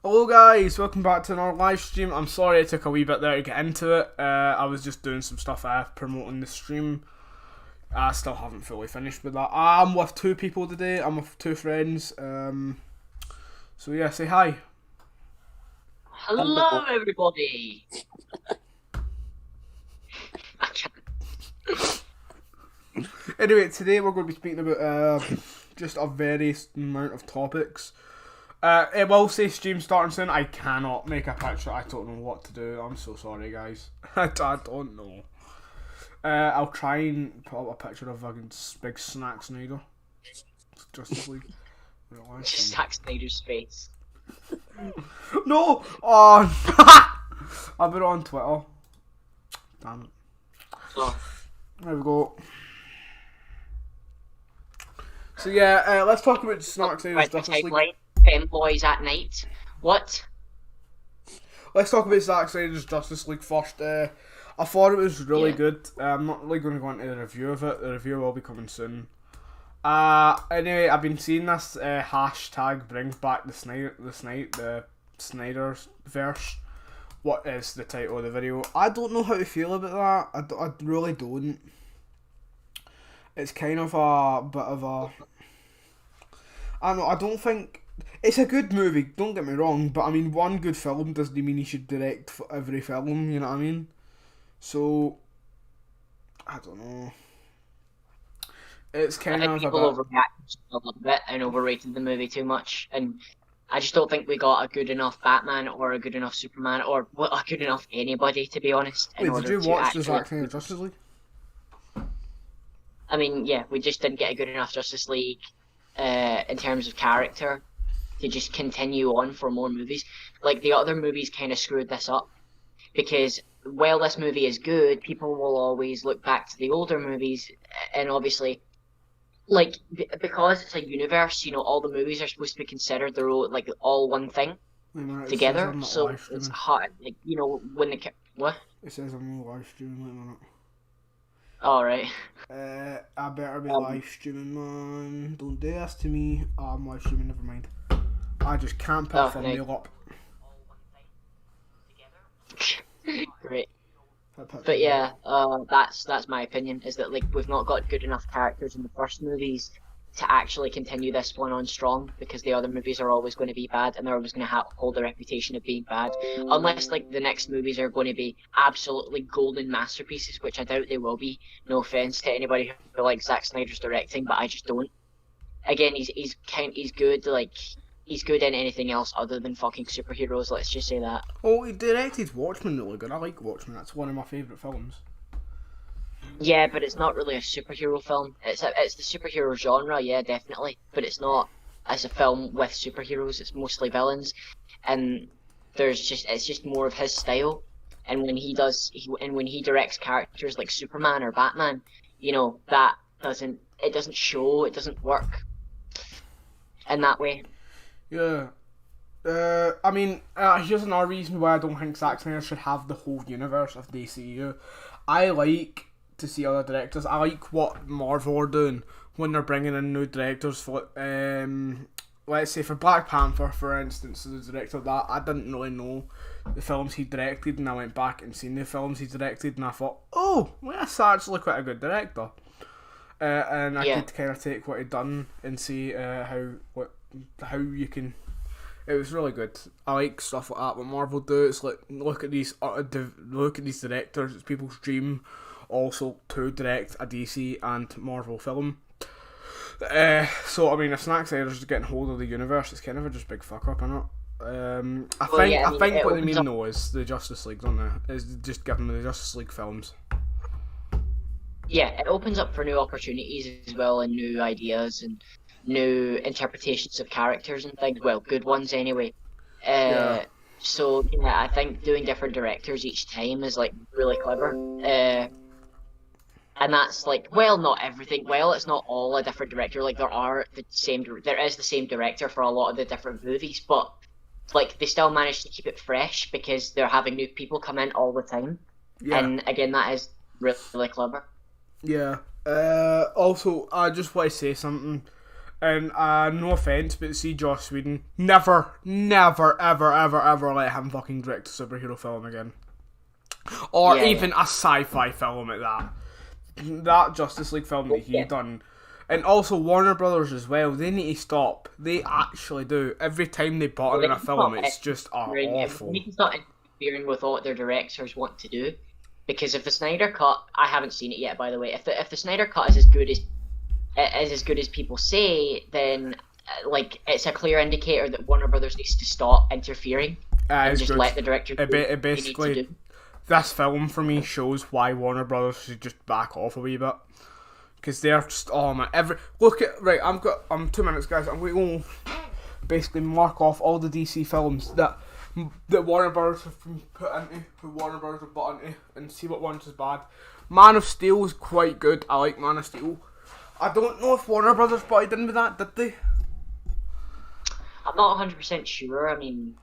Hello guys, welcome back to another live stream. I'm sorry it took a wee bit there to get into it. I was just doing some stuff promoting the stream. I still haven't fully finished with that. I'm with two people today. I'm with two friends. So yeah, say hi. Hello, everybody. Anyway, today we're going to be speaking about just a various amount of topics. It will say stream starting soon. I cannot make a picture. I don't know what to do. I'm so sorry, guys. I don't know. I'll try and put up a picture of fucking big Snack Snyder. Justice League. Zack Snyder's face. No! Oh! I'll put it on Twitter. Damn it. Oh. There we go. So yeah, let's talk about Snack Snyder's Justice League. Femboys at night. What? Let's talk about Zack Snyder's Justice League first. I thought it was really good. I'm not really going to go into the review of it. The review will be coming soon. Anyway, I've been seeing this hashtag bring back the Snyder's verse. What is the title of the video? I don't know how to feel about that. I really don't. It's kind of a bit of a... I don't know, I don't think... It's a good movie, don't get me wrong, but I mean, one good film doesn't mean you should direct for every film, you know what I mean? So, I don't know. It's kind of people overreacted a little bit and overrated the movie too much, and I just don't think we got a good enough Batman or a good enough Superman or a good enough anybody, to be honest. Wait, did you watch the Zack Snyder Justice League? I mean, yeah, we just didn't get a good enough Justice League in terms of character to just continue on for more movies. Like, the other movies kind of screwed this up, because while this movie is good, people will always look back to the older movies, and obviously, like, because it's a universe, you know, all the movies are supposed to be considered their own, like, all one thing together. So it's hard, like, you know, when the what? It says I'm not live streaming. Wait a minute. Alright. I better be live streaming, man. Don't do this to me. I'm live streaming, never mind. I just can't put a thumbnail up. Great. But yeah, that's my opinion, is that, like, we've not got good enough characters in the first movies to actually continue this one on strong, because the other movies are always going to be bad, and they're always going to hold a reputation of being bad, unless, like, the next movies are going to be absolutely golden masterpieces, which I doubt they will be. No offense to anybody who likes Zack Snyder's directing, but I just don't. Again, he's good, like, he's good in anything else other than fucking superheroes, let's just say that. Oh, he directed Watchmen really good. I like Watchmen, that's one of my favourite films. Yeah, but it's not really a superhero film. It's the superhero genre, yeah, definitely. But it's not as a film with superheroes. It's mostly villains, and it's just more of his style. And when he directs characters like Superman or Batman, you know, it doesn't show, it doesn't work in that way. Yeah. I mean, here's another reason why I don't think Zack Snyder should have the whole universe of DCU. I like to see other directors. I like what Marvel are doing when they're bringing in new directors for, let's say for Black Panther, for instance, the director of that, I didn't really know the films he directed, and I went back and seen the films he directed, and I thought, oh, well, that's actually quite a good director. And I could kind of take what he'd done and see how you can. It was really good. I like stuff like that. What Marvel do, it's like look at these directors. It's people's dream, also to direct a DC and Marvel film. So I mean, if Zack Snyder's getting hold of the universe, it's kind of a just big fuck up, isn't it? I think what they mean though is the Justice League, don't they? Is just giving them the Justice League films. Yeah, it opens up for new opportunities as well, and new ideas and new interpretations of characters and things. Well, good ones anyway. So yeah, I think doing different directors each time is like really clever. And that's like, well, not everything. Well, it's not all a different director. Like there is the same director for a lot of the different movies, but like they still manage to keep it fresh because they're having new people come in all the time. Yeah. And again, that is really clever. Yeah. Also, I just want to say something. And no offense, but see Joss Whedon, never, ever let him fucking direct a superhero film again, or even a sci-fi film at that. That Justice League film that he done, and also Warner Brothers as well. They need to stop. They actually do. Every time they bought in a film, it's just awful. They need to start interfering with what their directors want to do, because if the Snyder Cut, I haven't seen it yet, by the way. If the Snyder Cut is as good as people say, then like it's a clear indicator that Warner Brothers needs to stop interfering and just let the director do what basically, they need to do. This film for me shows why Warner Brothers should just back off a wee bit, because they're just I'm 2 minutes, guys. I'm going to basically mark off all the DC films that Warner Brothers have put into, who Warner Brothers have bought into, and see what ones is bad. Man of Steel is quite good. I like Man of Steel. I don't know if Warner Brothers bought in with that, did they? I'm not 100% sure. I mean,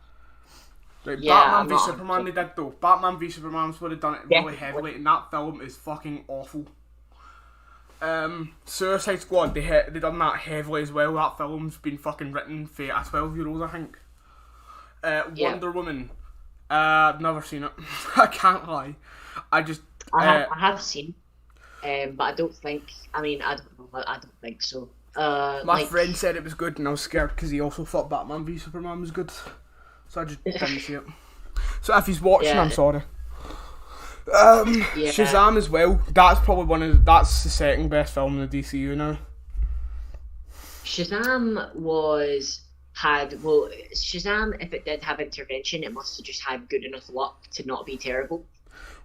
Batman v Superman, they did though. Batman v Superman's would have done it really heavily, and that film is fucking awful. Suicide Squad, they done that heavily as well. That film's been fucking written for a 12-year-old, I think. Wonder Woman, never seen it. I can't lie. I have seen it, but I don't think. I mean, I don't think so. My friend said it was good, and I was scared because he also thought Batman v Superman was good, so I just didn't see it. So if he's watching, I'm sorry. Shazam as well. That's probably that's the second best film in the DCU now. Shazam Shazam, if it did have intervention, it must have just had good enough luck to not be terrible.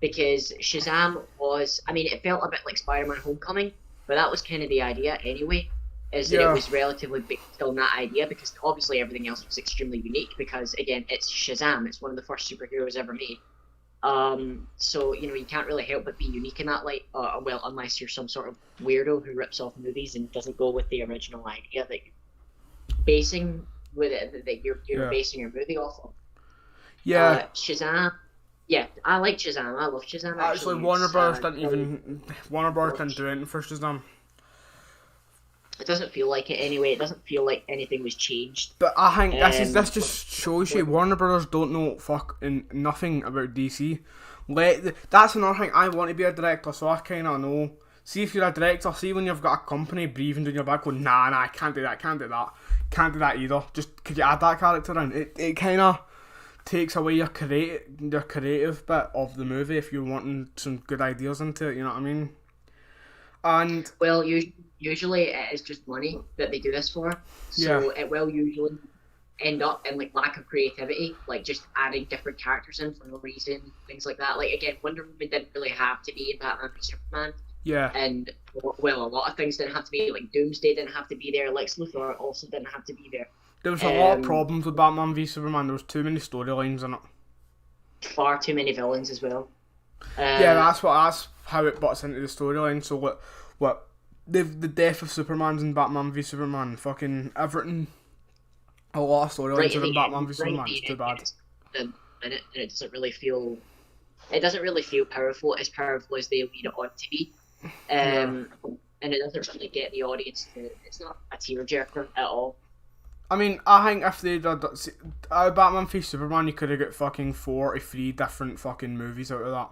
Because Shazam it felt a bit like Spider-Man Homecoming, but that was kind of the idea anyway, is that it was relatively based on that idea, because obviously everything else was extremely unique, because again, it's Shazam, it's one of the first superheroes ever made. So, you can't really help but be unique in that light, unless you're some sort of weirdo who rips off movies and doesn't go with the original idea that you're basing basing your movie off of. Yeah. Shazam. Yeah, I like Shazam. I love Shazam. Actually, Warner Brothers didn't do anything for Shazam. It doesn't feel like it anyway. It doesn't feel like anything was changed. But I think this just shows you Warner Brothers don't know fucking nothing about DC. That's another thing. I want to be a director, so I kind of know. See, if you're a director, see when you've got a company breathing down your back going, nah, I can't do that, can't do that either. Just could you add that character in? It kind of takes away your creative bit of the movie if you're wanting some good ideas into it. You know what I mean? And well, usually it is just money that they do this for, so it will usually end up in like lack of creativity, like just adding different characters in for no reason, things like that. Like again, Wonder Woman didn't really have to be in Batman v Superman. Yeah. And well, a lot of things didn't have to be, like Doomsday didn't have to be there, Lex Luthor also didn't have to be there. There was a lot of problems with Batman v Superman. There was too many storylines in it. Far too many villains as well. That's how it butts into the storyline. So what the death of Superman's in Batman v Superman, fucking everything. A lot of storylines in Batman v Superman. It's too bad. And it doesn't really feel powerful as they lead it on to be. And it doesn't really get the audience to. It's not a tearjerker at all. I mean, I think if they did Batman v Superman, you could have got fucking 43 different fucking movies out of that.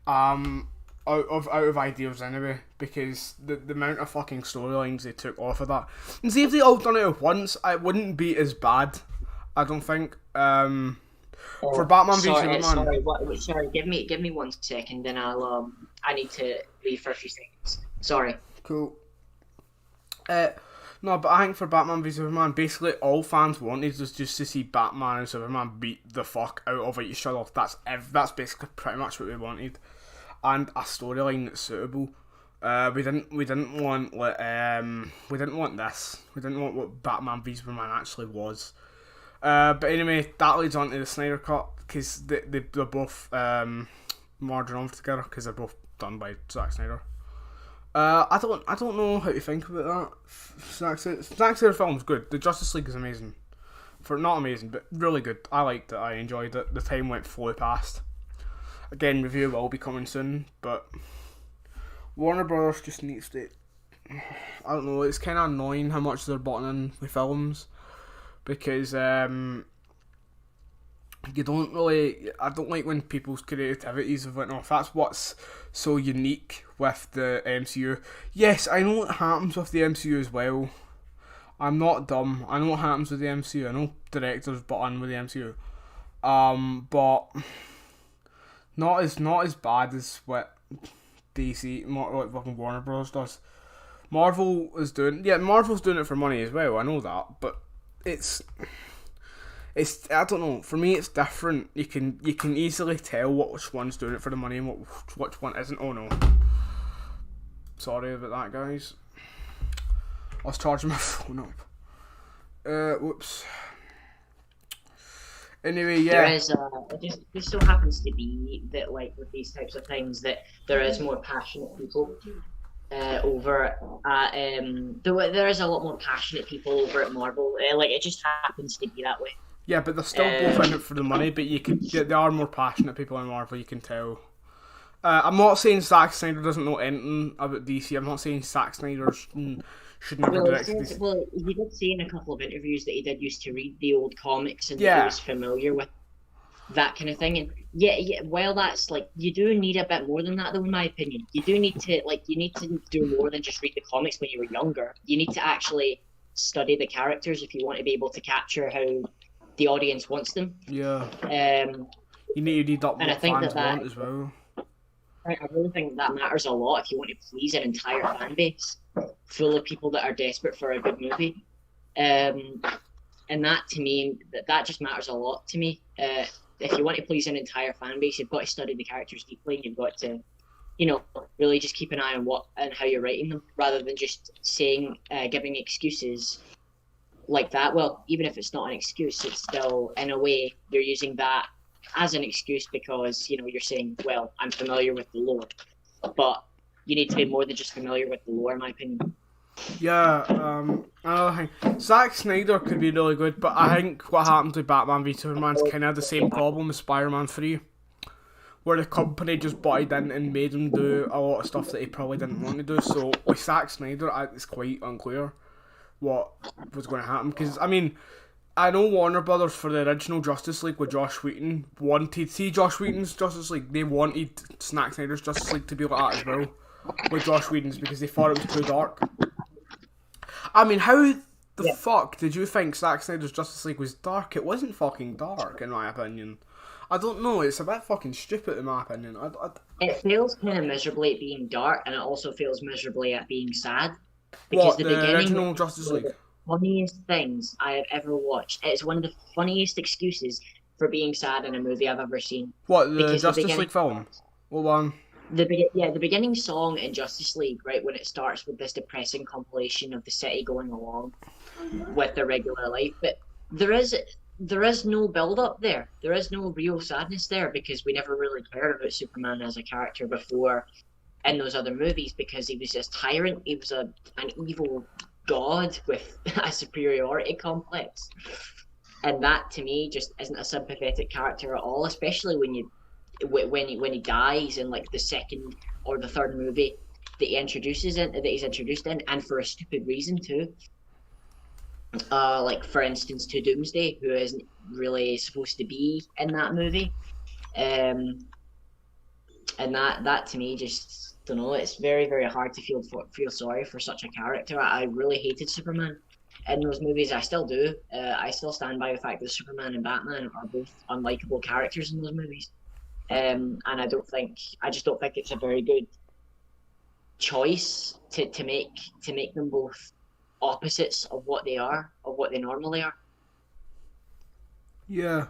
Out of ideas anyway, because the amount of fucking storylines they took off of that. And see if they all done it at once, it wouldn't be as bad. I don't think. For Batman v Superman. Sorry, give me 1 second, then I'll I need to leave for a few seconds. Sorry. Cool. No, but I think for Batman v Superman, basically all fans wanted was just to see Batman and Superman beat the fuck out of each other. That's basically pretty much what we wanted, and a storyline that's suitable. We didn't want this. We didn't want what Batman v Superman actually was. But anyway, that leads on to the Snyder Cut, because they're both merging on together because they're both done by Zack Snyder. I don't know how to think about that. Zack Snyder film's good. The Justice League is amazing. Not amazing, but really good. I liked it. I enjoyed it. The time went fully past. Again, review will be coming soon, but Warner Brothers just needs to I don't know, it's kind of annoying how much they're butting in with films, because you don't really, I don't like when people's creativities of like, no, if that's what's so unique with the MCU. Yes, I know what happens with the MCU as well. I'm not dumb. I know what happens with the MCU. I know directors butt in with the MCU. But not as bad as what DC, more like fucking Warner Bros. Does. Marvel's doing it for money as well. I know that, but it's I don't know. For me, it's different. You can easily tell which one's doing it for the money and which one isn't. Oh no, sorry about that, guys. I was charging my phone up. Whoops. Anyway, yeah. There is, it just so happens to be that, like, with these types of things, that there is more passionate people over at, there is a lot more passionate people over at Marvel. Like, it just happens to be that way. Yeah, but they're still both in it for the money, but there are more passionate people in Marvel, you can tell. I'm not saying Zack Snyder doesn't know anything about DC. I'm not saying Zack Snyder should never direct DC. Well, he did say in a couple of interviews that he did used to read the old comics and that he was familiar with that kind of thing. And yeah, while that's like, you do need a bit more than that, though, in my opinion. You do need to, like, you need to do more than just read the comics when you were younger. You need to actually study the characters if you want to be able to capture how the audience wants them. Yeah. You need up what fans want as well. I really think that matters a lot if you want to please an entire fan base full of people that are desperate for a good movie. And that, to me, that just matters a lot to me. If you want to please an entire fan base, you've got to study the characters deeply, and you've got to, really just keep an eye on what and how you're writing them, rather than just saying, giving excuses like that. Well, even if it's not an excuse, it's still, in a way, you're using that as an excuse because, you're saying, well, I'm familiar with the lore. But you need to be more than just familiar with the lore, in my opinion. Yeah, another thing, Zack Snyder could be really good, but I think what happened to Batman v Superman's kind of the same problem as Spider-Man 3, where the company just butted in and made him do a lot of stuff that he probably didn't want to do. So with Zack Snyder, it's quite unclear what was going to happen, because, I know Warner Brothers for the original Justice League with Joss Whedon wanted, see Joss Whedon's Justice League, they wanted Zack Snyder's Justice League to be like that as well, with Joss Whedon's, because they thought it was too dark. How the fuck did you think Zack Snyder's Justice League was dark? It wasn't fucking dark, in my opinion. I don't know, it's a bit fucking stupid in my opinion. It fails kind of miserably at being dark, and it also fails miserably at being sad. Because the original Justice League? Funniest things I have ever watched. It's one of the funniest excuses for being sad in a movie I've ever seen. What, the Justice League film? What one? The beginning song in Justice League, right, when it starts with this depressing compilation of the city going along with their regular life, but there is no build up there. There is no real sadness there, because we never really cared about Superman as a character before in those other movies, because he was this tyrant. He was an evil god with a superiority complex, and that to me just isn't a sympathetic character at all, especially when he dies in like the second or the third movie that he's introduced in, and for a stupid reason too. Like for instance to Doomsday, who isn't really supposed to be in that movie, and that to me just, don't know, it's very, very hard to feel sorry for such a character. I really hated Superman in those movies. I still do. I still stand by the fact that Superman and Batman are both unlikable characters in those movies. And I just don't think it's a very good choice to make them both opposites of what they are, of what they normally are. Yeah.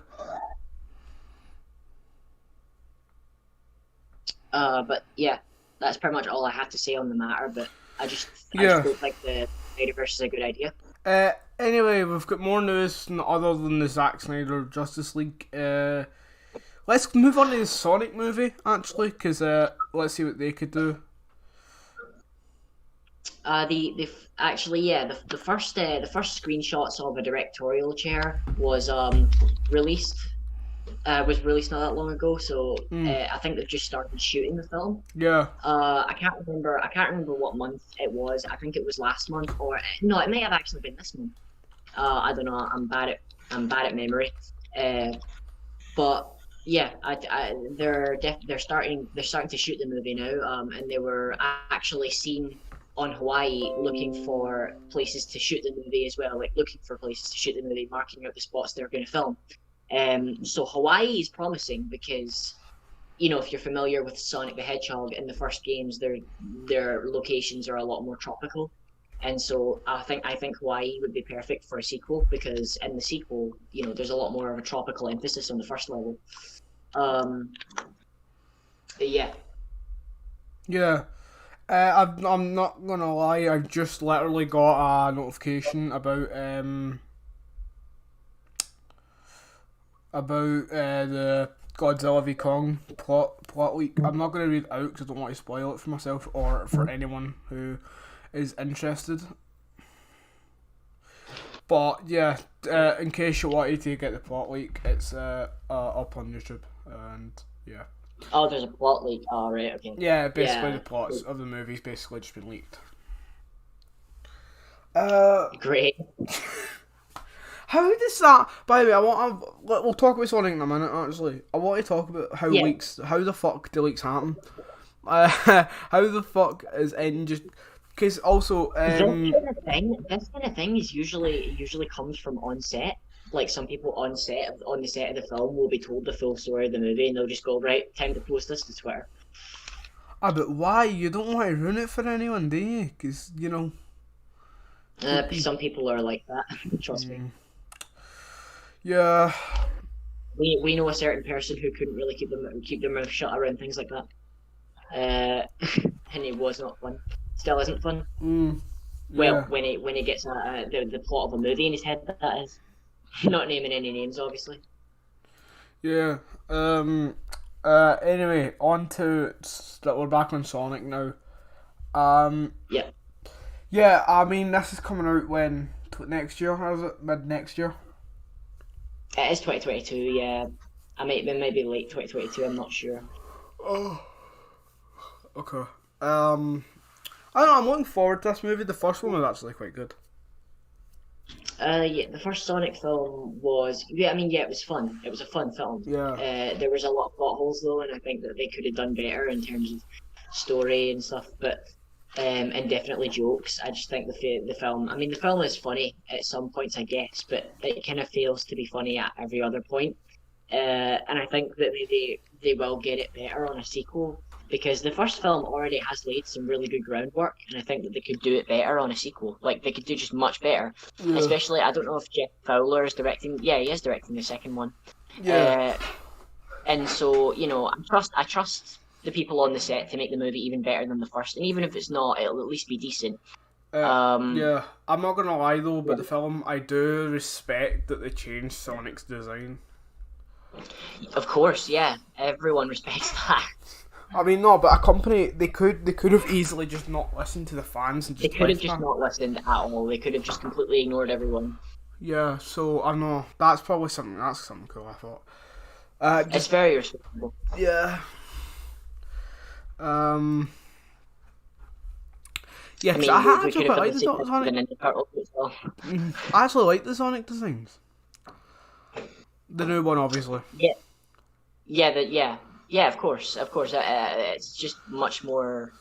But yeah, that's pretty much all I have to say on the matter. But I just don't think the Snyderverse is a good idea. Anyway, we've got more news other than the Zack Snyder Justice League. Let's move on to the Sonic movie, actually, because let's see what they could do. The first screenshots of a directorial chair was released was released not that long ago, so Mm. I think they've just started shooting the film. Yeah. I can't remember. I can't remember what month it was. I think it was last month, or no, it may have actually been this month. I don't know. I'm bad at memory. Uh, but yeah, they're starting to shoot the movie now. And they were actually seen on Hawaii looking for places to shoot the movie as well, like looking for places to shoot the movie, marking out the spots they're going to film. So Hawaii is promising because if you're familiar with Sonic the Hedgehog in the first games, their locations are a lot more tropical. And so I think Hawaii would be perfect for a sequel because in the sequel, there's a lot more of a tropical emphasis on the first level. Um, yeah. Yeah. I'm not gonna lie. I've just literally got a notification about the Godzilla v Kong plot leak. I'm not gonna read it out because I don't want to spoil it for myself or for anyone who is interested. But yeah, in case you wanted to get the plot leak, it's up on YouTube, and yeah. Oh, there's a plot leak. Oh, right, okay. Yeah, basically Yeah. the plots of the movie's basically just been leaked. Great. How does that? By the way, we'll talk about Sonic in a minute. Actually, I want to talk about how Yeah. leaks. How the fuck do leaks happen? How the fuck is any just? Because also, This kind of thing is usually comes from on set. Like some people on the set of the film will be told the full story of the movie, and they'll just go, right, time to post this to Twitter. but why? You don't want to ruin it for anyone, do you? Because Some people are like that. Trust me. yeah, We know a certain person who couldn't really keep their mouth shut around things like that. And it was not fun. Still isn't fun. Well, yeah, when he gets the plot of a movie in his head, that is. Not naming any names, obviously. yeah. Anyway, on to we're back on Sonic now. Yeah. Yeah. I mean, this is coming out when next year? Is it mid next year? It is 2022, yeah. It might be late 2022, I'm not sure. Oh. Okay. I don't know. I'm looking forward to this movie. The first one was actually quite good. Yeah, the first Sonic film was, yeah, it was fun. It was a fun film. Yeah. There was a lot of plot holes though, and I think that they could have done better in terms of story and stuff, but and definitely jokes. I just think the film, the film is funny at some points, I guess, but it kind of fails to be funny at every other point. And I think that they will get it better on a sequel because the first film already has laid some really good groundwork, and I think that they could do it better on a sequel. Like they could do just much better. Yeah. Especially, I don't know if Jeff Fowler is directing. Yeah, he is directing the second one. Yeah. And so I trust the people on the set to make the movie even better than the first. And even if it's not, it'll at least be decent. Yeah. I'm not gonna lie though, but Yeah. the film, I do respect that they changed Sonic's design. Of course, yeah, everyone respects that. I mean, no, but a company they could have easily just not listened to the fans and They just could have left just that. not listened at all. They could have just completely ignored everyone. Yeah. So I know that's probably something. That's something cool. I thought. It's Just very respectable. yeah. Um. Yeah, 'cause I We actually could have quite done like the the same thing with Sonic. the Ninja Turtles as well. I actually like the Sonic designs. The new one, obviously. Yeah, yeah. Of course. It's just much more.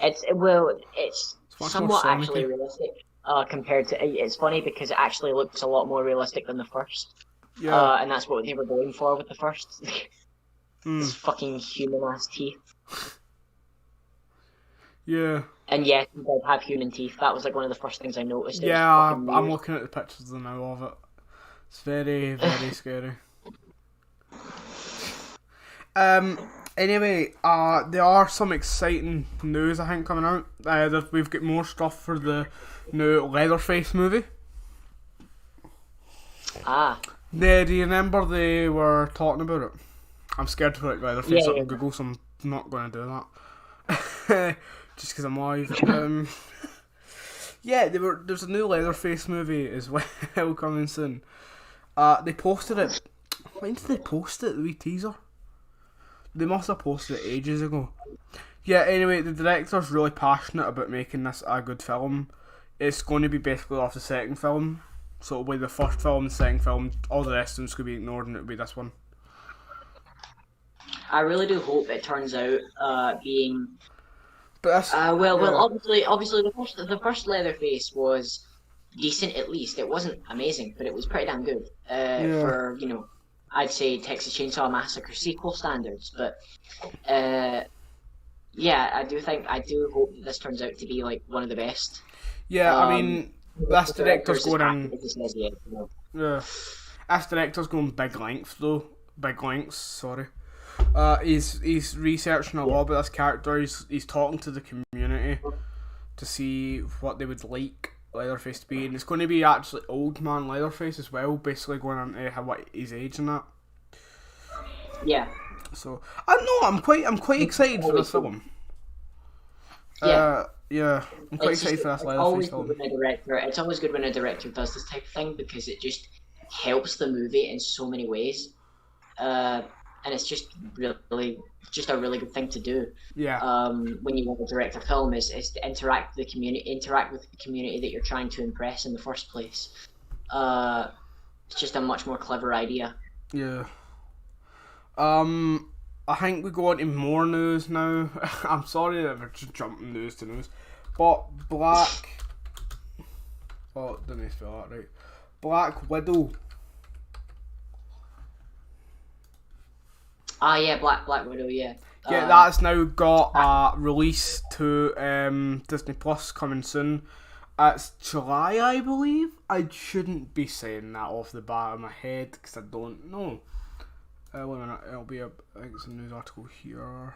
It's It's much more somewhat actually Sonic-y. realistic. Compared to it's funny because it actually looks a lot more realistic than the first. Yeah. And that's what they were going for with the first. Mm. His fucking human ass teeth. Yeah. And yeah, he did have human teeth. That was like one of the first things I noticed. It was Yeah. fucking I'm weird. looking at the pictures now of it. It's very, very scary. Anyway, there are some exciting news I think coming out. We've got more stuff for the new Leatherface movie. Ah, Do you remember they were talking about it? I'm scared to put Leatherface Yeah, up yeah. on Google, so I'm not going to do that. Just because I'm live. Yeah, there's a new Leatherface movie as well coming soon. They posted it. When did they post it, the wee teaser? They must have posted it ages ago. Yeah, anyway, the director's really passionate about making this a good film. It's going to be basically off the second film. So it'll be the first film, the second film, all the rest of them's going to be ignored, and it'll be this one. I really do hope it turns out being... But that's... obviously the first Leatherface was decent at least. It wasn't amazing, but it was pretty damn good. For, you know, I'd say Texas Chainsaw Massacre sequel standards, but yeah, I do hope that this turns out to be like one of the best. Yeah, I mean, this director's going in. Yeah, this director's going big lengths though. Big lengths, sorry. He's researching a lot about this character. He's talking to the community to see what they would like Leatherface to be, and it's going to be actually old man Leatherface as well, basically going into what his age and that. Yeah. So I don't know. I'm quite excited for this film. Yeah. Yeah. I'm quite excited for this Leatherface film. It's always good when a director does this type of thing because it just helps the movie in so many ways, and it's just really just a really good thing to do. Yeah. When you want to direct a film, is to interact with the community that you're trying to impress in the first place. It's just a much more clever idea. Yeah. I think we go on to more news now. I'm sorry that we're just jumping news to news, but Black. Oh, didn't spell that right. Black Widow. Ah, yeah, Black Widow, yeah. Yeah, that's now got a release to Disney Plus coming soon. It's July, I believe. I shouldn't be saying that off the bat of my head because I don't know. Wait a minute, it'll be I think it's a news article here.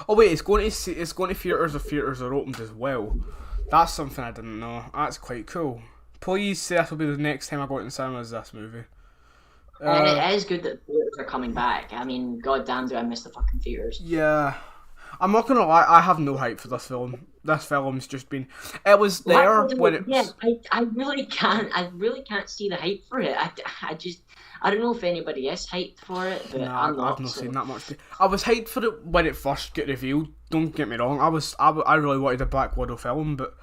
Oh wait, it's going to theatres. The theatres are opened as well. That's something I didn't know. That's quite cool. Please say this will be the next time I go out in cinemas. This movie. And it is good that theatres are coming back. I mean, goddamn, do I miss the fucking theatres? Yeah, I'm not gonna lie. I have no hype for this film. This film's just been. It was there when it. Yeah, I really can't. I really can't see the hype for it. I don't know if anybody is hyped for it, but I'm not. I've not seen that much. I was hyped for it when it first got revealed. Don't get me wrong. I really wanted a Black Widow film, but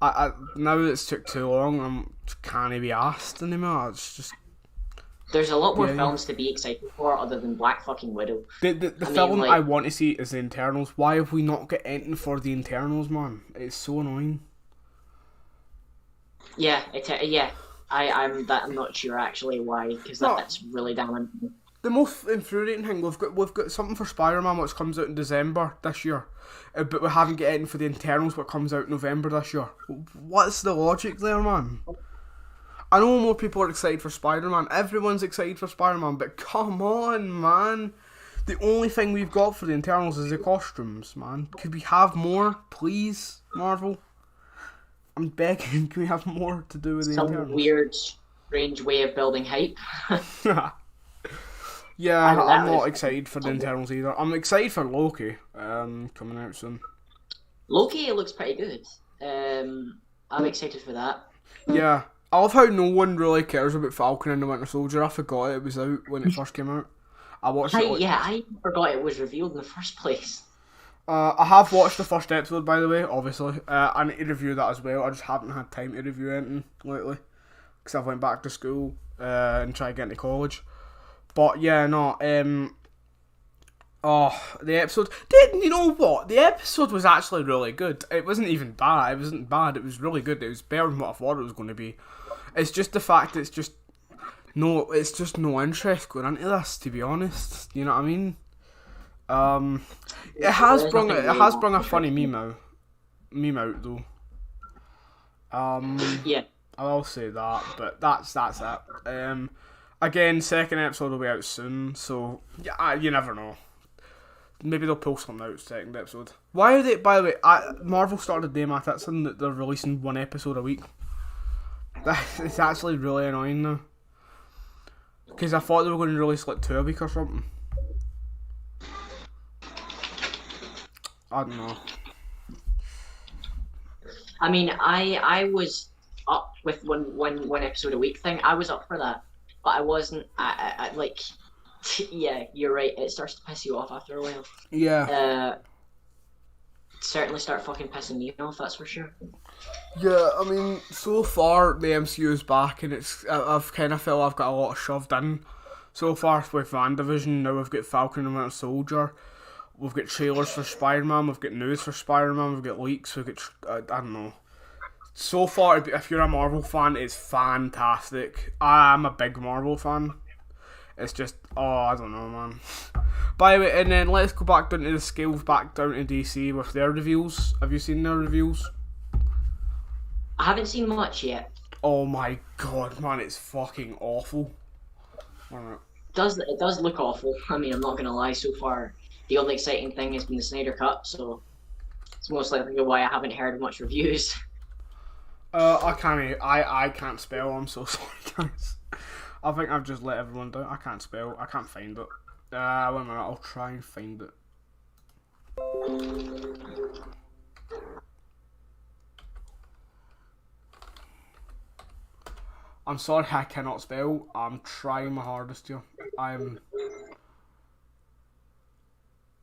I now that it's took too long, can't be asked anymore. It's just. There's a lot more films to be excited for other than Black fucking Widow. The film I want to see is The Internals. Why have we not got anything for The Internals, man? It's so annoying. Yeah, I'm not sure actually why, because that's really damn. The most infuriating thing we've got something for Spider-Man which comes out in December this year, but we haven't got anything for The Internals what comes out in November this year. What's the logic there, man? I know more people are excited for Spider-Man. Everyone's excited for Spider-Man, but come on, man. The only thing we've got for The Internals is the costumes, man. Could we have more, please, Marvel? I'm begging, can we have more to do with The Internals? Some weird, strange way of building hype. Yeah, I'm not excited for The Internals either. I'm excited for Loki, coming out soon. Loki looks pretty good. I'm excited for that. Yeah. I love how no one really cares about Falcon and the Winter Soldier. I forgot it was out when it first came out. I watched it. I forgot it was revealed in the first place. I have watched the first episode, by the way, obviously. I need to review that as well. I just haven't had time to review anything lately. Because I've went back to school and tried to get into college. But yeah, no. The episode... You know what? The episode was actually really good. It wasn't even bad. It wasn't bad. It was really good. It was better than what I thought it was going to be. It's just the fact it's just no interest going into this, to be honest. You know what I mean? It has brung a funny meme out though. Yeah. I will say that, but that's it. Again, second episode will be out soon, so yeah, you never know. Maybe they'll pull something out second episode. Why are they? By the way, Marvel started a day at it, saying that they're releasing one episode a week. It's actually really annoying now. Because I thought they were going to release like 2 a week or something. I don't know. I mean, I was up with one episode a week thing. I was up for that. but I wasn't. I like. Yeah, you're right. It starts to piss you off after a while. Yeah. Certainly start fucking pissing me off. That's for sure. Yeah, I mean, so far the MCU's back, and I've kind of felt I've got a lot shoved in. So far with WandaVision, now we've got Falcon and Winter Soldier. We've got trailers for Spider-Man, we've got news for Spider-Man, we've got leaks, we've got... I don't know. So far, if you're a Marvel fan, it's fantastic. I'm a big Marvel fan. It's just... Oh, I don't know, man. By the way, and then let's go back down to the scales, back down to DC with their reviews. Have you seen their reviews? I haven't seen much yet. Oh my god, man, it's fucking awful. It does look awful. I mean, I'm not gonna lie. So far, the only exciting thing has been the Snyder Cut, so it's most likely why I haven't heard much reviews. I can't spell. I'm so sorry, guys. I think I've just let everyone down. I can't spell. I can't find it. Wait a minute. I'll try and find it. I'm sorry, I cannot spell. I'm trying my hardest here.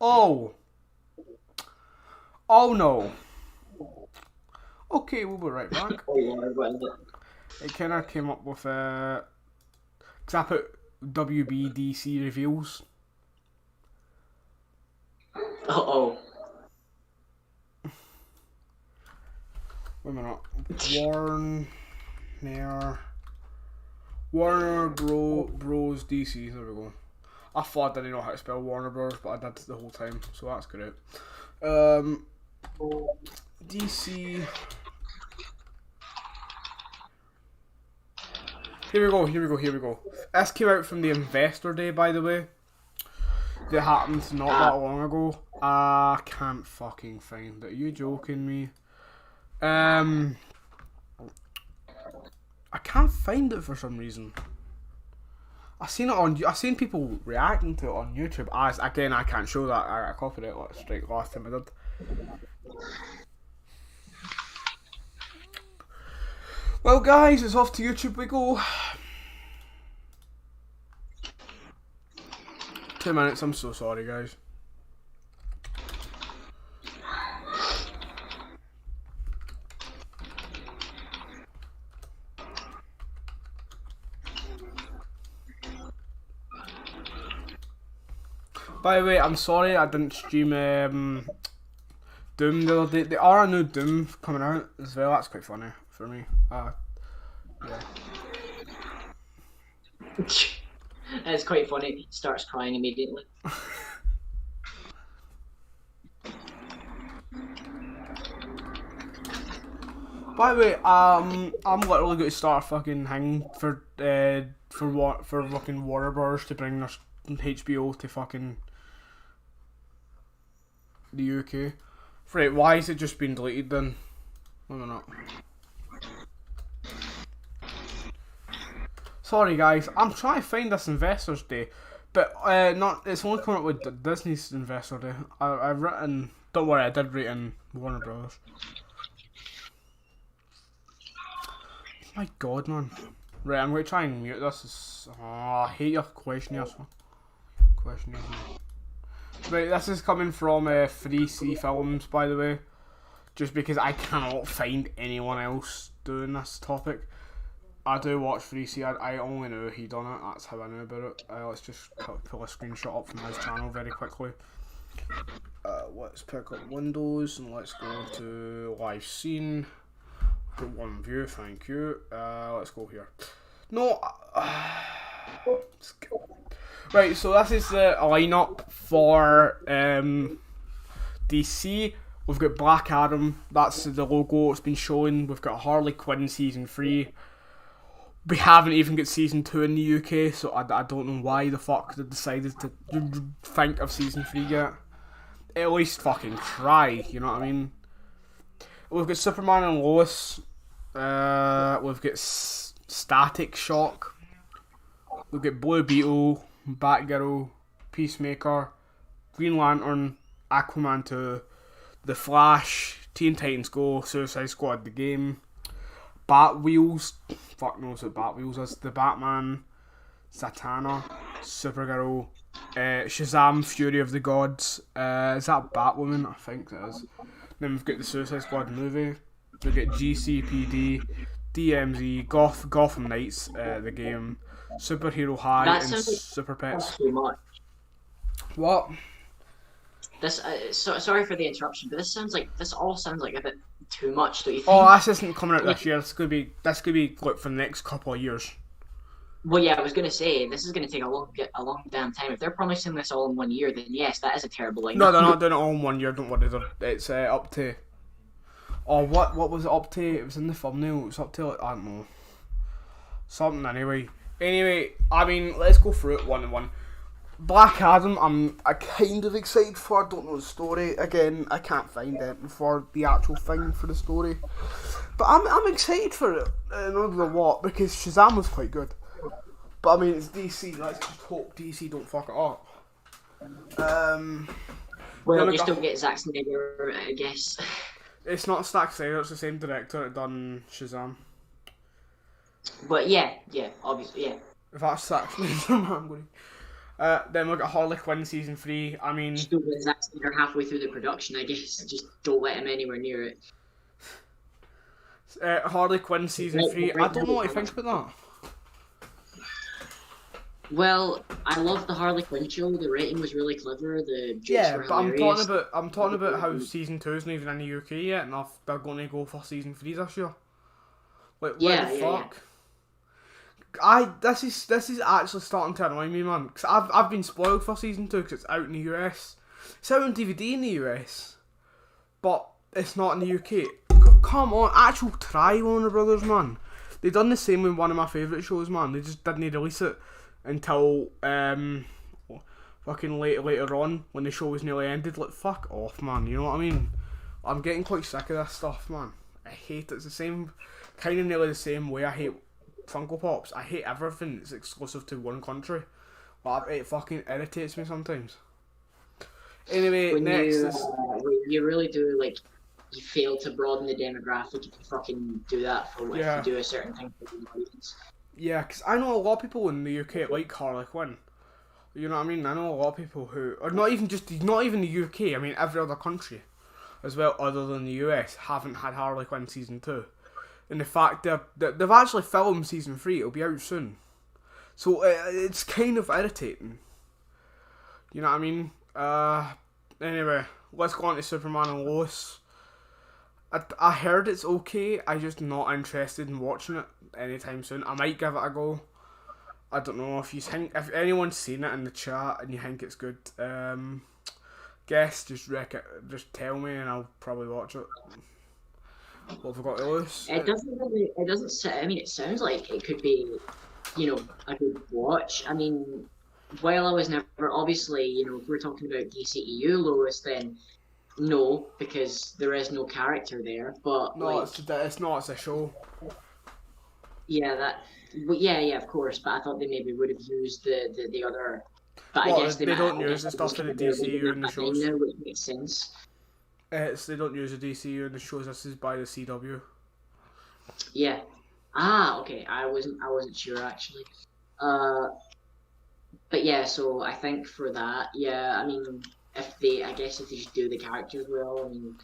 Oh! Oh no! Okay, we'll be right back. It kind of came up with because I put WBDC reviews. Uh-oh. Wait a minute. Warner Bros. DC. There we go. I thought I didn't know how to spell Warner Bros, but I did the whole time, so that's great. DC. Here we go. This came out from the Investor Day, by the way. That happened not that long ago. I can't fucking find it. Are you joking me? I can't find it for some reason. I seen people reacting to it on YouTube. As again, I can't show that. I copied it straight last time I did. Well, guys, it's off to YouTube we go. 2 minutes. I'm so sorry, guys. By the way, I'm sorry I didn't stream Doom the other day. There are a new Doom coming out as well. That's quite funny for me. Yeah. It's quite funny. He starts crying immediately. By the way, I'm literally going to start a fucking thing for fucking Warner Bros. To bring their HBO to fucking the UK. Right, why has it just been deleted then? Wait a minute. Sorry guys, I'm trying to find this Investors Day, but it's only coming up with Disney's Investor Day. I've written, don't worry, I did write in Warner Bros. My god, man. Right, I'm going to try and mute this. I hate your questionnaires. Right, this is coming from 3C Films, by the way. Just because I cannot find anyone else doing this topic. I do watch 3C, I only knew he done it, that's how I knew about it. Let's just pull a screenshot up from his channel very quickly. Let's pick up Windows and let's go to live scene. Put one view, thank you. Let's go here. No, right, so this is the lineup for DC. We've got Black Adam, that's the logo, it's been shown. We've got Harley Quinn Season 3. We haven't even got Season 2 in the UK, so I don't know why the fuck they decided to think of Season 3 yet. At least fucking try, you know what I mean? We've got Superman and Lois. We've got Static Shock. We've got Blue Beetle, Batgirl, Peacemaker, Green Lantern, Aquaman 2, The Flash, Teen Titans Go, Suicide Squad the game, Batwheels, fuck knows what Batwheels is, The Batman, Zatanna, Supergirl, Shazam, Fury of the Gods. Is that Batwoman? I think that is. Then we've got the Suicide Squad movie. We get GCPD, DMZ, Gotham Knights, the game, Superhero High, That and sounds like Super Pets. too much. What? This sorry for the interruption, but this all sounds like a bit too much. Don't you think? Oh, this isn't coming out this year. This could be like for the next couple of years. Well, yeah, I was gonna say this is gonna take a long damn time. If they're promising this all in 1 year, then yes, that is a terrible lineup. No, they're not doing it all in 1 year. Don't worry. It's up to. Oh, what was it up to? It was in the thumbnail. It was up to, I don't know, something anyway. Anyway, I mean, let's go through it one on one. Black Adam, I'm kind of excited for. I don't know the story. Again, I can't find anything for the actual thing for the story, but I'm excited for it. I don't know what, because Shazam was quite good. But I mean, it's DC. Let's just hope DC don't fuck it up. Well, they still get Zack Snyder, I guess. It's not Zack Snyder. It's the same director that done Shazam. But yeah, obviously, yeah. If that's Zack Snyder, I'm going. Then we've got Harley Quinn season 3. I mean, Still get Zack Snyder halfway through the production, I guess. Just don't let him anywhere near it. Harley Quinn season 3. I don't know what I think about that. Well, I love the Harley Quinn show. The writing was really clever. The jokes were but hilarious. I'm talking about how season 2 isn't even in the UK yet, and they're going to go for season 3 this year. Like, what the fuck? This is actually starting to annoy me, man. Cause I've been spoiled for season 2 because it's out in the US. It's out on DVD in the US, but it's not in the UK. Come on, actual try, Warner Brothers, man. They done the same with one of my favourite shows, man. They just didn't release it until fucking later on when the show was nearly ended. Like, fuck off, man. You know what I mean? I'm getting quite sick of this stuff, man. I hate it. It's the same, kind of nearly the same way I hate Funko Pops. I hate everything that's exclusive to one country. But it fucking irritates me sometimes. Anyway, when next you really do, like, you fail to broaden the demographic if you fucking do that for if you do a certain thing for the audience. Yeah, because I know a lot of people in the UK like Harley Quinn. You know what I mean? I know a lot of people who are not even the UK. I mean, every other country as well, other than the US, haven't had Harley Quinn season 2. And the fact they've actually filmed season 3, it'll be out soon. So it's kind of irritating. You know what I mean? Anyway, let's go on to Superman and Lois. I heard it's okay. I'm just not interested in watching it anytime soon. I might give it a go. I don't know if anyone's seen it in the chat and you think it's good. Just tell me and I'll probably watch it. What have I got to lose? It doesn't. I mean, it sounds like it could be, a good watch. I mean, while I was never obviously, if we're talking about DCEU Lois, then no, because there is no character there. But no, it's not. It's a show. Yeah, of course. But I thought they maybe would have used the other. But I guess they don't use the stuff in the DCU in the shows. Now, which makes sense. They don't use the DCU in the shows. This is by the CW. Yeah. Okay. I wasn't sure actually. But yeah. So I think for that, yeah. I mean, if they should do the characters well. I mean,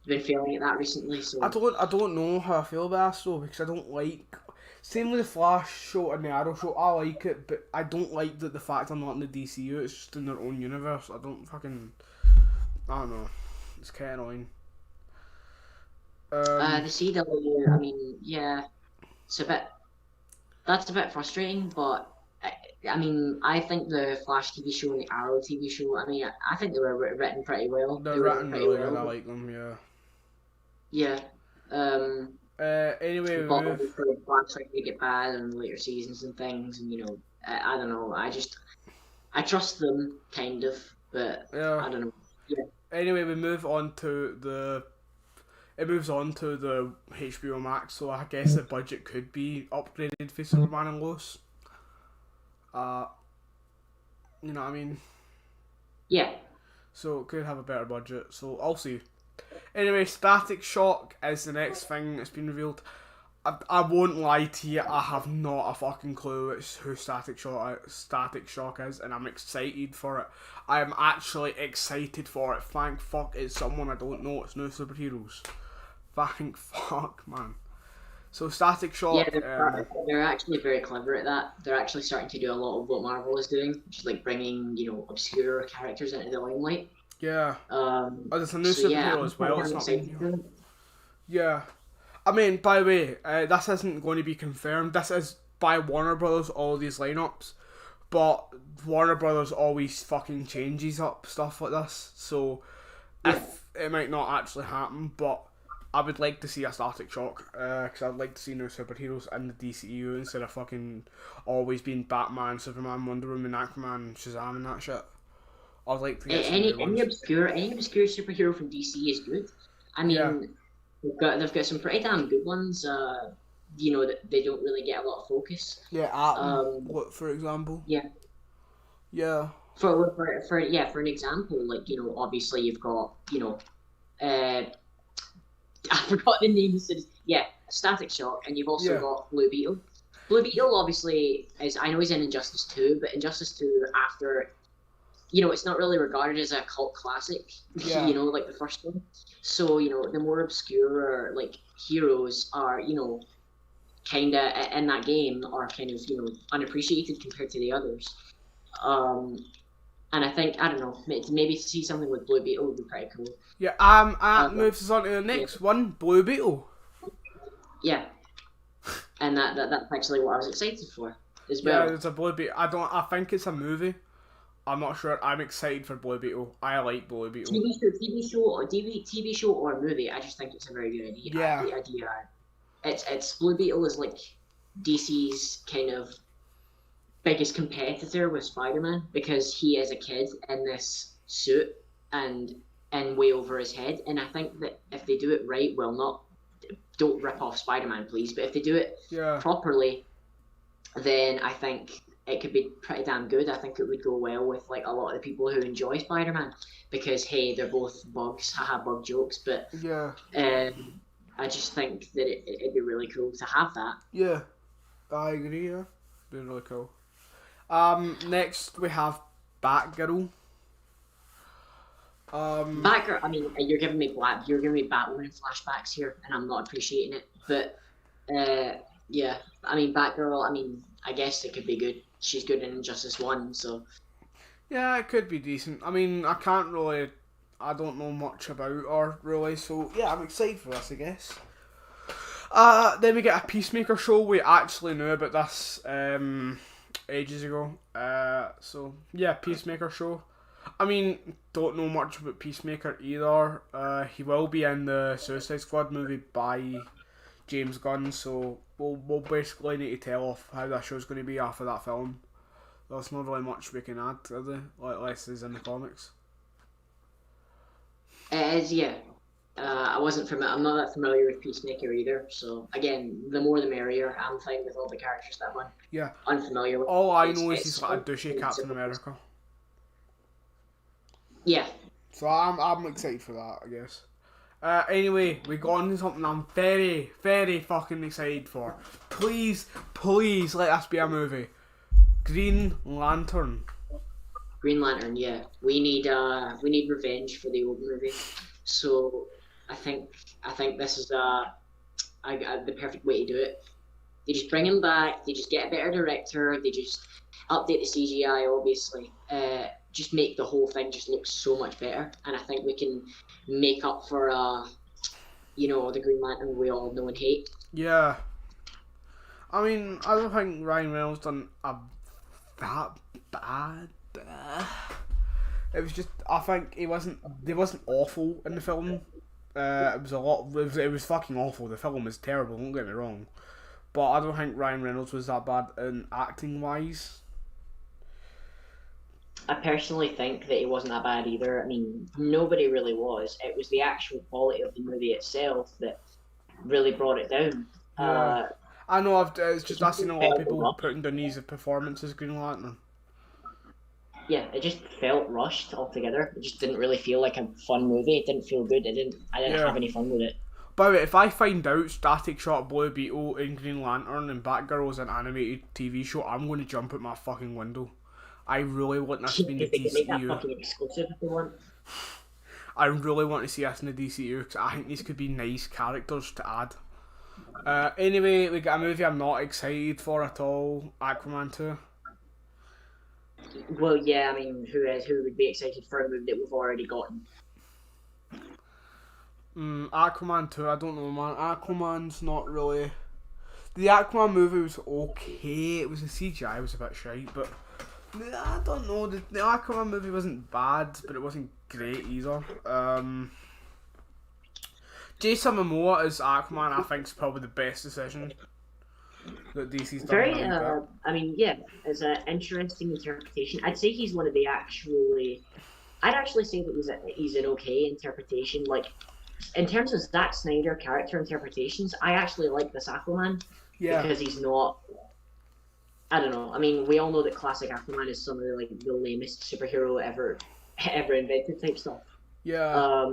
I've been feeling that recently. So I don't know how I feel about this though, because I don't like. Same with the Flash show and the Arrow show. I like it, but I don't like the fact I'm not in the DCU. It's just in their own universe. I don't know. It's kind of annoying. The CW, I mean, yeah, that's a bit frustrating, but I mean, I think the Flash TV show and the Arrow TV show, I mean, I think they were written pretty well. They're written really well. I like them, yeah. Yeah. Anyway, but Flash like to get bad in later seasons and things, and I don't know. I trust them kind of, but yeah. I don't know. Yeah. Anyway, it moves on to the HBO Max, so I guess the budget could be upgraded for Superman and Lois. You know what I mean? Yeah. So it could have a better budget, so I'll see. Anyway, Static Shock is the next thing that's been revealed. I won't lie to you, I have not a fucking clue who Static Shock is, and I'm excited for it. I am actually excited for it. Thank fuck it's someone I don't know. It's no superheroes. Thank fuck, man. So Static Shock. Yeah, they're actually very clever at that. They're actually starting to do a lot of what Marvel is doing, which is like bringing obscure characters into the limelight. Yeah. It's a new superhero as well. It's not. Yeah. I mean, by the way, this isn't going to be confirmed. This is by Warner Brothers, all these lineups. But Warner Brothers always fucking changes up stuff like this. So, if it might not actually happen, but I would like to see a Static Shock. Because I'd like to see new superheroes in the DCU instead of fucking always being Batman, Superman, Wonder Woman, Aquaman, Shazam and that shit. I'd like to get any obscure superhero from DC is good. I mean, they've got some pretty damn good ones. That they don't really get a lot of focus. Yeah, Atom. What, for example? Yeah. Yeah. For an example, like obviously you've got I forgot the name. Static Shock, and you've also got Blue Beetle. Blue Beetle obviously I know he's in Injustice 2, but Injustice 2 after. It's not really regarded as a cult classic, like the first one. So, the more obscure, like, heroes are, kind of, in that game, are kind of, unappreciated compared to the others. And I think, I don't know, maybe to see something with Blue Beetle would be pretty cool. Yeah, moves us on to the next one, Blue Beetle. Yeah. And that's actually what I was excited for, as well. Yeah, there's a Blue Beetle. I think it's a movie. I'm not sure. I'm excited for Blue Beetle. I like Blue Beetle. TV show or movie. I just think it's a very good idea. Yeah. The idea. It's Blue Beetle is like DC's kind of biggest competitor with Spider-Man because he is a kid in this suit and way over his head. And I think that if they do it right, don't rip off Spider-Man, please. But if they do it properly, then I think it could be pretty damn good. I think it would go well with like a lot of the people who enjoy Spider-Man because they're both bugs, haha, bug jokes. But I just think that it'd be really cool to have that. Yeah, I agree. Yeah, be really cool. Next we have Batgirl. Batgirl. I mean, you're giving me Batwoman flashbacks here, and I'm not appreciating it. But yeah, I mean, Batgirl. I mean, I guess it could be good. She's good in Injustice 1, so. Yeah, it could be decent. I mean, I don't know much about her, really, so yeah, I'm excited for this, I guess. Then we get a Peacemaker show. We actually knew about this ages ago. So, yeah, Peacemaker show. I mean, don't know much about Peacemaker either. He will be in the Suicide Squad movie by James Gunn, so we'll basically need to tell off how that show's going to be after that film. There's not really much we can add, is there? Like less is in the comics. It is, yeah. I'm not that familiar with Peacemaker either, so again, the more the merrier. I'm fine with all the characters that one. Yeah. Unfamiliar with. All I know is he's got a douchey Captain America. Yeah. So I'm excited for that, I guess. Anyway, we got on to something I'm very, very fucking excited for. Please let us be a movie. Green Lantern. Green Lantern, yeah. We need revenge for the old movie. So I think this is the perfect way to do it. They just bring him back. They just get a better director. They just update the CGI, obviously. Just make the whole thing just look so much better. And I think we can make up for the Green Lantern we all know and hate. Yeah. I mean, I don't think Ryan Reynolds done that bad. It was just, I think he wasn't awful in the film. It was fucking awful. The film was terrible, don't get me wrong. But I don't think Ryan Reynolds was that bad in acting wise. I personally think that he wasn't that bad either. I mean, nobody really was. It was the actual quality of the movie itself that really brought it down. Yeah. I know. I've seen a lot of people putting down these performances Green Lantern. Yeah, it just felt rushed altogether. It just didn't really feel like a fun movie. It didn't feel good. I didn't have any fun with it. By the way, if I find out Static Shock, Blue Beetle, and Green Lantern and Batgirl is an animated TV show, I'm going to jump at my fucking window. I really want this to be in the They can make that DCU. fucking exclusive if they want. I really want to see us in the DCU because I think these could be nice characters to add. Anyway, we got a movie I'm not excited for at all, Aquaman 2. Well, yeah, I mean, who would be excited for a movie that we've already gotten? Aquaman 2, I don't know, man. Aquaman's not really... The Aquaman movie was okay. It was the CGI was a bit shite, but... I don't know. The Aquaman movie wasn't bad, but it wasn't great either. Jason Momoa as Aquaman, I think, is probably the best decision that DC's done. Very, I mean, yeah, it's an interesting interpretation. I'd say he's one of the I'd actually say that he's an okay interpretation. Like, in terms of Zack Snyder character interpretations, I actually like this Aquaman. Yeah. Because he's not... I don't know. I mean, we all know that classic Aquaman is some of the lamest superhero ever invented type stuff. Yeah.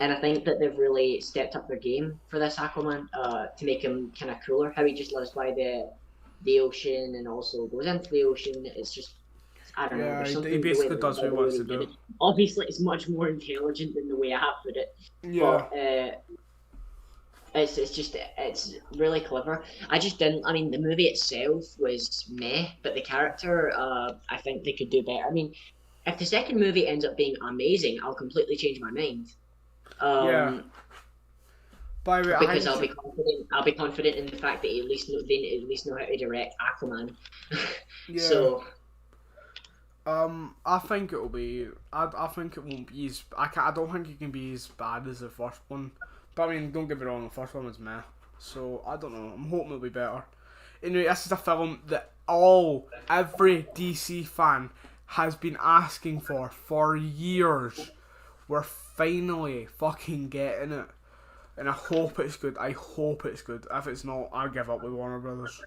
And I think that they've really stepped up their game for this Aquaman to make him kind of cooler. How he just lives by the ocean and also goes into the ocean. It's just, I don't know. Yeah, There's he basically does what he wants to do. Obviously, it's much more intelligent than the way I have put it. Yeah. But, it's really clever. I just didn't. I mean, the movie itself was meh, but the character, I think they could do better. I mean, if the second movie ends up being amazing, I'll completely change my mind. Yeah. By the way, because I'll be confident in the fact that they at least know how to direct Aquaman. Yeah. So. I think it'll be. I think it won't be as. I don't think it can be as bad as the first one. But I mean, don't get me wrong, the first one was meh. So, I don't know. I'm hoping it'll be better. Anyway, this is a film that every DC fan has been asking for years. We're finally fucking getting it. And I hope it's good. I hope it's good. If it's not, I'll give up with Warner Brothers.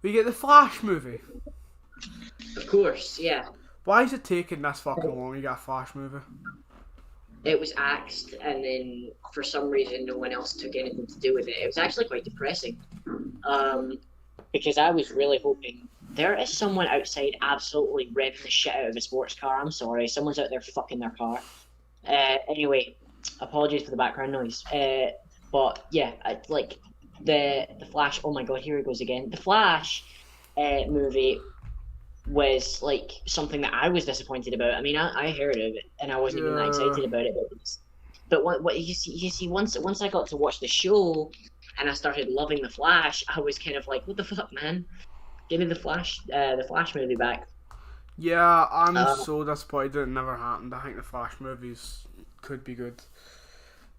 We get the Flash movie. Of course, yeah. Why is it taking this fucking long to get a Flash movie? It was axed, and then for some reason no one else took anything to do with it. It was actually quite depressing, because I was really hoping. There is someone outside absolutely revving the shit out of a sports car. I'm sorry, someone's out there fucking their car. Anyway, apologies for the background noise. But yeah, like the Flash. Oh my god, here it goes again. The Flash movie was like something that I was disappointed about. I mean, I heard of it and I wasn't even that excited about it. But what you see, once I got to watch the show and I started loving the Flash, I was kind of like, what the fuck, man? Give me the Flash movie back. Yeah, I'm so disappointed it never happened. I think the Flash movies could be good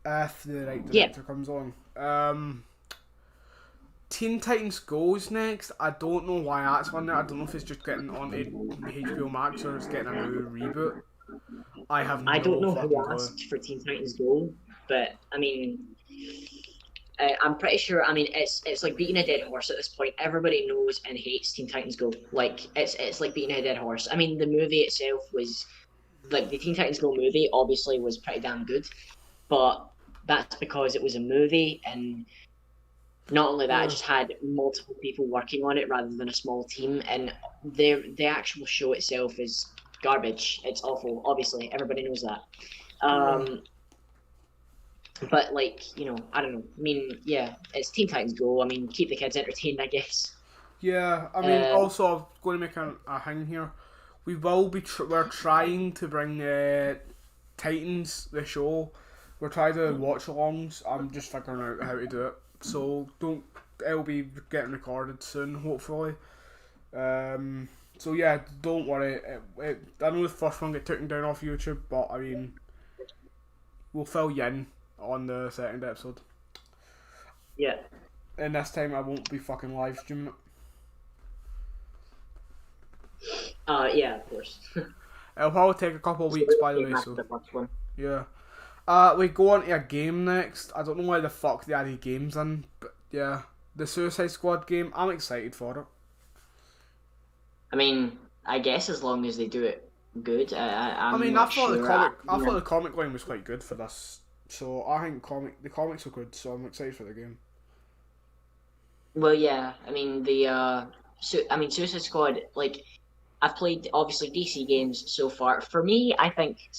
if the right director comes on. Teen Titans Go's next. I don't know why that's on there. I don't know if it's just getting onto HBO Max or it's getting a new reboot. I don't know who asked for Teen Titans Go, but I mean, I'm pretty sure. I mean, it's like beating a dead horse at this point. Everybody knows and hates Teen Titans Go. Like it's like beating a dead horse. I mean, the movie itself was like the Teen Titans Go movie. Obviously, was pretty damn good, but that's because it was a movie and. Not only that, I just had multiple people working on it rather than a small team, and the actual show itself is garbage. It's awful. Obviously, everybody knows that. But like, you know, I don't know. I mean, yeah, it's Teen Titans Go. I mean, keep the kids entertained, I guess. Yeah, I mean, also I'm going to make a thing here. We will be. We're trying to bring Titans the show. We're trying to watch-alongs. I'm just figuring out how to do it. So it'll be getting recorded soon, hopefully. So yeah, don't worry. I know the first one got taken down off YouTube, but I mean, we'll fill you in on the second episode. Yeah. And this time I won't be fucking live streaming it. Yeah, of course. It'll probably take a couple of weeks, by the way. So yeah. We go on to a game next. I don't know why the fuck they added games in, but yeah, the Suicide Squad game. I'm excited for it. I mean, I guess as long as they do it good. I thought the comic line was quite good for this So I think the comics are good, so I'm excited for the game. Well, yeah. I mean Suicide Squad. Like I've played obviously DC games so far. For me, I think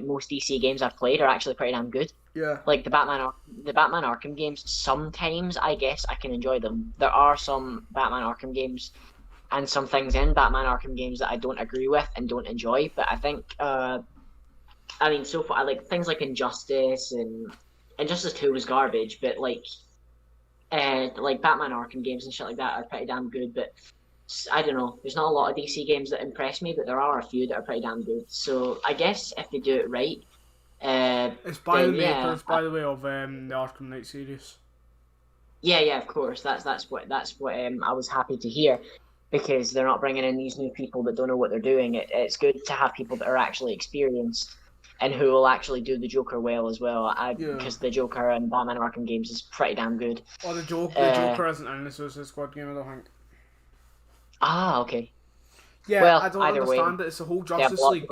most DC games I've played are actually pretty damn good. Yeah. Like the Batman Arkham games. Sometimes I guess I can enjoy them. There are some Batman Arkham games and some things in Batman Arkham games that I don't agree with and don't enjoy. But I think so far I like things like Injustice and Injustice 2 was garbage, but like Batman Arkham games and shit like that are pretty damn good. But I don't know. There's not a lot of DC games that impress me, but there are a few that are pretty damn good. So I guess if they do it right, it's by the yeah, makers, by the way, of the Arkham Knight series. yeah, of course. That's what I was happy to hear, because they're not bringing in these new people that don't know what they're doing. It's good to have people that are actually experienced and who will actually do the Joker well as well. Because the Joker and Batman Arkham games is pretty damn good. Well, the Joker isn't in the Suicide Squad game, I don't think. Ah, okay. Yeah, well, I don't understand it. It's the whole Justice League.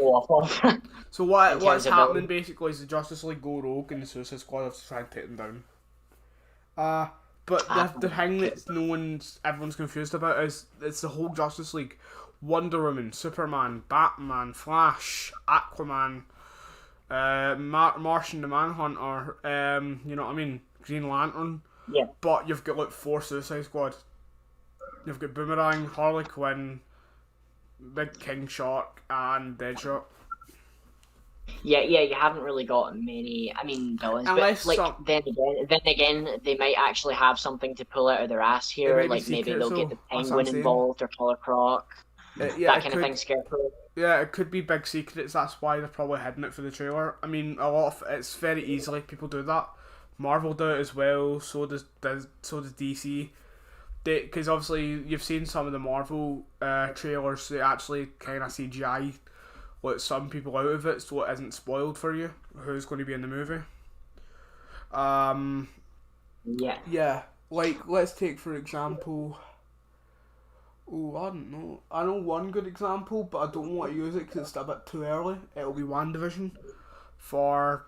So what's happening basically is the Justice League go rogue and the Suicide Squad have to try and take them down. But the thing that everyone's confused about is it's the whole Justice League. Wonder Woman, Superman, Batman, Flash, Aquaman, Martian the Manhunter, you know what I mean? Green Lantern. Yeah. But you've got like 4 Suicide Squad. You've got Boomerang, Harley Quinn, Big King Shark, and Deadshot. Yeah, you haven't really got many. I mean, villains, but then again, they might actually have something to pull out of their ass here. Like maybe they'll get the Penguin involved or Killer Croc, that kind of thing. Scarecrow. Yeah, it could be big secrets. That's why they're probably hiding it for the trailer. I mean, it's very easily people do that. Marvel do it as well. So does DC. Because obviously you've seen some of the Marvel trailers. They actually kind of CGI let some people out of it, so it isn't spoiled for you who's going to be in the movie. Yeah. Like, let's take for example. Oh, I don't know. I know one good example, but I don't want to use it because it's a bit too early. It'll be WandaVision for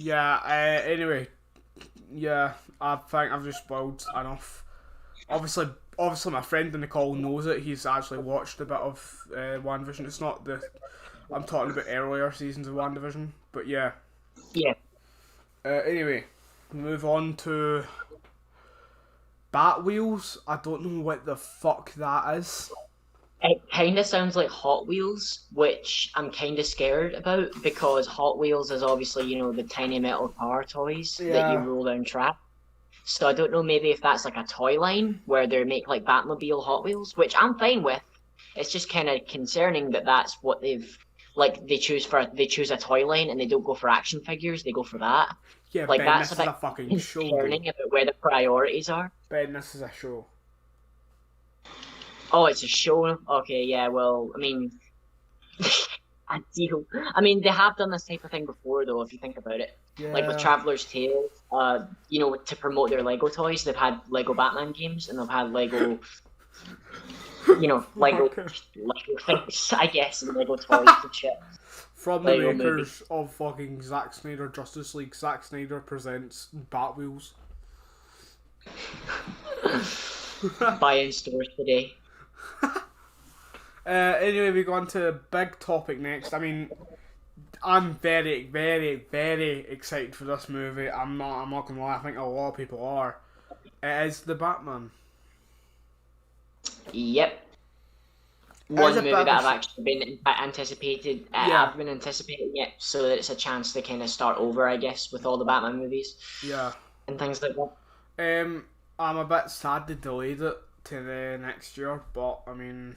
anyway. Yeah, I think I've just spoiled enough. Obviously my friend in the call knows it. He's actually watched a bit of WandaVision. It's not I'm talking about earlier seasons of WandaVision, but yeah. Yeah. Anyway, move on to Batwheels. I don't know what the fuck that is. It kind of sounds like Hot Wheels, which I'm kind of scared about, because Hot Wheels is obviously, the tiny metal car toys that you roll down track. So I don't know, maybe if that's like a toy line where they make like Batmobile Hot Wheels, which I'm fine with. It's just kind of concerning that that's what they choose a toy line and they don't go for action figures, they go for that. Yeah, like Ben, that's this is a fucking show. Concerning about where the priorities are. Ben, this is a show. Oh, it's a show? Okay, yeah, well, I mean, a deal. I mean, they have done this type of thing before, though, if you think about it. Yeah. Like with Traveler's Tales, to promote their Lego toys, they've had Lego Batman games, and they've had Lego, Lego things, I guess, and Lego toys and shit. From the Lego makers of fucking Zack Snyder Justice League, Zack Snyder presents Batwheels. Buy in stores today. Anyway, we go on to a big topic next. I mean, I'm very, very, very excited for this movie. I'm not gonna lie, I think a lot of people are. It is The Batman. Yep. One movie that I've actually been anticipated. I've been anticipating it so that it's a chance to kind of start over, I guess, with all the Batman movies. Yeah. And things like that. I'm a bit sad they delayed it to the next year, but I mean,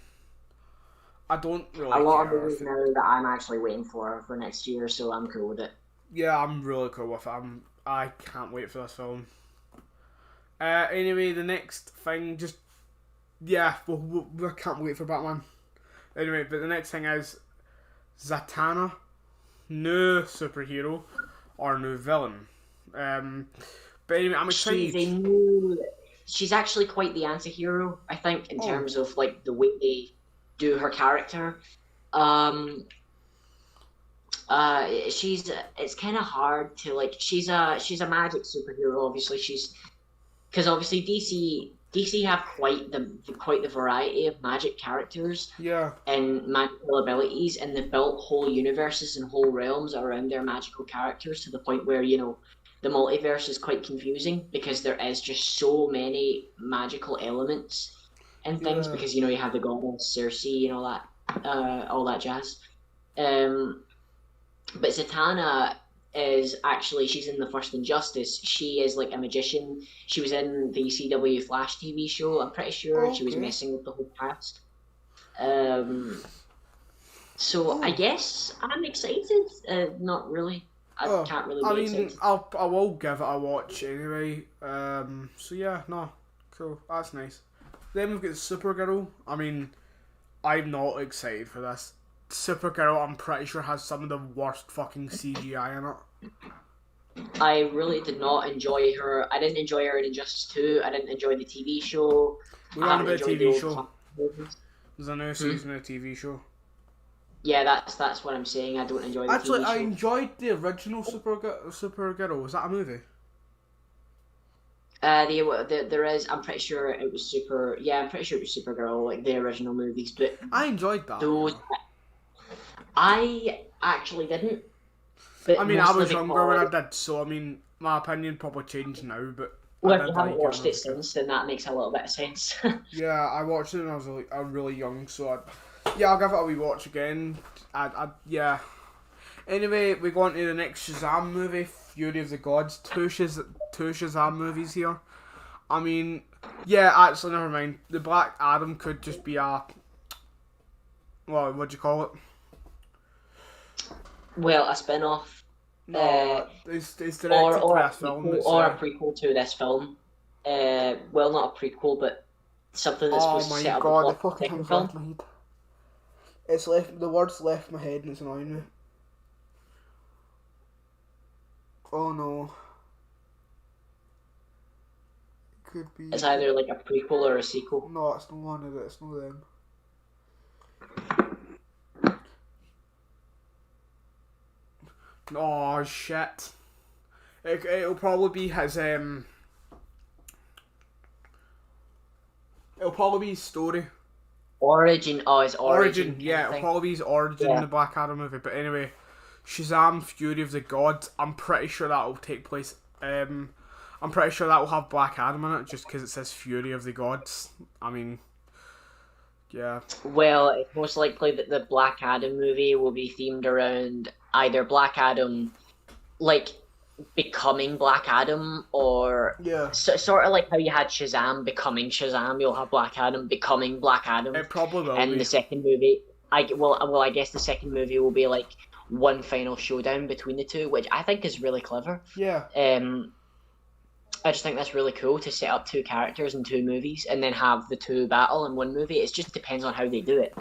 I don't really care. A lot of movies now that I'm actually waiting for next year, so I'm cool with it. Yeah, I'm really cool with it. I can't wait for this film. Anyway, the next thing, we can't wait for Batman. Anyway, but the next thing is Zatanna, new superhero or new villain. But anyway, I'm excited. She's actually quite the anti-hero, I think, in terms of like the way they do her character. Um, she's it's kind of hard to like. She's a magic superhero. Obviously, she's because obviously DC have quite the variety of magic characters Yeah. and magical abilities, and they've built whole universes and whole realms around their magical characters to the point where the multiverse is quite confusing because there is just so many magical elements and things Yeah. because you have the goddess Circe and all that jazz. Um, but Zatanna is actually she's in the first Injustice. She is like a magician. She was in the CW Flash TV show. I'm pretty sure she was Okay. messing with the whole cast. Um, so I Oh. guess I'm excited. Not really. I Oh. can't really I be mean, excited. I will give it a watch anyway. So yeah, no, cool. That's nice. Then we've got Supergirl. I mean, I'm not excited for this. Supergirl, I'm pretty sure has some of the worst fucking CGI in it. I really did not enjoy her. I didn't enjoy her in Injustice 2. I didn't enjoy the TV show. We're I on haven't about enjoyed the TV old show. comic movies. There's a new season of the TV show. Yeah, that's what I'm saying. I don't enjoy the Actually, TV I show. enjoyed the original Supergirl. Was that a movie? There is. I'm pretty sure it was Super. Yeah, I'm pretty sure it was Supergirl, like the original movies. But I enjoyed that. those, I actually didn't. But I mean, I mostly was younger when I because, did, so I mean, my opinion probably changed now, but well, I if you did haven't like it when watched I it was a kid. since, then that makes a little bit of sense. Yeah, I watched it when I was really young, so yeah, I'll give it a wee watch again. Yeah. Anyway, we go on to the next Shazam movie, Fury of the Gods. Two Shazam movies here. I mean, yeah, actually, never mind. The Black Adam could just be what'd you call it? Well, a spin-off, uh, No, it's directed to a film that's or a prequel to this film. Well, not a prequel, but something that's oh supposed to my set up god, a the plot for the fucking second thing's film. left my head. It's left, the words left my head and it's annoying me. Oh no. Could be. It's either like a prequel or a sequel. No, it's no one of it, it's no them. Oh shit. It'll probably be his it'll probably be his story. Origin, oh, it's origin. Yeah, it'll probably be his origin in the Black Adam movie. But anyway, Shazam Fury of the Gods, I'm pretty sure that will take place. I'm pretty sure that will have Black Adam in it just because it says Fury of the Gods. I mean, yeah. Well, it's most likely that the Black Adam movie will be themed around either Black Adam, like, becoming Black Adam, or Yeah. sort of like how you had Shazam becoming Shazam, you'll have Black Adam becoming Black Adam. It probably will And be. the second movie, I guess the second movie will be like one final showdown between the two, which I think is really clever. Yeah. I just think that's really cool to set up two characters in two movies and then have the two battle in one movie. It just depends on how they do it.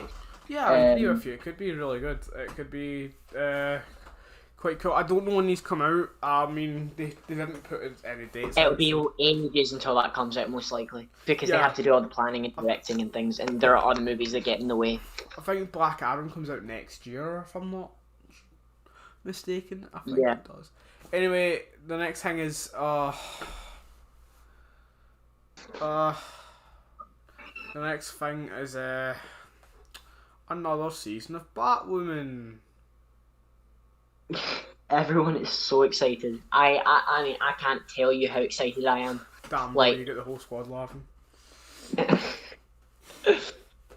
Yeah, I agree with you. It could be really good. It could be quite cool. I don't know when these come out. I mean, they didn't put any dates. It'll be ages until that comes out, most likely, because they have to do all the planning and directing and things, and there are other movies that get in the way. I think Black Adam comes out next year, if I'm not mistaken. I think Yeah. it does. Anyway, the next thing is the next thing is another season of Batwoman. Everyone is so excited. I mean, I can't tell you how excited I am. Damn, Like- you get the whole squad laughing.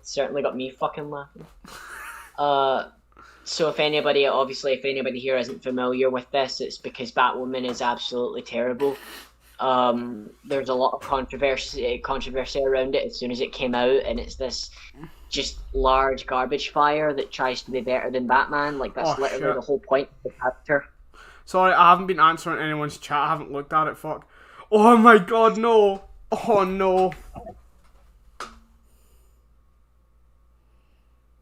Certainly got me fucking laughing. So if anybody here isn't familiar with this, it's because Batwoman is absolutely terrible. There's a lot of controversy around it as soon as it came out, and it's this just large garbage fire that tries to be better than Batman. Like, that's Oh, literally shit. the whole point of the character. Sorry, I haven't been answering anyone's chat. I haven't looked at it. Fuck. Oh my god, no. Oh no.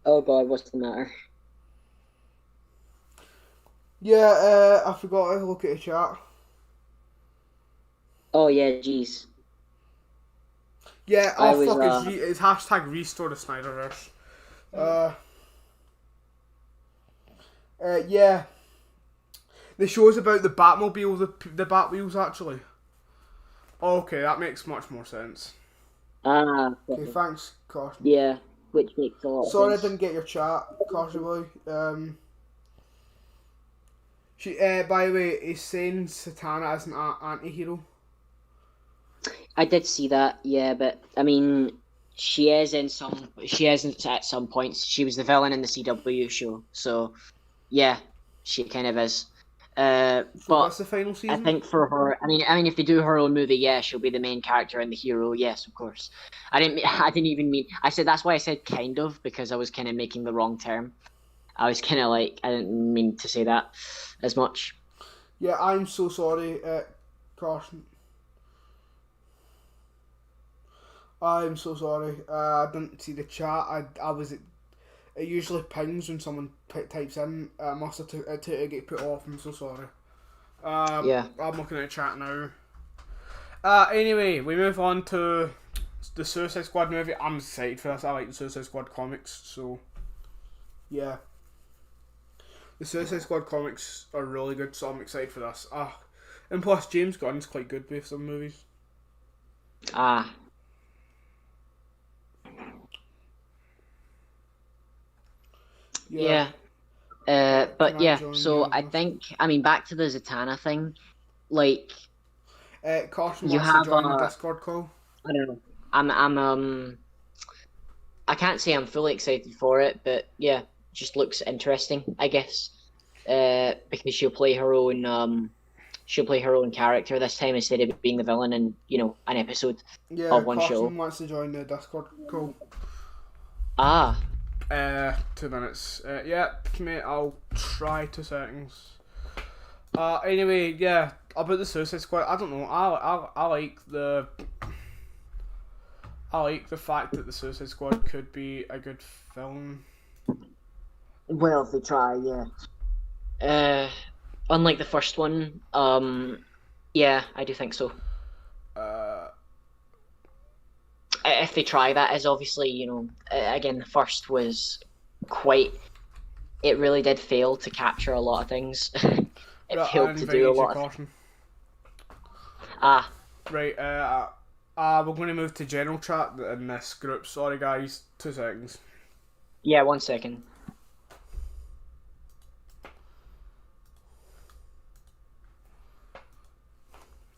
Oh god, what's the matter? Yeah, I forgot to look at the chat. Oh yeah, jeez. Yeah, I oh was, fuck, it's hashtag restore the Snyderverse. Yeah. The show's about the Batmobile, the Batwheels, actually. Okay, that makes much more sense. Okay, thanks, Caution. Yeah, which makes a lot of sense. Sorry I didn't get your chat, Caution Boy. By the way, is saying Satana as an anti-hero? I did see that, yeah, but I mean, she is at some points. She was the villain in the CW show, so yeah, she kind of is. So but what's the final season? I think for her, I mean, if they do her own movie, yeah, she'll be the main character and the hero. Yes, of course. I didn't even mean. I said that's why I said kind of, because I was kind of making the wrong term. I was kind of like, I didn't mean to say that as much. Yeah, I'm so sorry, Carson. I'm so sorry. I didn't see the chat. I was. It usually pings when someone types in. I must have took it to get put off. I'm so sorry. Yeah. I'm looking at the chat now. Anyway, we move on to the Suicide Squad movie. I'm excited for this. I like the Suicide Squad comics, so yeah. The Suicide Squad comics are really good, so I'm excited for this. And plus James Gunn's quite good with some movies. Yeah. But yeah, so I think, I mean, back to the Zatanna thing, like, Caution wants to join the Discord call. I don't know. I can't say I'm fully excited for it, but yeah, just looks interesting, I guess. Because she'll play her own character this time instead of being the villain in, an episode of one show. Caution wants to join the Discord call. 2 minutes. Yeah, mate, I'll try 2 seconds. Anyway, yeah, about the Suicide Squad, I don't know. I like the fact that the Suicide Squad could be a good film. Well, if they try, yeah. Unlike the first one, yeah, I do think so. If they try that, as obviously, again, the first was it really did fail to capture a lot of things. It failed to do a lot of things. Right, we're going to move to general chat in this group. Sorry guys, 2 seconds. Yeah, 1 second.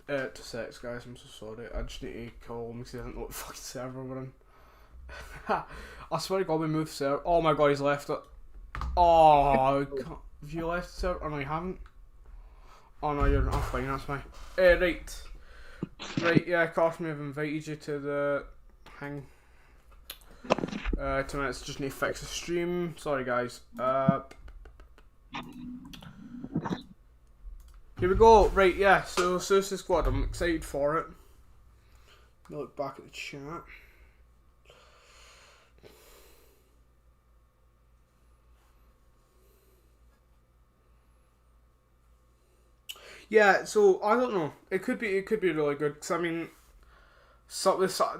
2 seconds, guys. I'm so sorry. I just need to call him because I don't know what fucking server we're in. I swear to God, we moved server. Oh my God, he's left it. Oh, have you left the server? Oh no, you haven't. Oh no, you're not fine. That's fine. Right, yeah, Carson, we've invited you to the hang. 2 minutes. Just need to fix the stream. Sorry, guys. Here we go. Right, yeah, so Suicide Squad, I'm excited for it. Look back at the chat. Yeah, so I don't know. It could be really good because I mean,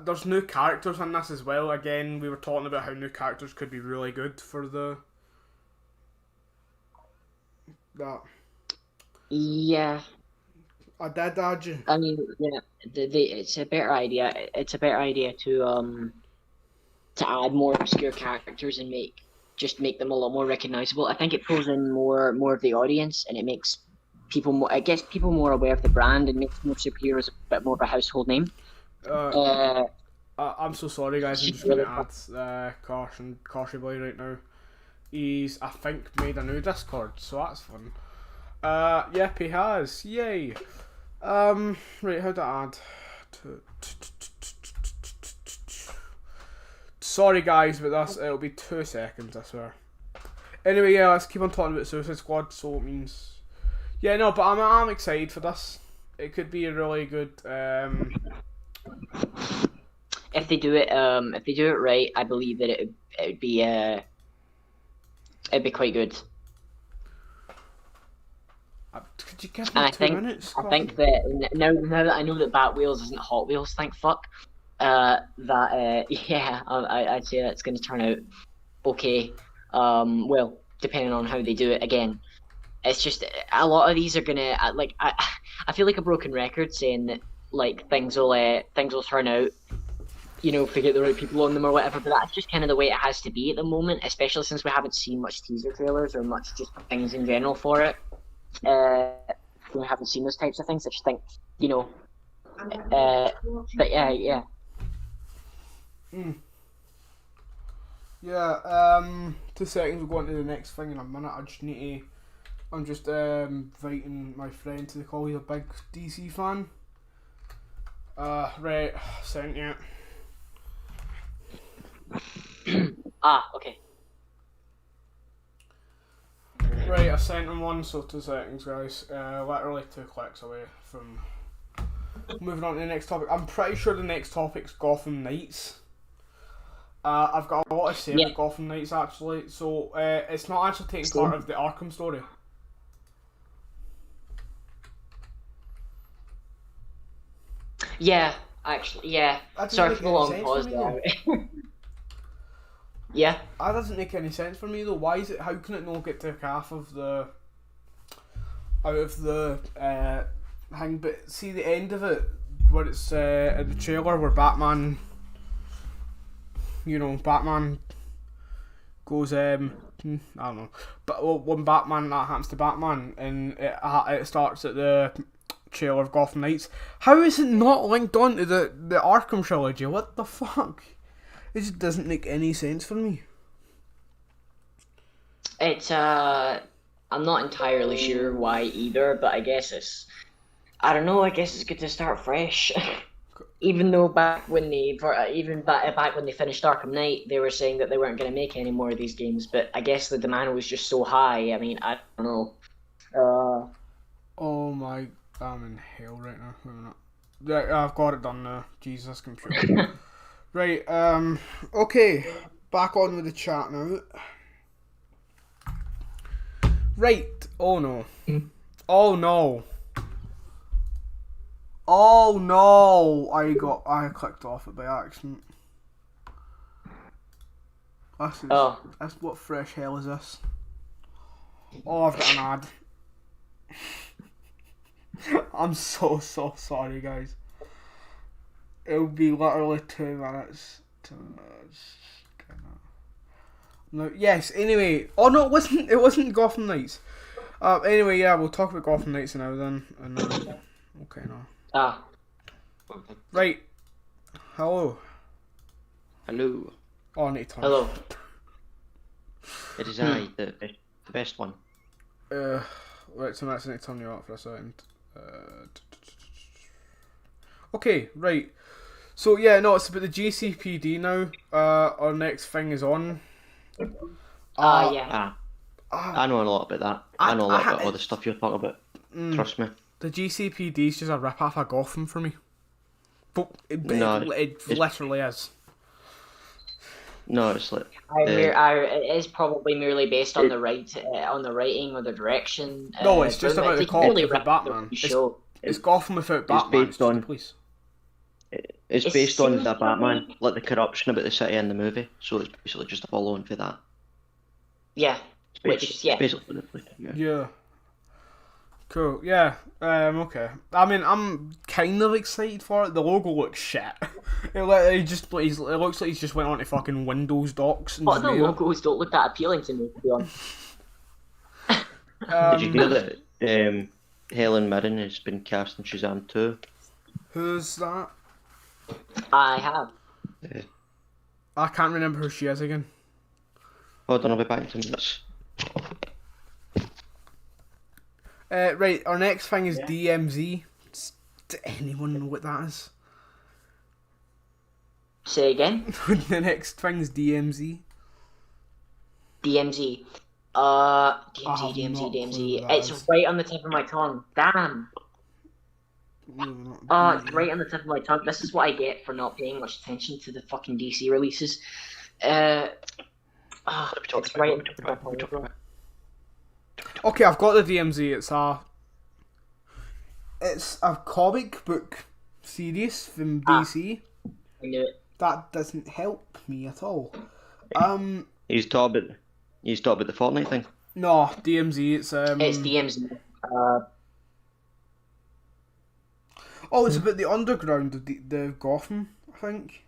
there's new characters in this as well. Again, we were talking about how new characters could be really good for that. Yeah. I did add you. I mean, yeah, it's a better idea. It's a better idea to add more obscure characters and make them a lot more recognizable. I think it pulls in more of the audience, and it makes people more. It gets people more aware of the brand and makes more superheroes a bit more of a household name. I'm so sorry, guys. I'm just going to add Caution Boy right now. He's, I think, made a new Discord, so that's fun. Yep, he has. Yay. Right, how to add? Sorry, guys, but it'll be 2 seconds, I swear. Anyway, yeah, let's keep on talking about Suicide Squad. So it means, yeah, no, but I'm excited for this. It could be a really good. If they do it right, I believe that it'd be quite good. Could you give me 2 minutes? I think that now that I know that Batwheels isn't Hot Wheels, thank fuck. Yeah, I'd say that's going to turn out okay. Well, depending on how they do it. Again, it's just a lot of these are gonna like I feel like a broken record saying that like things will turn out, you know, if they get the right people on them or whatever. But that's just kind of the way it has to be at the moment, especially since we haven't seen much teaser trailers or much just things in general for it. We haven't seen those types of things. I just think, you know, but yeah. Yeah, 2 seconds, we'll go on to the next thing in a minute. I'm just inviting my friend to the call. He's a big DC fan. Right, sent you. Okay. Right, I sent him one, so 2 seconds, guys. Literally 2 clicks away from moving on to the next topic. I'm pretty sure the next topic's Gotham Knights. I've got a lot to say about Gotham Knights, actually. So, it's not actually taking part of the Arkham story. Yeah, actually, yeah. Sorry for the long pause there. Yeah. That doesn't make any sense for me though. Why is it? How can it not get took half of the out of the thing? But see the end of it, where it's in the trailer where Batman, you know, Batman goes I don't know, but when Batman that happens to Batman and it starts at the trailer of Gotham Knights. How is it not linked on to the Arkham trilogy? What the fuck? It just doesn't make any sense for me. It's I'm not entirely sure why either, but I guess I don't know. I guess it's good to start fresh. Even though back when they finished Arkham Knight, they were saying that they weren't going to make any more of these games. But I guess the demand was just so high. I mean, I don't know. Oh my! I'm in hell right now. Wait a minute. Yeah, I've got it done now. Jesus, computer. Right, okay, back on with the chat now. Right, oh no. Oh no. Oh no, I clicked off it by accident. That's what fresh hell is this? Oh, I've got an ad. I'm so sorry, guys. It'll be literally 2 minutes. 2 minutes. No, yes. Anyway, oh no, it wasn't Gotham Knights. Anyway, yeah, we'll talk about Gotham Knights now then. And then okay, now. Right. Hello. Hello. Oh, I need to turn. Hello. It is I, the best one. Right, so let's need to turn you up for a second. Okay, right. So yeah, no, it's about the GCPD now. Our next thing is on. Yeah. I know a lot about that. I know a lot about all the stuff you're talking about. Trust me. The GCPD is just a rip-off of Gotham for me. But it literally is. No, it's like it is probably merely based on the writing or the direction. No, it's just about the cop without Batman. It's Gotham without Batman. It's based on police. It's based on the Batman, like the corruption about the city in the movie. So it's basically just a follow-on for that. Yeah. Basically the police. Yeah. Cool. Yeah. Okay. I mean, I'm kind of excited for it. The logo looks shit. It looks like he's just went on to fucking Windows docs. And the logos don't look that appealing to me, to be honest. Did you hear that Helen Mirren has been cast in Shazam 2? Who's that? I have. I can't remember who she is again. Hold on, I'll be back in 2 minutes. Right, our next thing is DMZ. Does anyone know what that is? Say again? The next thing is DMZ. DMZ. DMZ. It's right on the tip of my tongue. Damn. It's right on the tip of my tongue. This is what I get for not paying much attention to the fucking DC releases. It's right on the tip of my tongue. Okay, I've got the DMZ. It's a comic book series from DC. I knew it. That doesn't help me at all. He's talking about You talk about the Fortnite thing? No, DMZ. It's It's DMZ. Oh, it's about the underground of the Gotham, I think.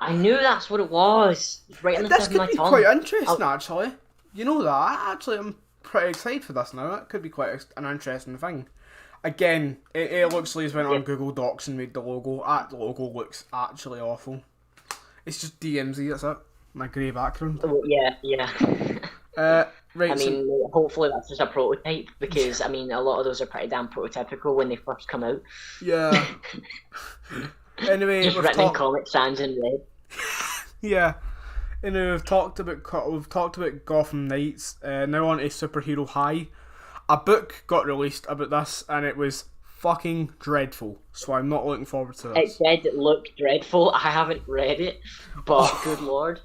I knew that's what it was. Right on the This tip of my could be tongue. quite interesting, actually. You know that? I'm pretty excited for this now. That could be quite an interesting thing. Again, it looks like he's went on Google Docs and made the logo. That logo looks actually awful. It's just DMZ, that's it. My grey background. Oh, yeah. Right, I mean, hopefully that's just a prototype, because, I mean, a lot of those are pretty damn prototypical when they first come out. yeah. Anyway, Just written in Comic Sans in red. Yeah. Anyway, we've talked about Gotham Knights. Now on to Superhero High. A book got released about this, and it was fucking dreadful. So I'm not looking forward to this. It did look dreadful. I haven't read it, but good lord.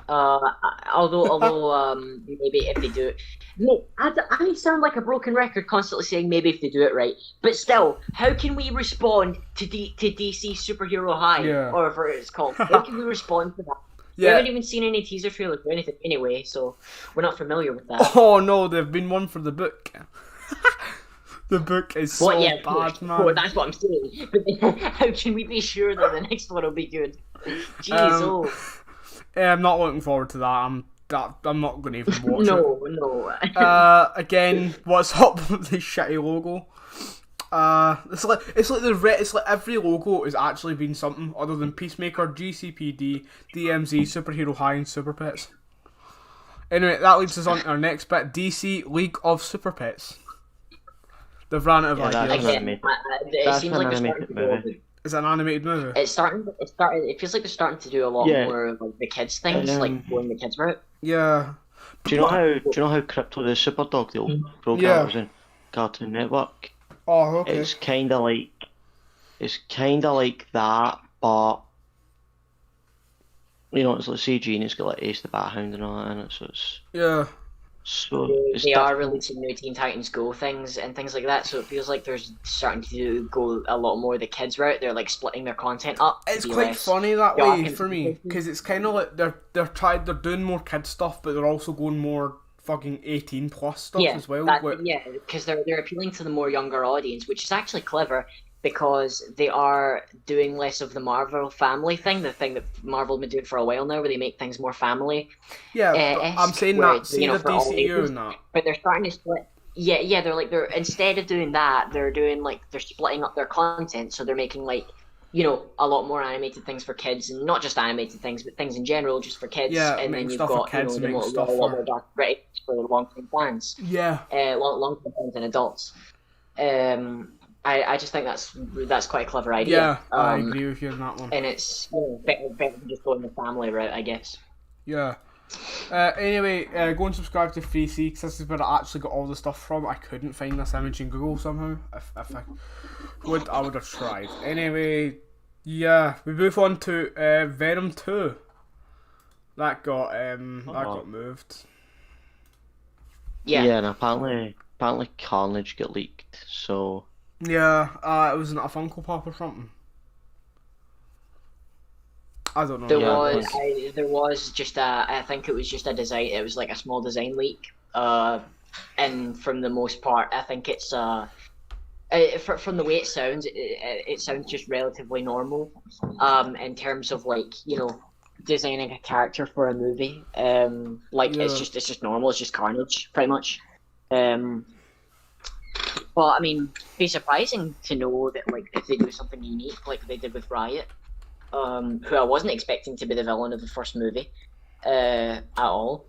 Although maybe if they do it, mate, I sound like a broken record, constantly saying maybe if they do it right. But still, how can we respond to DC Superhero High, or whatever it's called? How can we respond to that? We haven't even seen any teaser trailers or anything anyway, so we're not familiar with that. Oh no, there've been one for the book. The book is so bad, man. Oh, that's what I'm saying. But then, how can we be sure that the next one will be good? Jeez, I'm not looking forward to that. I'm not going to even watch it. No. Again, what's up with the shitty logo? It's like every logo has actually been something other than Peacemaker, GCPD, DMZ, Superhero High, and Super Pets. Anyway, that leads us on to our next bit: DC League of Super Pets. They've ran out of ideas. Again, it seems like they're starting to go. Is it an animated movie? It feels like they're starting to do a lot more of like the kids things, like going the kids route. Yeah. Do you know how Crypto the Superdog, the old program was in Cartoon Network? Oh, okay. It's kind of like that, but you know, it's like CG and it's got like Ace the Bat Hound and all that in it, so it's they are releasing new Teen Titans Go things and things like that, so it feels like they're starting to go a lot more the kids route. They're like splitting their content up. It's quite funny that way for me, because it's kind of like they're doing more kid stuff, but they're also going more fucking 18 plus stuff as well. Because they're appealing to the more younger audience, which is actually clever, because they are doing less of the Marvel family thing, the thing that Marvel have been doing for a while now, where they make things more family. Yeah, but I'm saying that, see the DCU and that. But they're starting to split. Yeah, they're instead of doing that, they're splitting up their content, so they're making like, you know, a lot more animated things for kids, and not just animated things, but things in general, just for kids. Yeah, and then you've got kids, a lot more dark ratings for long-term plans. Yeah. Long-term plans and adults. I just think that's quite a clever idea. Yeah, I agree with you on that one. And it's better than just going the family route, I guess. Yeah. Anyway, go and subscribe to 3C, because this is where I actually got all the stuff from. I couldn't find this image in Google somehow. If I would, I would have tried. Anyway, yeah, we move on to Venom 2. That got moved. Yeah. Yeah, and apparently Carnage got leaked, so... Yeah, it was not a Funko Pop or something. I don't know. There was just I think it was just a design. It was like a small design leak. And from the most part, I think it's from the way it sounds, it sounds just relatively normal. In terms of like, you know, designing a character for a movie. It's just normal. It's just Carnage, pretty much. Well, I mean, it'd be surprising to know that, like, if they do something unique, like they did with Riot, who I wasn't expecting to be the villain of the first movie, at all.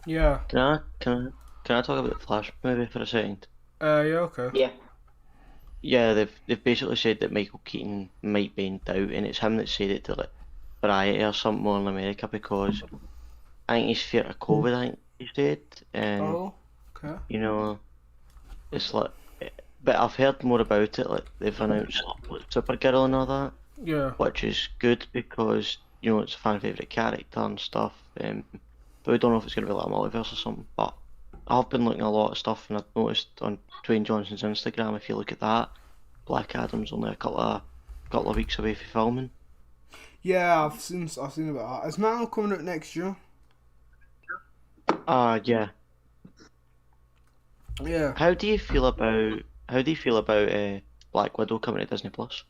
Yeah. Can I talk about the Flash movie for a second? Yeah, okay. Yeah. Yeah, they've basically said that Michael Keaton might be in doubt, and it's him that said it to like Variety or something more in America, because I think he's feared of COVID. I think he said, and you know. It's like, but I've heard more about it. Like they've announced like, Supergirl and all that. Yeah. Which is good because you know it's a fan favorite character and stuff. But we don't know if it's gonna be like a multiverse or something. But I've been looking at a lot of stuff, and I've noticed on Dwayne Johnson's Instagram, if you look at that, Black Adam's only a couple of weeks away from filming. Yeah, I've seen about that. Is Metal coming out next year? Yeah. Yeah. How do you feel about Black Widow coming to Disney Plus?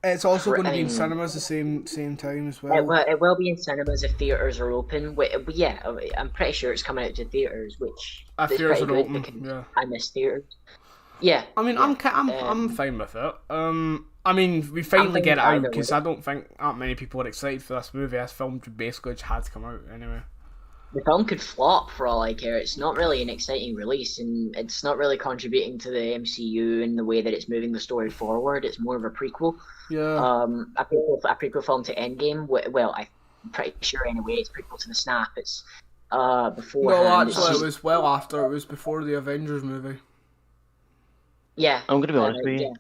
It's also going to I be in mean, cinemas the same time as well. it will be in cinemas if theaters are open. Yeah, I'm pretty sure it's coming out to theaters, which is Theaters pretty are good open. because Yeah. I miss theaters. Yeah. I mean, yeah. I'm fine with it. I mean, we finally fine get it with out either because way. I don't think that many people are excited for this movie. This film basically just had to come out anyway. The film could flop for all I care. It's not really an exciting release, and it's not really contributing to the MCU in the way that it's moving the story forward. It's more of a prequel. Yeah. A prequel film to Endgame. Well, I'm pretty sure anyway. It's prequel to the Snap. It's beforehand. Well, It's actually, just, it was well after. It was before the Avengers movie. yeah. I'm gonna be honest with you. Yeah.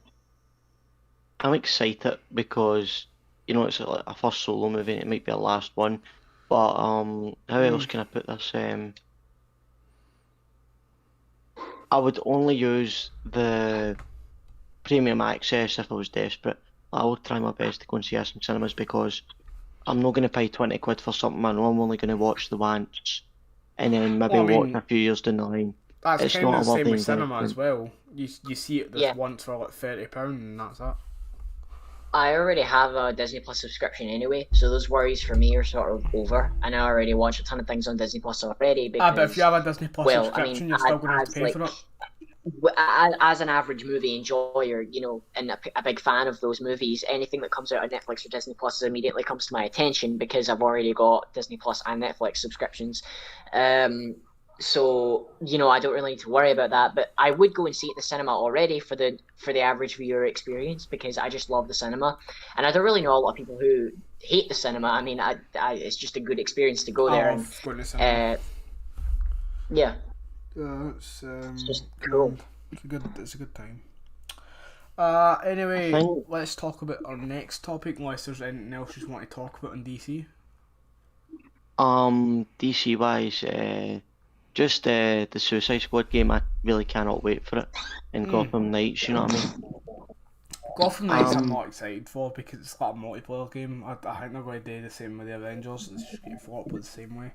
I'm excited because it's like a first solo movie. And it might be a last one, but how else can I put this? I would only use the premium access if I was desperate. I will try my best to go and see this in cinemas because I'm not going to pay 20 quid for something I know I'm only going to watch the once and then maybe Well, I watch mean, a few years down the line. That's It's kind not of a the same worthy with cinema as investment. well. You see it Yeah. once for like £30 and that's it. I already have a Disney Plus subscription anyway, so those worries for me are sort of over. And I already watch a ton of things on Disney Plus already because, But if you have a Disney Plus well, I subscription, mean, you're still going to have to as pay like for it. as an average movie enjoyer, and a big fan of those movies, anything that comes out on Netflix or Disney Plus immediately comes to my attention because I've already got Disney Plus and Netflix subscriptions. So I don't really need to worry about that. But I would go and see it at the cinema already for the average viewer experience because I just love the cinema, and I don't really know a lot of people who hate the cinema. I mean, it's just a good experience to go there, I love going to cinema. yeah. It's just cool. It's a good time. Anyway, let's talk about our next topic. Unless there's anything else you want to talk about on DC. DC wise, just the Suicide Squad game. I really cannot wait for it. And Gotham Knights, you know what I mean? Gotham Knights I'm not excited for because it's like a multiplayer game. I think they're going to do the same with the Avengers. It's just going to flop the same way,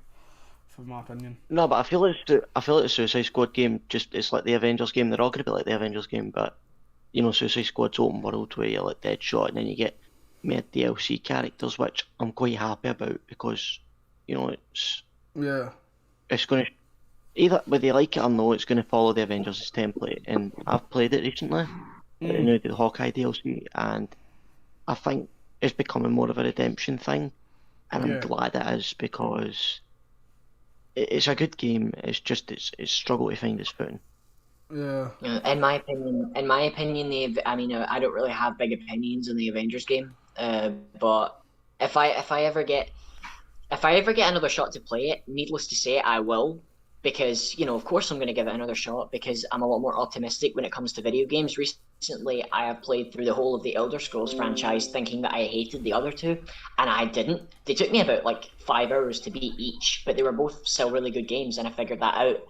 for my opinion. No, but I feel like the Suicide Squad game it's like the Avengers game. They're all going to be like the Avengers game, but Suicide Squad's open world where you're like Deadshot and then you get made DLC characters, which I'm quite happy about because it's going to either whether you like it or no, it's going to follow the Avengers' template. And I've played it recently, the Hawkeye DLC, and I think it's becoming more of a redemption thing, and I'm glad it is because it's a good game. It's just it's struggled to find its footing. Yeah. In my opinion, I don't really have big opinions on the Avengers game. But if I ever get another shot to play it, needless to say, I will. Because, of course I'm going to give it another shot because I'm a lot more optimistic when it comes to video games. Recently, I have played through the whole of the Elder Scrolls franchise thinking that I hated the other two, and I didn't. They took me about 5 hours to beat each, but they were both still really good games, and I figured that out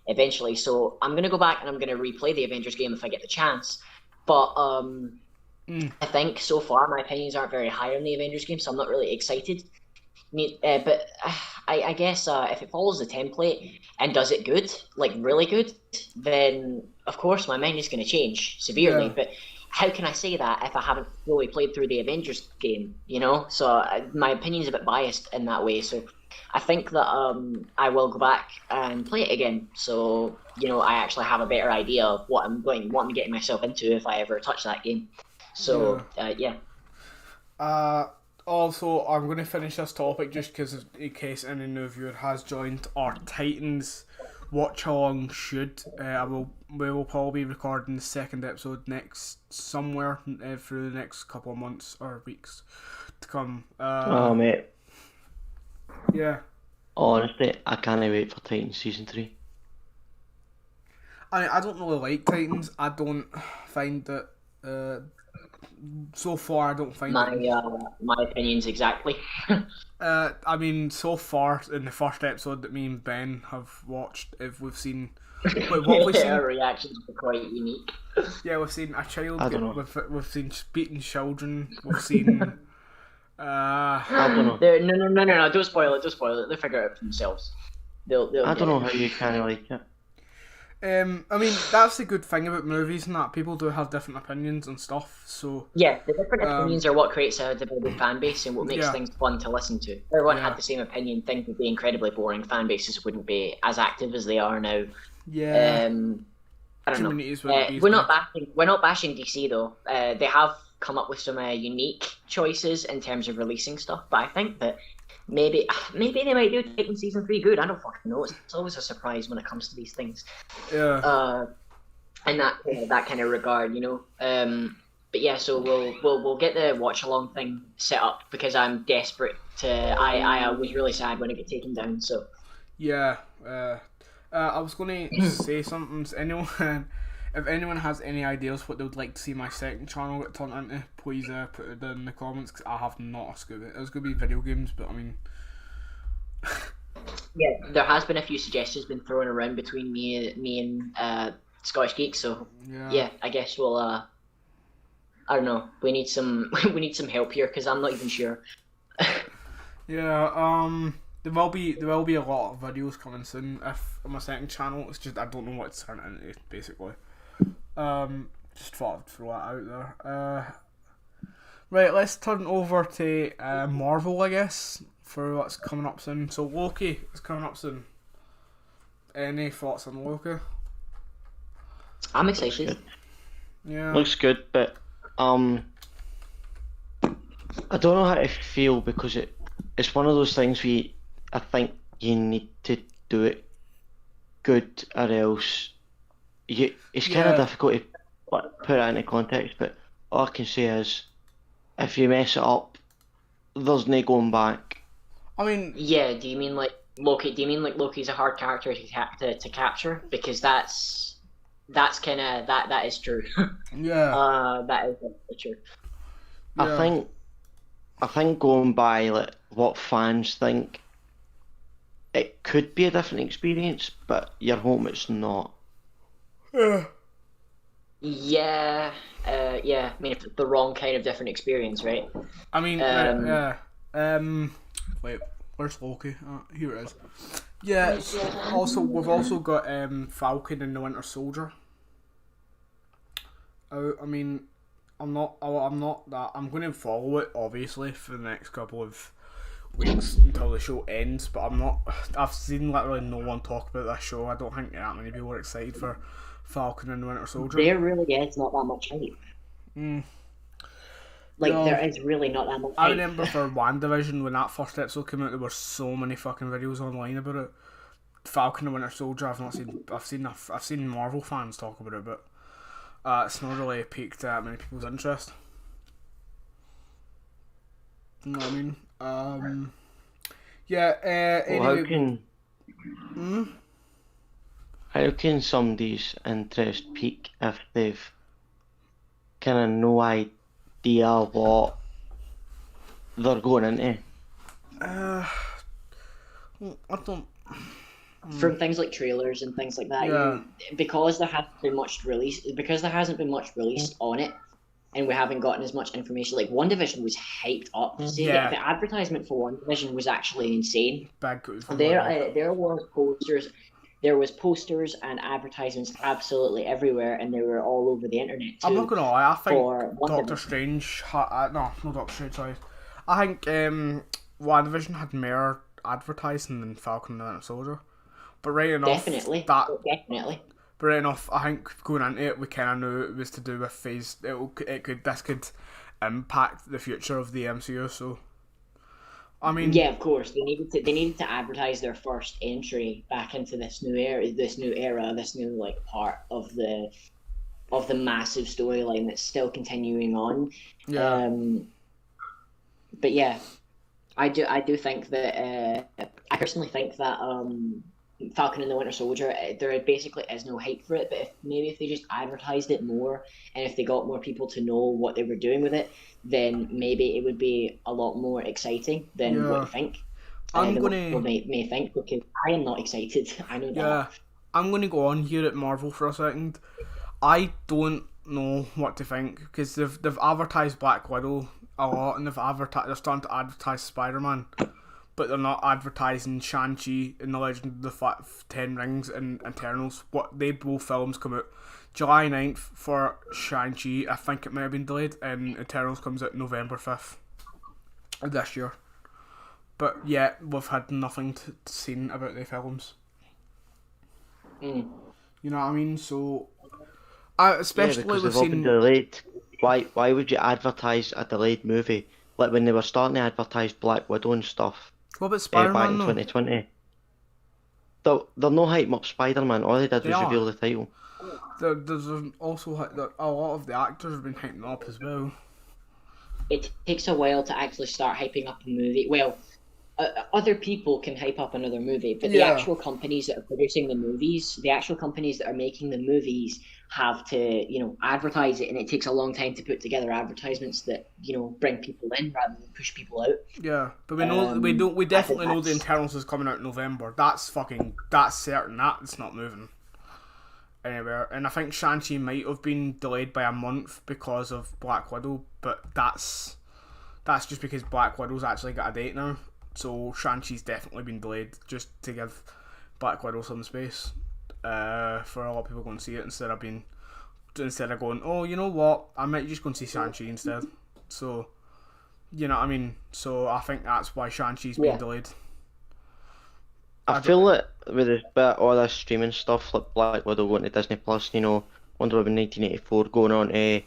eventually. So I'm going to go back and I'm going to replay the Avengers game if I get the chance. But I think so far my opinions aren't very high on the Avengers game, so I'm not really excited. But I guess if it follows the template and does it good, really good, then of course my mind is going to change severely. Yeah. But how can I say that if I haven't fully played through the Avengers game, So my opinion's a bit biased in that way. So I think that I will go back and play it again. So, I actually have a better idea of what I'm getting myself into if I ever touch that game. So, yeah. Also, I'm going to finish this topic just because in case any new viewer has joined, our Titans watch along should. We will probably be recording the second episode somewhere through the next couple of months or weeks to come. Oh mate. Yeah. Honestly, I can't wait for Titans season 3. I don't really like Titans. I don't find that. So far, I don't find my opinions exactly. I mean, so far in the first episode that me and Ben have watched, if we've seen, what have we seen? Our reactions are quite unique. Yeah, we've seen a child. I don't know. We've seen beaten children. We've seen I don't know. No, don't spoil it, they'll figure it out for themselves. They'll I get don't know it. how you kind of like it. I mean, that's the good thing about movies and that people do have different opinions and stuff. So Yeah, the different opinions are what creates a divided fan base and what makes Yeah. things fun to listen to. If everyone Yeah. had the same opinion, things would be incredibly boring. Fan bases wouldn't be as active as they are now. yeah, I don't know. communities wouldn't be as We're not bashing DC though. They have come up with some unique choices in terms of releasing stuff, but I think that maybe they might do Titan season 3 good. I don't fucking know. It's always a surprise when it comes to these things. yeah. In that kind of regard, you know. But yeah, so we'll get the watch along thing set up because I'm desperate to. I was really sad when it got taken down. So Yeah, I was going to say something. If anyone has any ideas what they would like to see my second channel get turned into, please put it down in the comments because I have not a scoop. It was going to be video games, but I mean, yeah, there has been a few suggestions been thrown around between me and Scottish Geek. So yeah, I guess we'll. I don't know. We need some help here because I'm not even sure. yeah. There will be a lot of videos coming soon. If on my second channel, it's just I don't know what to turn it into basically. Just thought I'd throw that out there. Right, let's turn over to Marvel, I guess, for what's coming up soon. So Loki is coming up soon. Any thoughts on Loki? I'm excited. Yeah. Looks good, but I don't know how to feel because it's one of those things where I think you need to do it good or else it's kind of difficult to put it into context, but all I can say is if you mess it up, there's no going back. I mean, Yeah, do you mean like Loki? Do you mean like Loki's a hard character to capture? Because that's kind of that is true. yeah. That is definitely true. Yeah. I think going by like what fans think, it could be a different experience, but you're hoping it's not. Yeah, yeah. I mean, if it's the wrong kind of different experience, right? I mean, yeah. Wait, where's Loki? Here it is. Yeah. We've also got Falcon and the Winter Soldier. I mean, I'm not that. I'm going to follow it obviously for the next couple of weeks until the show ends. But I'm not. I've seen literally no one talk about this show. I don't think that many people are excited for Falcon and the Winter Soldier. There really is not that much hype. Like, No. there is really not that much I hype. remember for WandaVision when that first episode came out, there were so many fucking videos online about it. Falcon and Winter Soldier, I've not seen. I've seen Marvel fans talk about it, but it's not really piqued many people's interest. You know what I mean? Yeah. Well, Anyway, how can somebody's interest peak if they've kind of no idea what they're going into? I don't. From things like trailers and things like that, Yeah. because there hasn't been much released on it, and we haven't gotten as much information. Like, WandaVision was hyped up. See, Yeah. the advertisement for WandaVision was actually insane. Big. There was posters and advertisements absolutely everywhere, and they were all over the internet too. I'm not gonna lie. I think for Doctor WandaVision. Strange. No Doctor Strange. Sorry. I think WandaVision had more advertising than Falcon and the Winter Soldier. But right enough, Definitely. But right enough, I think going into it, we kind of knew it was to do with phase. This could impact the future of the MCU. So, I mean, Yeah, of course. They needed to advertise their first entry back into this new era, this new like part of the massive storyline that's still continuing on. yeah, But yeah, I do think that I personally think that Falcon and the Winter Soldier, there basically is no hype for it. But if they just advertised it more, and if they got more people to know what they were doing with it, then maybe it would be a lot more exciting than what Yeah. you think. I'm than what gonna- people may think, because I am not excited. I know that. yeah. I'm going to go on here at Marvel for a second. I don't know what to think because they've advertised Black Widow. a lot, and they're starting to advertise Spider-Man, but they're not advertising Shang-Chi and the Legend of the Ten Rings and Eternals. Both films come out July 9th for Shang-Chi. I think it might have been delayed, and Eternals comes out November 5th of this year. But yeah, we've had nothing seen about the films. You know what I mean? So, especially because we've they've all been seen delayed. Why would you advertise a delayed movie? Like when they were starting to advertise Black Widow and stuff what about back Spider-Man in though? 2020. They're no hyping up Spider-Man. All they did was reveal the title. There's also a lot of the actors have been hyping up as well. It takes a while to actually start hyping up a movie. Well, other people can hype up another movie, but the actual companies that are producing the movies, the actual companies that are making the movies have to, advertise it, and it takes a long time to put together advertisements that, bring people in rather than push people out. Yeah, but we definitely know the Internals is coming out in November. That's certain. That's not moving anywhere. And I think Shang-Chi might have been delayed by a month because of Black Widow, but that's just because Black Widow's actually got a date now. So Shang-Chi's definitely been delayed just to give Black Widow some space for a lot of people going to see it instead of going, oh, you know what, I might just go and see Shang-Chi instead. So, you know what I mean? So I think that's why Shang-Chi's been delayed. I feel that with all this streaming stuff, like Black Widow going to Disney Plus, Wonder Woman 1984 going on to,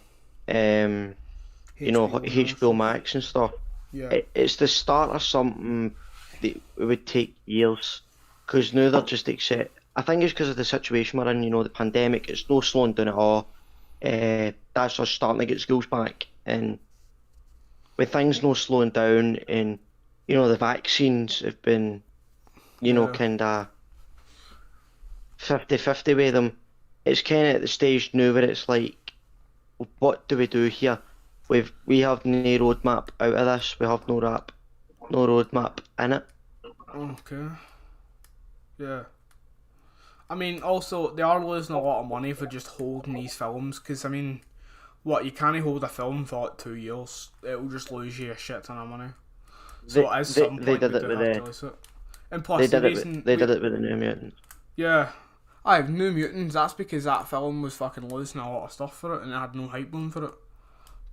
HBO Max and stuff. Yeah. It's the start of something that it would take years, because now they're just accept. I think it's because of the situation we're in, the pandemic. It's no slowing down at all. That's us starting to get schools back, and with things no slowing down, and the vaccines have been, kind of 50-50 with them. It's kind of at the stage now where it's like, what do we do here? We have no roadmap out of this. We have no roadmap in it. Okay. Yeah. I mean, also, they are losing a lot of money for just holding these films, because, I mean, you can't hold a film for like 2 years. It'll just lose you a shit ton of money. So at some point, they did it with release it. And plus, they did it with the New Mutants. Yeah. I have New Mutants, that's because that film was fucking losing a lot of stuff for it, and it had no hype going for it.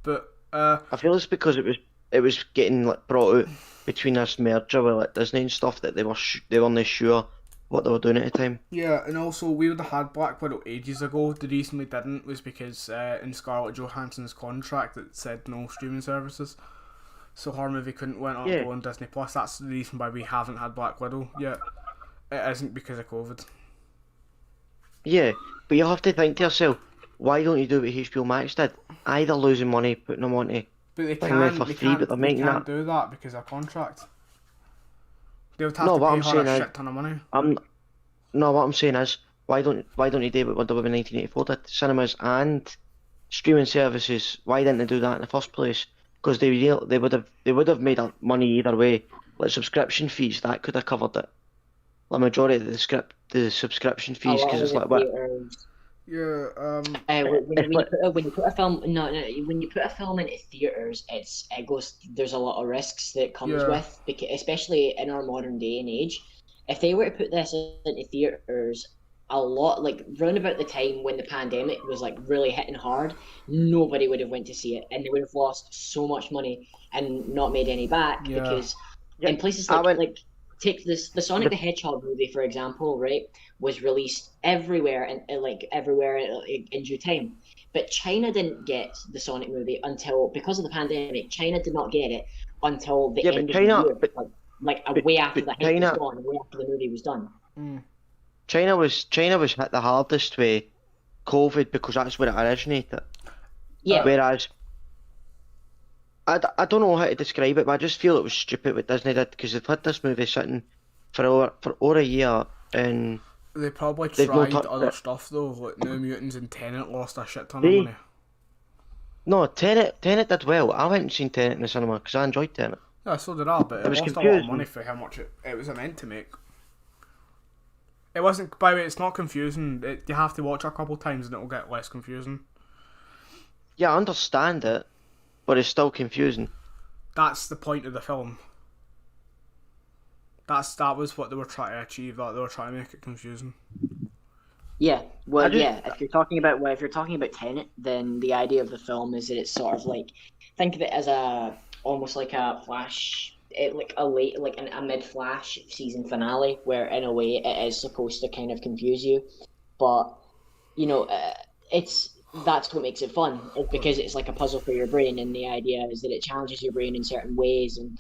But I feel it's because it was getting brought out between this merger with Disney and stuff that they weren't sure what they were doing at the time. Yeah, and also we would have had Black Widow ages ago. The reason we didn't was because in Scarlett Johansson's contract it said no streaming services, so her movie couldn't go on Disney Plus. That's the reason why we haven't had Black Widow yet. It isn't because of COVID. Yeah, but you have to think to yourself, why don't you do what HBO Max did? Either losing money, putting them onto but for free, but they're making that. They can't do that because of contract. They would have to pay her a shit ton of money. What I'm saying is, why don't you do what Wonder Woman 1984 did? Cinemas and streaming services. Why didn't they do that in the first place? Because they would have made money either way. Like subscription fees, that could have covered it. The majority of the subscription fees, because it's like what. Yeah. When you put a film into theaters, there's a lot of risks that it comes with, because especially in our modern day and age. If they were to put this into theaters, a lot round about the time when the pandemic was really hitting hard, nobody would have went to see it, and they would have lost so much money and not made any back because in places take the Sonic the Hedgehog movie, for example, right, was released everywhere and everywhere in due time. But China didn't get the Sonic movie until, because of the pandemic, China did not get it until the end of the year. Way after the hype was gone, way after the movie was done. China was hit the hardest with COVID because that's where it originated. Yeah. Whereas I don't know how to describe it, but I just feel it was stupid what Disney did, because they've had this movie sitting for over a year, and they probably tried other stuff though, like New Mutants and Tenet lost a shit ton of money. No, Tenet did well. I went and seen Tenet in the cinema because I enjoyed Tenet. Yeah, so did I, but it lost a lot of money for how much it was meant to make. It wasn't, by the way, it's not confusing. You have to watch it a couple of times and it'll get less confusing. Yeah, I understand it, but it's still confusing. That's the point of the film. That was what they were trying to achieve. That they were trying to make it confusing. Yeah, well, just- yeah. If you're talking about Tenet, then the idea of the film is that it's sort of like, think of it as almost like a flash, like a mid flash season finale, where in a way it is supposed to kind of confuse you, but you know, that's what makes it fun. It's because it's like a puzzle for your brain, and the idea is that it challenges your brain in certain ways and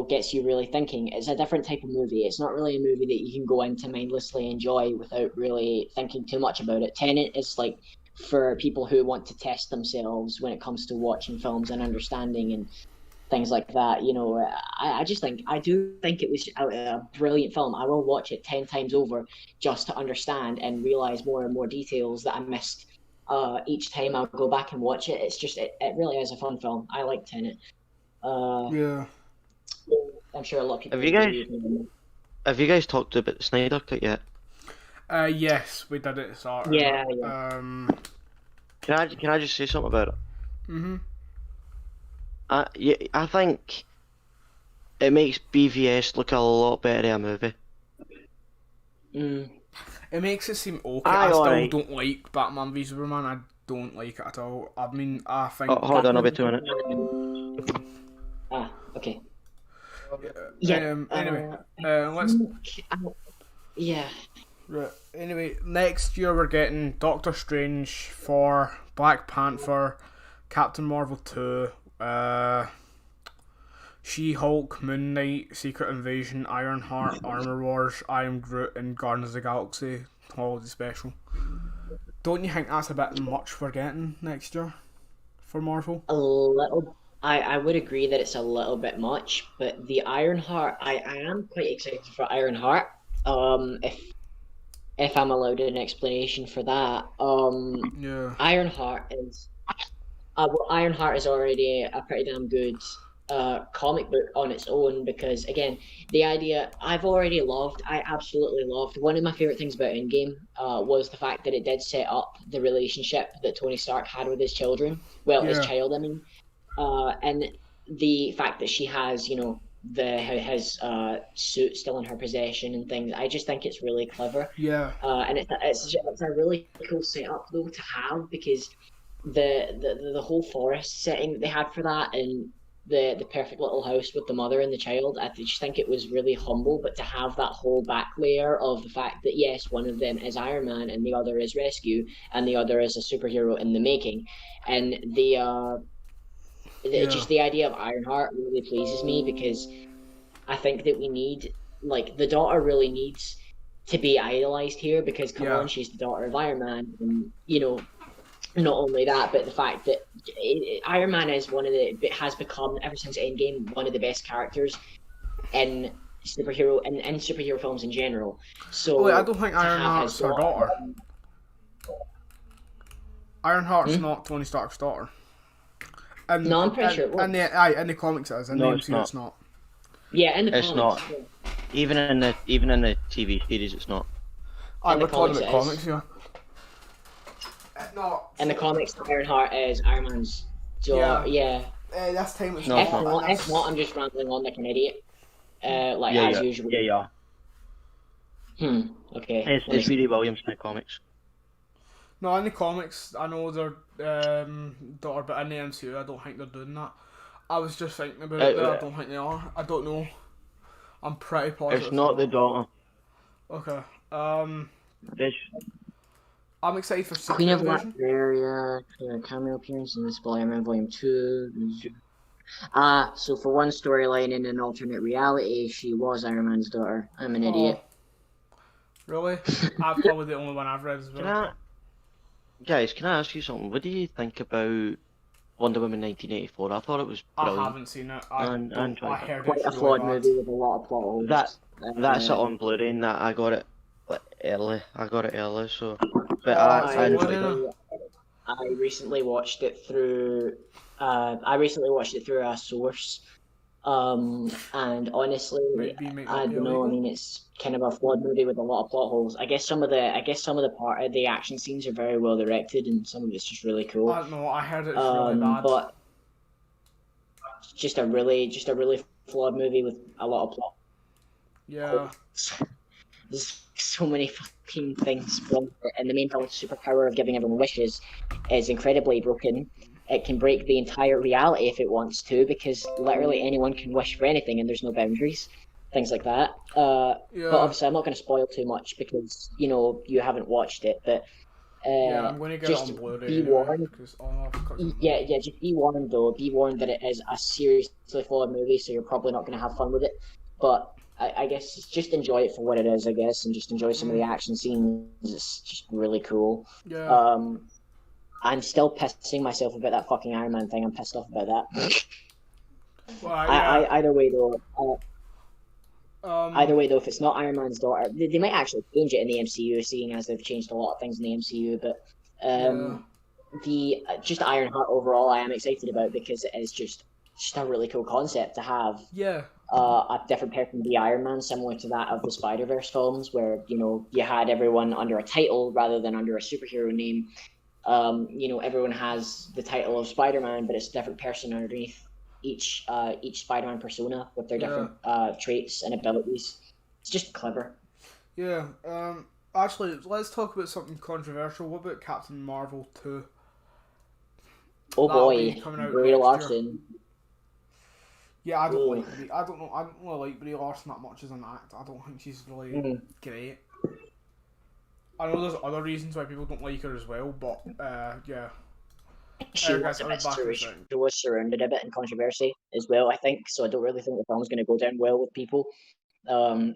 gets you really thinking. It's a different type of movie. It's not really a movie that you can go into mindlessly enjoy without really thinking too much about it. Tenet is like for people who want to test themselves when it comes to watching films and understanding and things like that. I do think it was a brilliant film. I will watch it 10 times over just to understand and realize more and more details that I missed each time I go back and watch it. It's just, it really is a fun film. I like Tenet. Yeah. I'm sure a lot of people. Have you guys talked about the Snyder Cut yet? Yes, we did it. Sort of. Yeah. Can I just say something about it? Mhm. I think it makes BVS look a lot better than a movie. It makes it seem okay. Aye, I still alright. don't like Batman v Superman. I don't like it at all. I mean, I think. Oh, hold on, I'll be 2 minutes. Okay. Yeah. Anyway, let's. Yeah. Right. Anyway, next year we're getting Doctor Strange 4, Black Panther, Captain Marvel 2, She-Hulk, Moon Knight, Secret Invasion, Ironheart, Armor Wars, I Am Groot, and Guardians of the Galaxy Holiday Special. Don't you think that's a bit much we're getting next year for Marvel? A little. I would agree that it's a little bit much, but the Ironheart, I am quite excited for Ironheart. If I'm allowed an explanation for that. Yeah. Ironheart is already a pretty damn good comic book on its own, because again, the idea I absolutely loved. One of my favorite things about Endgame was the fact that it did set up the relationship that Tony Stark had with his children. Well, his Yeah. child, I mean. And the fact that she has, his suit still in her possession and things. I just think it's really clever. Yeah. And it's a really cool setup though to have, because the whole forest setting that they had for that, and the perfect little house with the mother and the child, I just think it was really humble. But to have that whole back layer of the fact that yes, one of them is Iron Man and the other is Rescue and the other is a superhero in the making, and just the idea of Ironheart really pleases me, because I think that we need, like, the daughter really needs to be idolized here, because come on, she's the daughter of Iron Man, and not only that, but the fact that Iron Man is has become, ever since Endgame, one of the best characters in superhero films in general. So wait, I don't think Ironheart's her daughter. Ironheart's not Tony Stark's daughter. No, I'm pretty sure it was. In the comics it is. In the MCU it's not. Yeah, in the It's comics. not. Even in the TV series, it's not. We're the talking about comics comics here. No. In the comics, Ironheart is Iron Man's daughter. Yeah. This time it's No, not. If not, I'm just rambling on like an idiot. Yeah. Usual. Yeah. Okay. It's Riri Williams in the comics. No, in the comics, I know their daughter, but in the MCU, I don't think they're doing that. I was just thinking about it there. I don't think they are. I don't know. I'm pretty positive. It's not the daughter. Okay. It's, I'm excited for Secret Queen of Invasion. Latveria, cameo appearance in the Spider-Man Volume 2. So for one storyline in an alternate reality, she was Iron Man's daughter. I'm an idiot. Really? I'm probably the only one I've read as well. Guys, can I ask you something? What do you think about Wonder Woman 1984? I thought it was I brilliant. haven't seen it. I heard Quite it's a really flawed bad. movie with a lot of plot holes. That's it on Blu-ray, and that I got it early. So. But I I enjoyed it. I recently watched it through. A source, and honestly, I don't know. I mean, it's kind of a flawed movie with a lot of plot holes. I guess some of the action scenes are very well directed, and some of it's just really cool. I don't know. I heard it's really bad. But just a really flawed movie with a lot of plot. Yeah. There's so many fucking things wrong with it, and the main villain's superpower of giving everyone wishes is incredibly broken. It can break the entire reality if it wants to, because literally anyone can wish for anything and there's no boundaries. Things like that. But obviously I'm not going to spoil too much because, you haven't watched it, but I'm going to get it on Blu-ray anyway, because just be warned though. Be warned that it is a seriously flawed movie, so you're probably not going to have fun with it. But I guess just enjoy it for what it is, I guess, and just enjoy some of the action scenes. It's just really cool. Yeah. I'm still pissing myself about that fucking Iron Man thing. I'm pissed off about that. Well, yeah. Either way though, if it's not Iron Man's daughter, they might actually change it in the MCU, seeing as they've changed a lot of things in the MCU. But the just Ironheart overall, I am excited about because it is just a really cool concept to have. Yeah. A different person be Iron Man, similar to that of the Spider-Verse films, where you had everyone under a title rather than under a superhero name. Everyone has the title of Spider-Man, but it's a different person underneath each Spider-Man persona with their different traits and abilities. It's just clever. Yeah. Actually, let's talk about something controversial. What about Captain Marvel 2? Oh boy, Brie Larson. Yeah, I don't really like Brie Larson that much as an actor. I don't think she's really great. I know there's other reasons why people don't like her as well, but yeah. She was surrounded a bit in controversy as well, I think. So I don't really think the film's going to go down well with people. I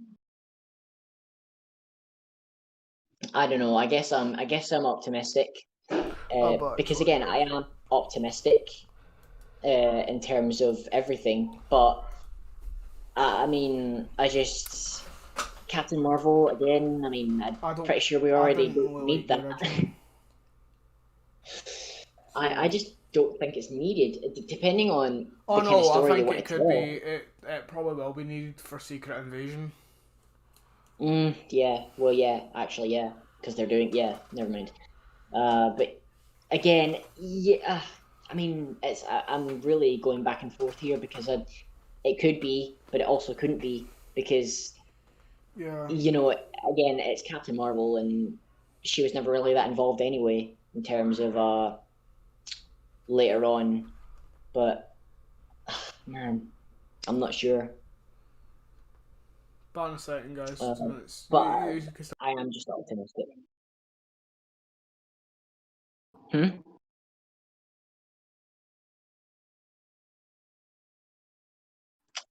don't know. I guess I'm optimistic because again, I am optimistic in terms of everything. But I mean, Captain Marvel again. I mean, I'm pretty sure we already need that. I just don't think it's needed. Depending on the kind of story they want to tell. It probably will be needed for Secret Invasion. Yeah. Well, yeah. Actually, yeah. Because they're doing. Yeah. Never mind. But again, yeah. I mean, I'm really going back and forth here because it could be, but it also couldn't be because. Yeah. Again, it's Captain Marvel, and she was never really that involved anyway in terms of later on. But man, I'm not sure. But in a second, guys. I am just optimistic.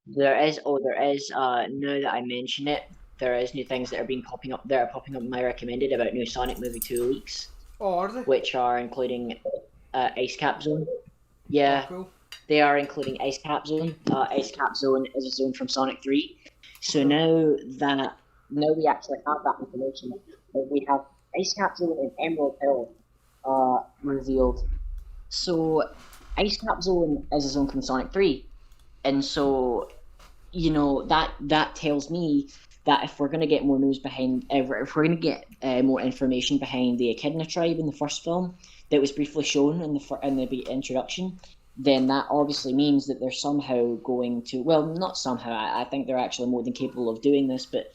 There is. Now that I mention it, there is new things that are popping up in my recommended about new Sonic Movie 2 leaks. Oh, are they? Which are including Ice Cap Zone. Yeah, cool. They are including Ice Cap Zone. Ice Cap Zone is a zone from Sonic 3. So now we actually have that information. We have Ice Cap Zone and Emerald Hill revealed. So Ice Cap Zone is a zone from Sonic 3. And so, that tells me that if we're going to get more news if we're going to get more information behind the Echidna tribe in the first film that was briefly shown in the introduction, then that obviously means that they're somehow going to, well, not somehow, I think they're actually more than capable of doing this, but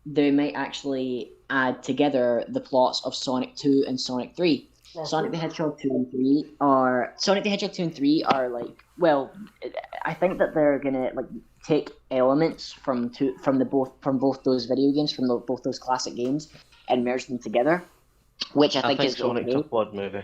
they might actually add together the plots of Sonic 2 and Sonic 3. Sonic the Hedgehog 2 and 3 are like, well, I think that they're gonna like take elements from both those video games, from both those classic games, and merge them together, which I think is Sonic's a flawed movie.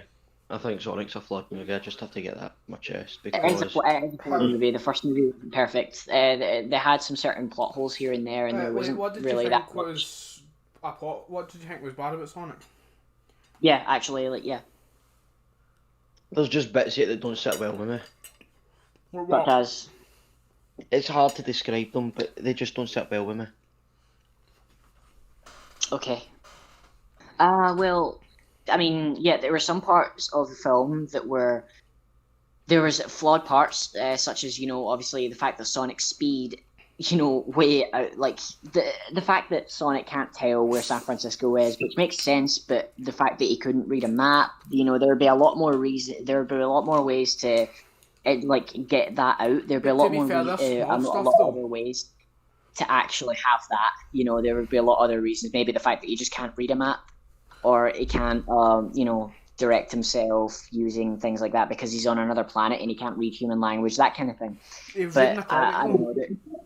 I think Sonic's a flawed movie. I just have to get that on my chest because it is a flawed movie. The first movie was perfect. They had some certain plot holes here and there, and there wasn't really that much. What did you think was bad about Sonic? Yeah, actually, There's just bits here that don't sit well with me. Because it's hard to describe them, but they just don't sit well with me. Okay. Well, I mean, yeah, there were some parts of the film there was flawed parts, such as, obviously the fact that Sonic's speed, way out, like, the fact that Sonic can't tell where San Francisco is, which makes sense, but the fact that he couldn't read a map, there would be a lot more ways to get that out. There'd be a But lot to be more fair, there's a small lot stuff, of though. other ways to actually have that. You know, there would be a lot of other reasons. Maybe the fact that he just can't read a map, or he can't, direct himself using things like that because he's on another planet and he can't read human language, that kind of thing. He was reading a But I comic, don't know.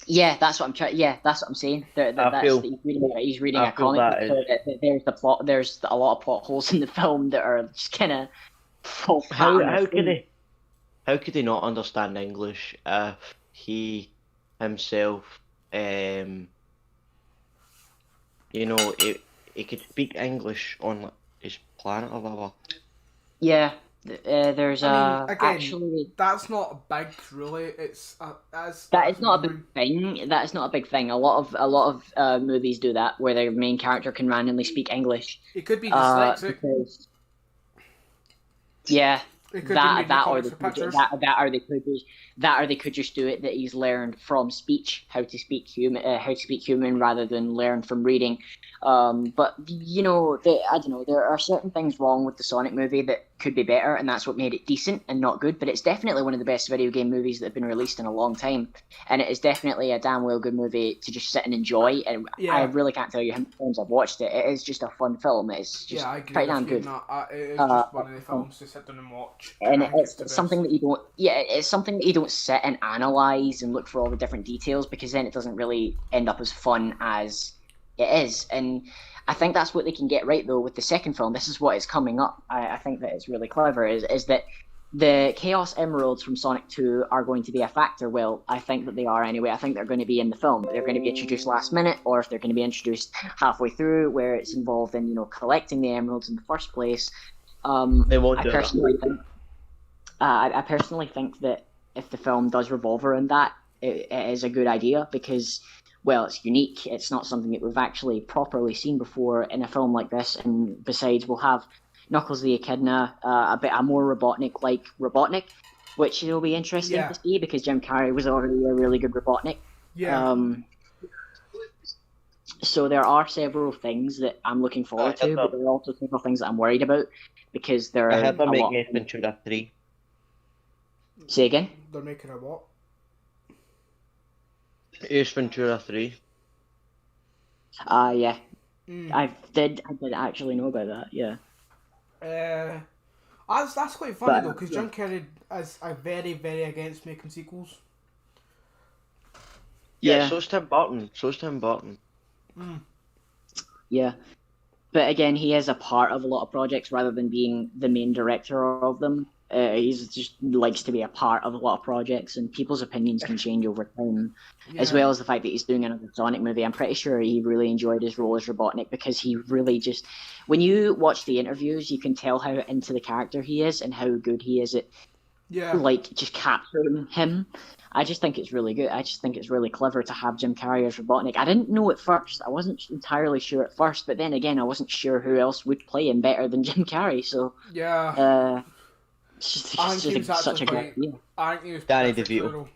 Yeah, that's what I'm trying. Yeah, that's what I'm saying. He's reading a comic book. So there's the plot. There's a lot of plot holes in the film that are just kind of How could he not understand English if he himself, he could speak English on his planet or whatever? Yeah, there's again, actually that's not big, really. It's that is not a big thing. That is not a big thing. A lot of movies do that, where their main character can randomly speak English. It could be dyslexic. Yeah, It could or they could just do it that he's learned from speech how to speak human rather than learn from reading. But I don't know. There are certain things wrong with the Sonic movie that could be better, and that's what made it decent and not good. But it's definitely one of the best video game movies that have been released in a long time, and it is definitely a damn well good movie to just sit and enjoy. And I really can't tell you how many times I've watched it. It is just a fun film. It's just I agree pretty damn good. It is just one of the films to sit down and watch. And it's something that you don't. Yeah, it's something that you don't sit and analyze and look for all the different details, because then it doesn't really end up as fun as it is. And I think that's what they can get right though with the second film. This is what is coming up. I think that it's really clever. Is that the Chaos Emeralds from Sonic 2 are going to be a factor? Well, I think that they are anyway. I think they're going to be in the film. They're going to be introduced last minute, or if they're going to be introduced halfway through, where it's involved in collecting the emeralds in the first place. They won't do that. I personally think that if the film does revolve around that, it is a good idea because, well, it's unique. It's not something that we've actually properly seen before in a film like this. And besides, we'll have Knuckles the Echidna, a more Robotnik-like Robotnik, which will be interesting to see because Jim Carrey was already a really good Robotnik. Yeah. So there are several things that I'm looking forward to, but there are also several things that I'm worried about because there are. I heard they're making Ace Ventura 3. Say again? They're making a what? Ace Ventura 3. Yeah. I did actually know about that, yeah. That's quite funny though, because Jim Carrey is very, very against making sequels. Yeah, so's Tim Burton. Yeah. But again, he is a part of a lot of projects rather than being the main director of them. He's just likes to be a part of a lot of projects, and people's opinions can change over time, as well as the fact that he's doing another Sonic movie. I'm pretty sure he really enjoyed his role as Robotnik because he really just, when you watch the interviews, you can tell how into the character he is and how good he is at just capturing him. I just think it's really good. I just think it's really clever to have Jim Carrey as Robotnik. I didn't know at first. I wasn't entirely sure at first, but then again, I wasn't sure who else would play him better than Jim Carrey. So it's just such a great idea. Danny DeVito.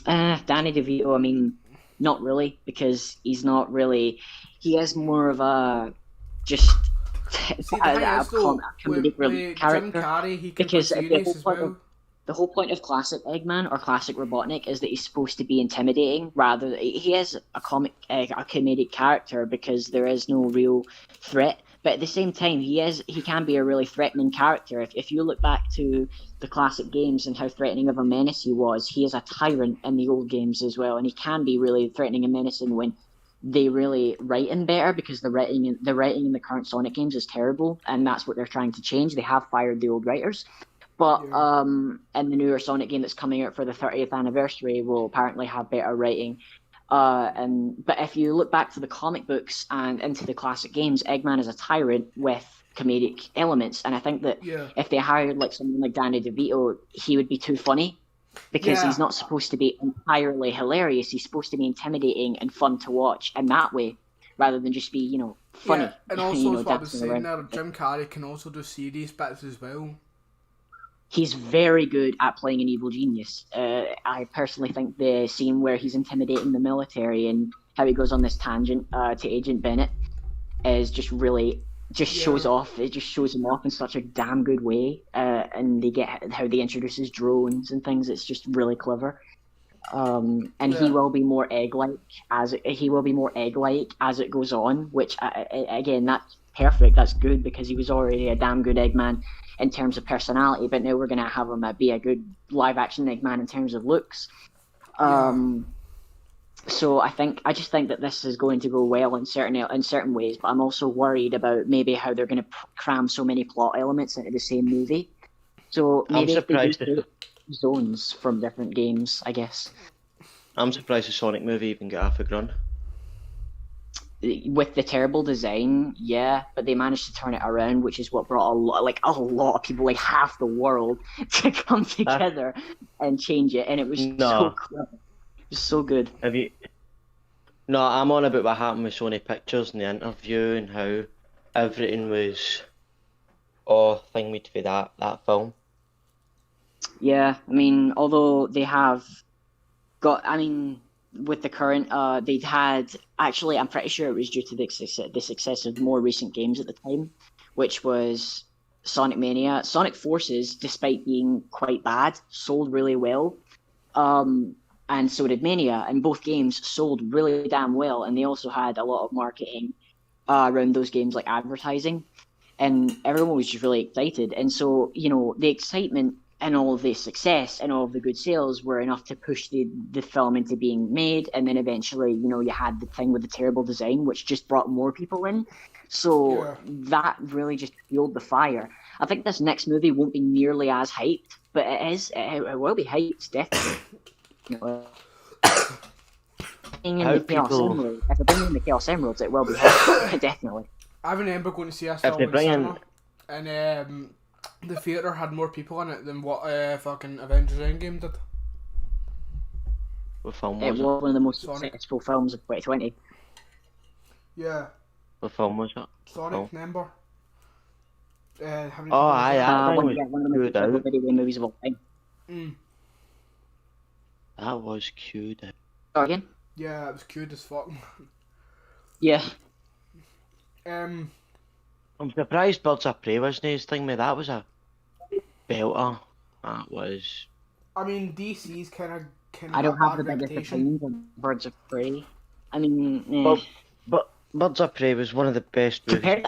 Danny DeVito, I mean, not really, because he's not really. He is more of a just comedic character. Jim Carrey, he can because play serious as well. The whole point of classic Eggman or classic Robotnik is that he's supposed to be intimidating. Rather, he is a comedic character because there is no real threat. But at the same time, he can be a really threatening character. If you look back to the classic games and how threatening of a menace he was, he is a tyrant in the old games as well, and he can be really threatening and menacing when they really write him better, because the writing in the current Sonic games is terrible, and that's what they're trying to change. They have fired the old writers. But in the newer Sonic game that's coming out for the 30th anniversary will apparently have better writing. But if you look back to the comic books and into the classic games, Eggman is a tyrant with comedic elements, and I think that if they hired like someone like Danny DeVito, he would be too funny because he's not supposed to be entirely hilarious. He's supposed to be intimidating and fun to watch in that way, rather than just be funny. Yeah, and also as what I was saying there, Jim Carrey can also do serious bits as well. He's very good at playing an evil genius. I personally think the scene where he's intimidating the military and how he goes on this tangent to Agent Bennett is just really just Yeah. shows off. It just shows them off in such a damn good way, and they get how they introduces drones and things. It's just really clever. And he Yeah. will be more egg-like as it goes on. Which again, that's perfect. That's good because he was already a damn good Eggman in terms of personality. But now we're gonna have him be a good live-action Eggman in terms of looks. So I just think that this is going to go well in certain ways, but I'm also worried about maybe how they're going to cram so many plot elements into the same movie. So maybe if they do take zones from different games, I guess. I'm surprised the Sonic movie even got half a run. With the terrible design, yeah, but they managed to turn it around, which is what brought a lot of people, like half the world, to come together and change it, and it was so clever. It was so good. No, I'm on about what happened with Sony Pictures in the interview and how everything was thingied for that film. Yeah, I mean, although they have got, I mean, with the current, they'd had, actually, I'm pretty sure it was due to the success of more recent games at the time, which was Sonic Mania. Sonic Forces, despite being quite bad, sold really well. And so did Mania, and both games sold really damn well, and they also had a lot of marketing around those games, like advertising, and everyone was just really excited. And so, the excitement and all of the success and all of the good sales were enough to push the film into being made, and then eventually, you had the thing with the terrible design, which just brought more people in. So that really just fueled the fire. I think this next movie won't be nearly as hyped, but it will be hyped, definitely. If they're bringing in the Chaos Emeralds, it will be definitely. I remember going to see a film in cinema, and the theatre had more people in it than what fucking Avengers Endgame did. What film was it? It was one of the most Sonic. successful films of 2020. Yeah. What film was that? Sonic, remember? One of the most video game movies of all time. That was cute. Sorry again? Yeah, it was cute as fuck. Yeah. I'm surprised Birds of Prey wasn't his thing, mate. That was a belter. That was. I mean, DC's kind of. I don't have the biggest opinions on Birds of Prey. I mean, but Birds of Prey was one of the best movies. Compared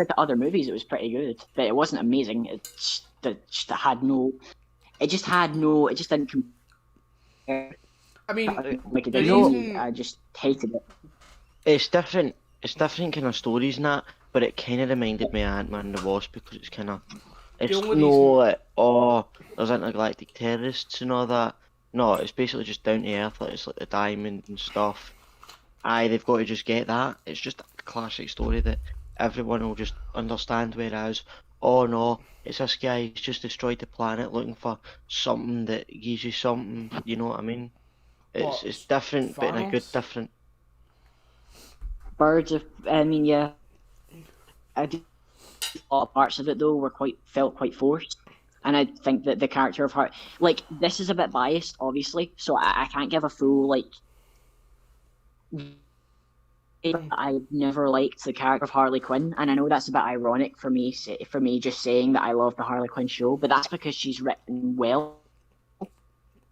to other movies, it was pretty good, but it wasn't amazing. It just didn't compare. I mean, I just hated it. It's different. It's different kind of stories and that, but it kind of reminded me of Ant-Man and the Wasp because it's kind of. It's there's intergalactic terrorists and all that. No, it's basically just down to earth. Like, it's like the diamond and stuff. They've got to just get that. It's just a classic story that everyone will just understand. Whereas, oh no, it's this guy who's just destroyed the planet looking for something that gives you something. You know what I mean? It's different, but in a good different. I mean, yeah. A lot of parts of it though felt quite forced, and I think that the character of her, like, this is a bit biased, obviously, so I can't give a full I never liked the character of Harley Quinn, and I know that's a bit ironic for me just saying that I love the Harley Quinn show, but that's because she's written well,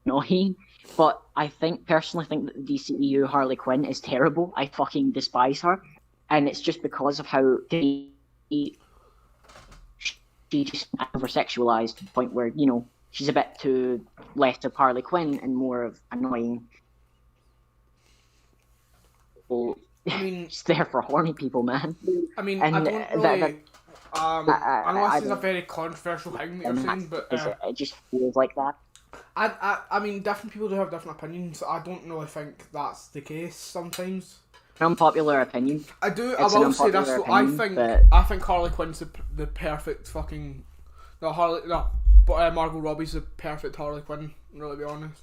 annoying. But I personally think that the DCEU Harley Quinn is terrible. I fucking despise her, and it's just because of how she just over-sexualized to the point where, she's a bit too less of Harley Quinn and more of annoying. Well, I mean, she's there for horny people, man. I mean, and I don't really. I know this is a very controversial thing that you're saying, but it just feels like that. I mean, different people do have different opinions. I don't really think that's the case sometimes. Unpopular opinion. I will say this. Opinion, I think Harley Quinn's the perfect fucking. But Margot Robbie's the perfect Harley Quinn. Really, be honest.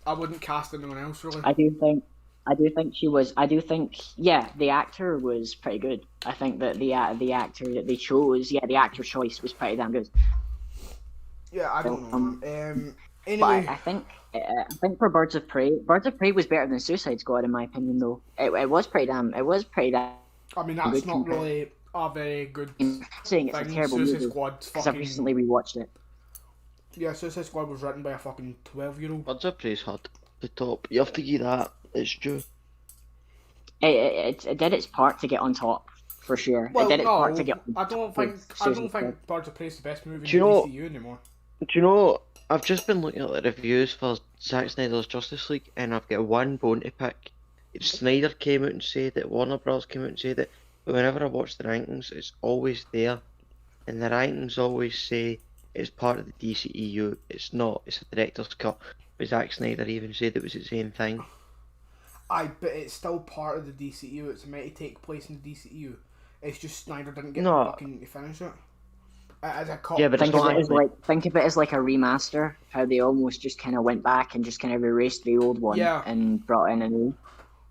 I wouldn't cast anyone else really. I do think she was. Yeah, the actor was pretty good. I think that the actor that they chose, the actor choice was pretty damn good. Yeah, I don't know. Anyway, but I think for Birds of Prey was better than Suicide Squad in my opinion. Though it was pretty damn I mean, that's not really a very good I'm saying it's a terrible Suicide movie Squad's because I've fucking... recently rewatched it. Yeah, Suicide Squad was written by a fucking 12-year-old. Birds of Prey's had the top. You have to give that. It's due. It did its part to get on top, for sure. Well, it did its no, part to get on I don't think Birds of Prey's the best movie in Do you the know- DCU anymore. Do you know, I've just been looking at the reviews for Zack Snyder's Justice League, and I've got one bone to pick. Snyder came out and said it, Warner Bros. Came out and said it, but whenever I watch the rankings, it's always there. And the rankings always say it's part of the DCEU. It's not, it's a director's cut. But Zack Snyder even said it was the same thing. But it's still part of the DCU. It's meant to take place in the DCU. It's just Snyder didn't get No. to fucking finish it. As a cut. Yeah, but Think it's of not it as actually- think of it as like a remaster. How they almost just kind of went back and just kind of erased the old one Yeah. and brought in a new.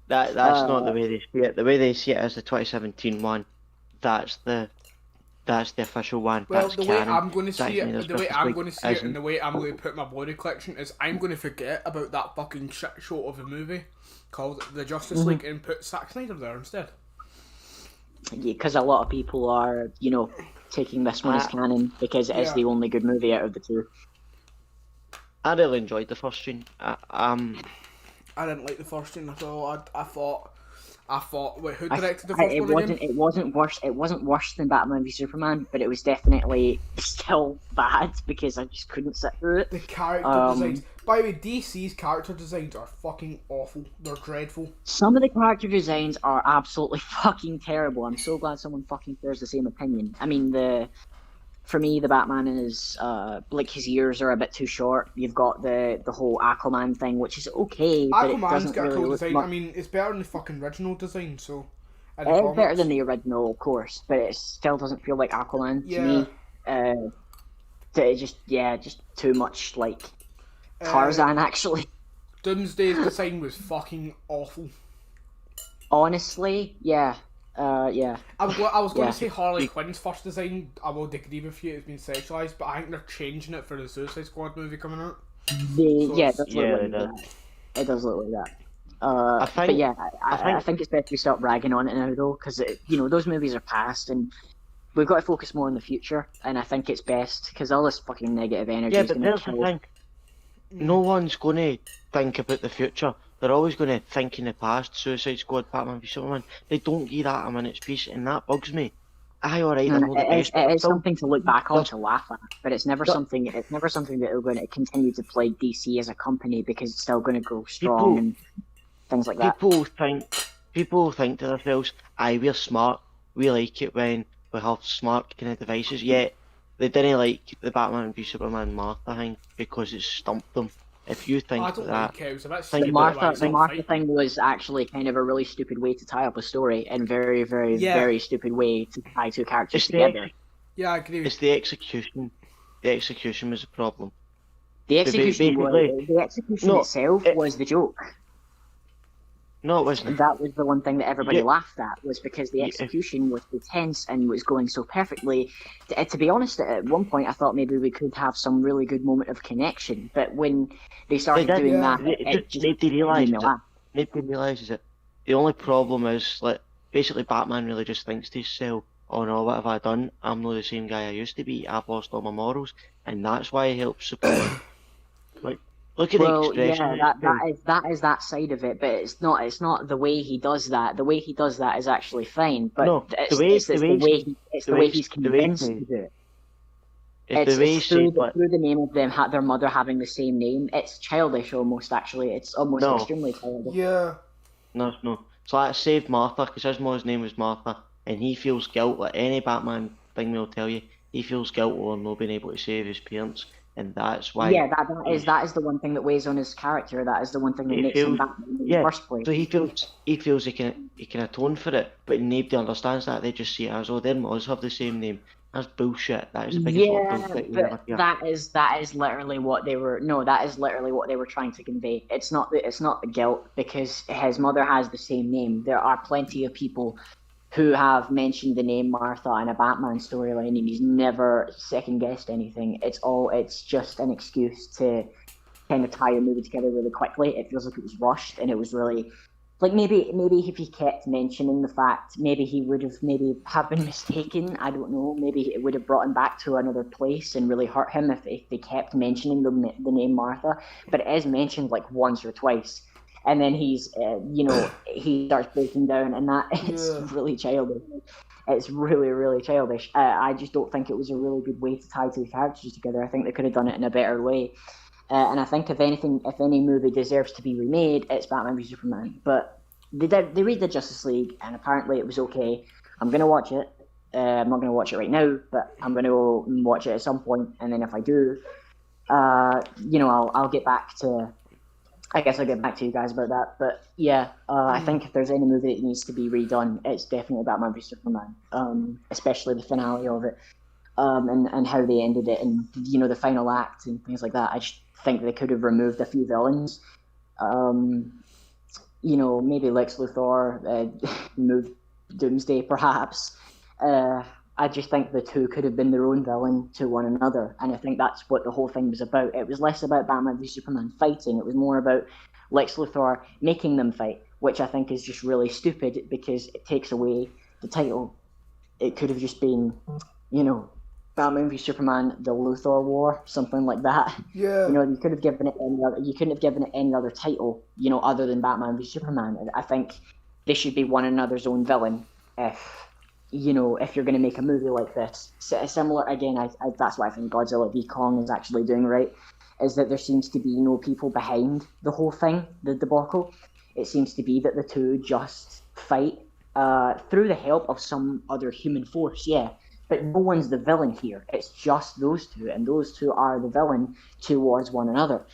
That's not the way they see it. The way they see it as the 2017 one, that's the official one. Well, that's the way canon. I'm going to Zack see it, Snyder's the way Justice I'm League going to see it, isn't. and the way I'm going to put my body collection is, I'm going to forget about that fucking shit show of a movie called The Justice League and put Zack Snyder there instead. Because a lot of people are, taking this one as canon because it is Yeah. the only good movie out of the two. I really enjoyed the first scene. I didn't like the first one at all. I thought. Wait, who directed the first one again? It wasn't worse. It wasn't worse than Batman v Superman, but it was definitely still bad because I just couldn't sit through it. The character designs. By the way, DC's character designs are fucking awful. They're dreadful. Some of the character designs are absolutely fucking terrible. I'm so glad someone fucking shares the same opinion. I mean, for me, the Batman is his ears are a bit too short. You've got the whole Aquaman thing, which is okay, but it Aquaman's doesn't got a really cool look design. much. I mean, it's better than the fucking original design. So, in the It is better comics. than the original, of course, but it still doesn't feel like Aquaman Yeah. to me. It just too much like Tarzan. Actually, Doomsday's design was fucking awful. honestly, yeah. I was going Yeah. to say Harley Quinn's first design. I will agree with you, it's been sexualized, but I think they're changing it for the Suicide Squad movie coming out. It does Yeah, look they like did. that. It does look like that. think- but yeah, I think- think it's best we stop ragging on it now, though, because those movies are past, and we've got to focus more on the future. And I think it's best because all this fucking negative energy Yeah, is but going to there's the kill. thing. No one's going to think about the future. They're always going to think in the past. Suicide Squad, Batman v Superman. They don't give that a minute's peace, and that bugs me. Aye, alright, they're not the best. It is Still- something to look back on to laugh at, but it's never But- something. It's never something that are going to continue to plague DC as a company because it's still going to grow strong and things like that. People think to themselves, aye, we're smart. We like it when we have smart kind of devices. Yet they didn't like the Batman v Superman Martha thing because it stumped them. If you think I don't that, like it. It was a bit Think stupid. about like, The some Martha fight. thing was actually kind of a really stupid way to tie up a story, and very, very, Yeah. very stupid way to tie two characters it's together. Yeah, I agree. it's the execution. The execution was a problem. The execution, basically- No, itself it- was the joke. No, it wasn't. And that was the one thing that everybody Yeah. laughed at, was because the Yeah. execution was so tense and was going so perfectly. To be honest, at one point I thought maybe we could have some really good moment of connection, but when they started did, doing yeah. that, They- it just they made realised me it. laugh. Nobody realises it. The only problem is, like, basically Batman really just thinks to himself, oh no, what have I done? I'm not the same guy I used to be. I've lost all my morals, and that's why he helps Superman. Like, look at the Well, expression. yeah, that is that side of it, but it's not the way he does that. The way he does that is actually fine, but No, it's the way- it's the the way way he- it's the the way way he's the way convinced he- to do it. It's the way he It's through, said, like, through the name of them, their mother having the same name. It's childish almost. Actually, it's almost No. extremely childish. Yeah. no. So that saved Martha, because his mother's name was Martha, and he feels guilt, like any Batman thing will tell you, he feels guilt over not being able to save his parents, and that's why. Yeah, that is the one thing that weighs on his character. That is the one thing that He makes him feels- Batman in yeah, the first place. So he feels he can atone for it, but nobody understands that. They just see it as, oh, their mothers have the same name. That's bullshit. That is the biggest lot of Yeah, bullshit you'll ever but hear. that is literally what they were. No, that is literally what they were trying to convey. It's not the guilt because his mother has the same name. There are plenty of people who have mentioned the name Martha in a Batman storyline, and he's never second guessed anything. It's just an excuse to kind of tie a movie together really quickly. It feels like it was rushed and it was really like maybe if he kept mentioning the fact, maybe he would have have been mistaken. I don't know. Maybe it would have brought him back to another place and really hurt him if they kept mentioning the name Martha. But it is mentioned like once or twice, and then he's he starts breaking down, and that is really childish. It's really, really childish. I just don't think it was a really good way to tie two characters together. I think they could have done it in a better way. And I think if any movie deserves to be remade, it's Batman v Superman. But they redid Justice League, and apparently it was okay. I'm gonna watch it. I'm not gonna watch it right now, but I'm gonna watch it at some point. And then if I do, I'll get back to. I guess I'll get back to you guys about that. But yeah, I think if there's any movie that needs to be redone, it's definitely Batman v Superman. Especially the finale of it, and how they ended it, and the final act and things like that. I just think they could have removed a few villains. Maybe Lex Luthor, remove Doomsday, perhaps. I just think the two could have been their own villain to one another, and I think that's what the whole thing was about. It was less about Batman v Superman fighting, it was more about Lex Luthor making them fight, which I think is just really stupid because it takes away the title. It could have just been, Batman v Superman, the Luthor War, something like that. Yeah. You could have given it you couldn't have given it any other title, other than Batman v Superman. I think they should be one another's own villain if you're going to make a movie like this. Similar, again, that's what I think Godzilla v Kong is actually doing right, is that there seems to be no people behind the whole thing, the debacle. It seems to be that the two just fight through the help of some other human force, yeah. But no one's the villain here. It's just those two, and those two are the villain towards one another.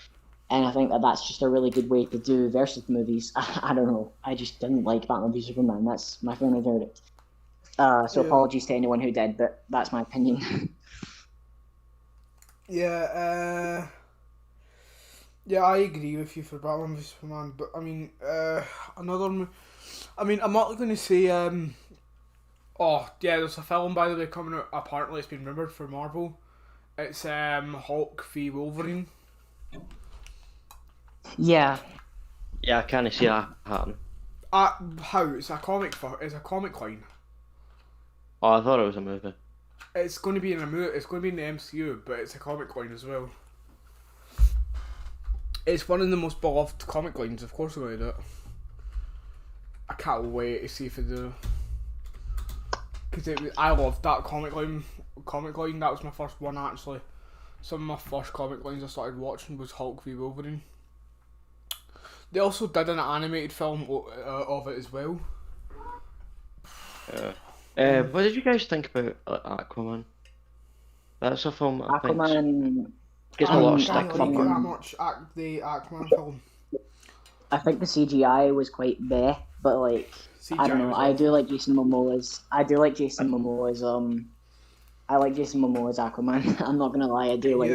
And I think that's just a really good way to do versus movies. I don't know. I just didn't like Batman v Superman. That's my final verdict. Apologies to anyone who did, but that's my opinion. Yeah, I agree with you for Batman v Superman, but I mean, I'm not going to say, there's a film, by the way, coming out, apparently it's been rumoured for Marvel. It's, Hulk v Wolverine. Yeah. Yeah, I kind of see that happen. How? It's a comic line. Oh, I thought it was a movie. It's going to be in a movie. It's going to be in the MCU, but it's a comic line as well. It's one of the most beloved comic lines. Of course, they're going to do it. I can't wait to see if they do. Because I loved that comic line. That was my first one, actually. Some of my first comic lines I started watching was Hulk v Wolverine. They also did an animated film of it as well. What did you guys think about Aquaman? That's a film I think gets a lot of stick from the Aquaman film. I think the CGI was quite bleh, but like CGI, I don't know. I do like Jason Momoa's. I like Jason Momoa's Aquaman. I'm not gonna lie. I do like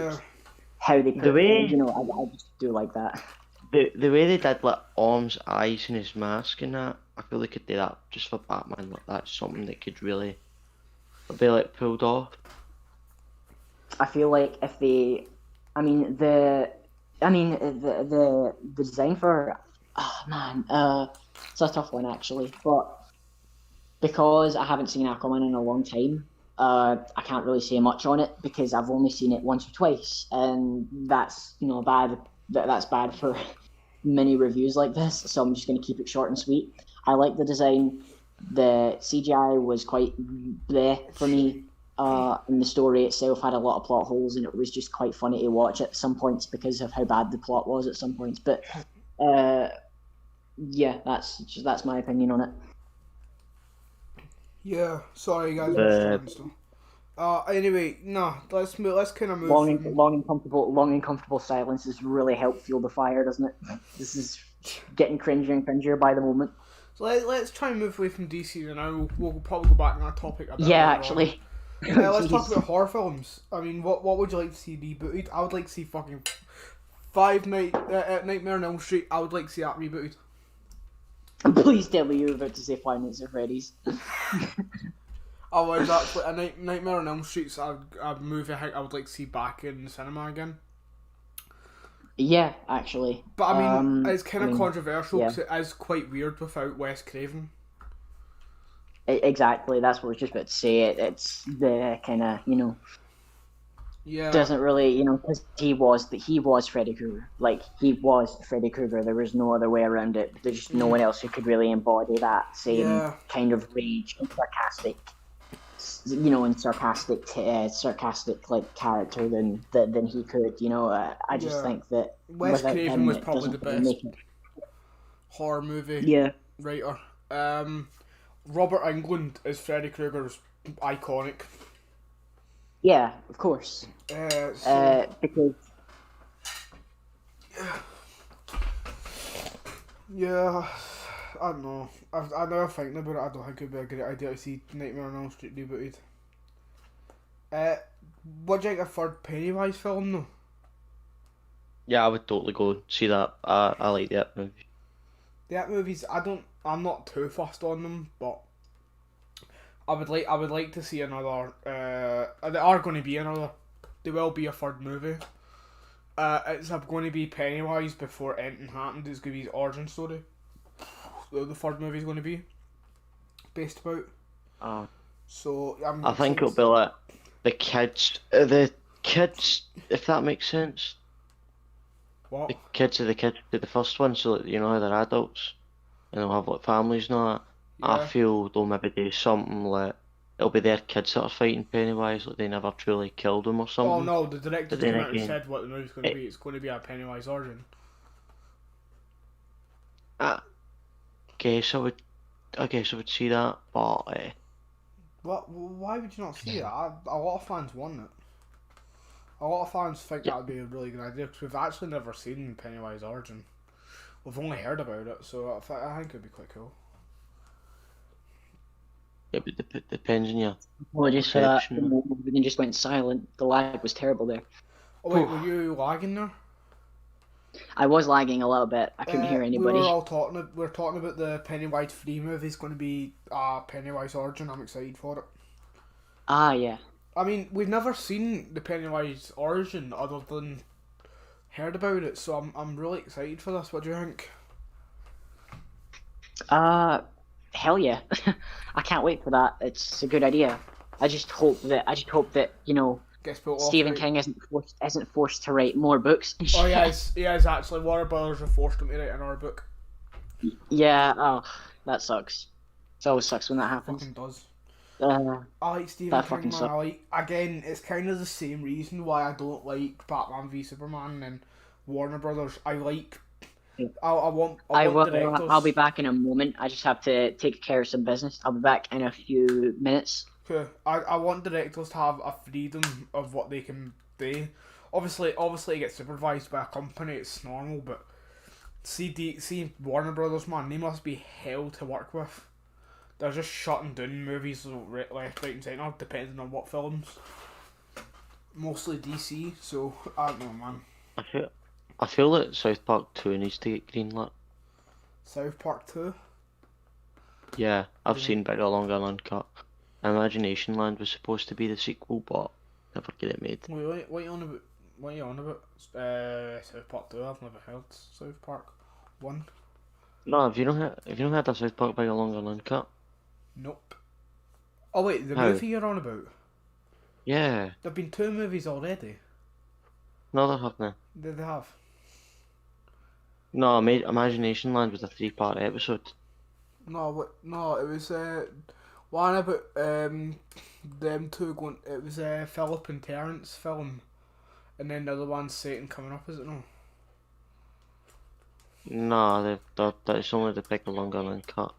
how they put I just do like that. The way they did like arms, eyes, and his mask and that, I feel they could do that just for Batman. Like that's something that could really be like pulled off. I feel like if they, the design for, it's a tough one actually, but because I haven't seen Aquaman in a long time, I can't really say much on it because I've only seen it once or twice, and that's bad. That's bad for many reviews like this, so I'm just going to keep it short and sweet. I like the design. The CGI was quite bleh for me, and the story itself had a lot of plot holes, and it was just quite funny to watch at some points because of how bad the plot was at some points. But that's my opinion on it. Yeah, sorry guys. Anyway, no, let's kind of move. Long and comfortable silence has really helped fuel the fire, doesn't it? This is getting cringier and cringier by the moment. So let's try and move away from DC, and now we'll probably go back on that topic a bit. Yeah, actually. Let's talk about horror films. I mean, what would you like to see rebooted? I would like to see fucking Nightmare on Elm Street. I would like to see that rebooted. Please tell me you were about to say Five Nights at Freddy's. Otherwise, actually, a Nightmare on Elm Street's a movie I would like to see back in the cinema again. Yeah, actually. But I mean, it's kind I of mean, controversial yeah. because it is quite weird without Wes Craven. Exactly. That's what I was just about to say. It's the kind of, Yeah, doesn't really, because he was Freddy Krueger. Like, he was Freddy Krueger. There was no other way around it. There's just no one else who could really embody that same yeah, kind of rage and sarcastic like character than he could. I just yeah. think that Wes without Craven him, was it probably the doesn't really best make it. horror movie Yeah, writer. Robert Englund as Freddy Krueger is iconic. yeah, of course. Because Yeah, I don't know. I never thinking about it. I don't think it'd be a great idea to see Nightmare on Elm Street rebooted. Uh, what do you think of third Pennywise film though? Yeah, I would totally go see that. I like that movie. That movies, I'm not too fussed on them, but I would like to see another. There are going to be another. There will be a third movie. It's going to be Pennywise before anything happened. It's going to be his origin story. The third movie is going to be based about. Uh, So I think it'll be like the kids, if that makes sense. What? The kids of the kids to the first one, so that, they're adults and they'll have like families and all that. I Yeah. feel they'll maybe do something like it'll be their kids that are fighting Pennywise, like they never truly killed him or Oh something. no, the director But then came out and again, said what the movie's going to it, be. It's going to be a Pennywise origin. I guess I would, I guess I would see that, but What? Why would you not see that? A lot of fans want it. A lot of fans think yeah, that would be a really good idea because we've actually never seen Pennywise origin. We've only heard about it, so I think it'd be quite cool. it depends on your apologies for that. perception. Everything just went silent. The lag was terrible there. Oh wait, Whew. were you lagging there? I was lagging a little bit. I couldn't hear We anybody. were all talking. We were talking about the Pennywise 3 movie. It's going to be Pennywise origin. I'm excited for it. Ah, yeah. I mean, we've never seen the Pennywise origin other than heard about it, so I'm really excited for this. What do you think? Hell yeah. I can't wait for that. It's a good idea. I just hope that Gets built off Stephen right. King isn't forced to write more books. Oh yeah, he is actually. Warner Brothers have forced him to write another book. Yeah. Oh, that sucks. It always sucks when that happens. Fucking does. Uh, I like Stephen that King, fucking man. sucks. I like, again, it's kind of the same reason why I don't like Batman v Superman and Warner Brothers. I like. I want directors. I'll be back in a moment. I just have to take care of some business. I'll be back in a few minutes. I want directors to have a freedom of what they can do. Obviously, it gets supervised by a company. It's normal, but see Warner Brothers, man, they must be hell to work with. They're just shutting down movies left, right, and centre, depending on what films. Mostly DC, so I don't know, man. I feel that South Park 2 needs to get greenlit. South Park 2. Yeah, I've Yeah. seen Bigger, Longer, and Uncut. Imagination Land was supposed to be the sequel, but never get it made. Wait, what are you on about? What are you on about? South Park 2. I've never heard South Park 1. No, have you not heard of South Park Bigger, Longer, and Uncut? Nope. Oh wait, the How? movie you're on about? Yeah, There've been 2 movies already. no, there haven't. They have. No, Imagination Land was a 3-part episode. No, it was one about them two going. It was Philip and Terrence film, and then the other one's Satan coming up. Is it no? No, that's only the Bigger, Longer, and Uncut.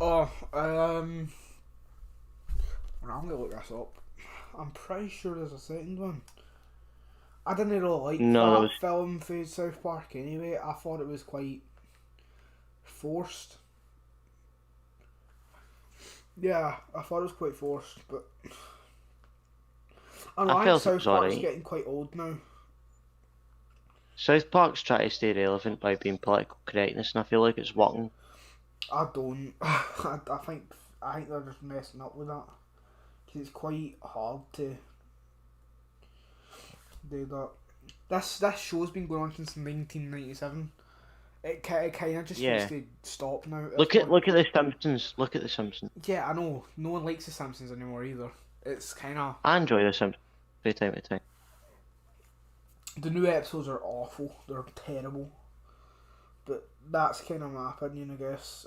Oh, well, I'm gonna look this up. I'm pretty sure there's a second one. I didn't really like No, that there was. film for South Park anyway. I thought it was quite forced. Yeah, I thought it was quite forced, but I don't know, I I think felt it South was Park's alright. getting quite old now. South Park's trying to stay relevant by being political correctness, and I feel like it's working. I don't. I think they're just messing up with that because it's quite hard to This show's been going on since 1997. It kind of just needs to stop now. Look at the Simpsons. Look at the Simpsons. Yeah, I know. No one likes the Simpsons anymore either. It's kind of... I enjoy the Simpsons from time to time. The new episodes are awful. They're terrible. But that's kind of my opinion, I guess.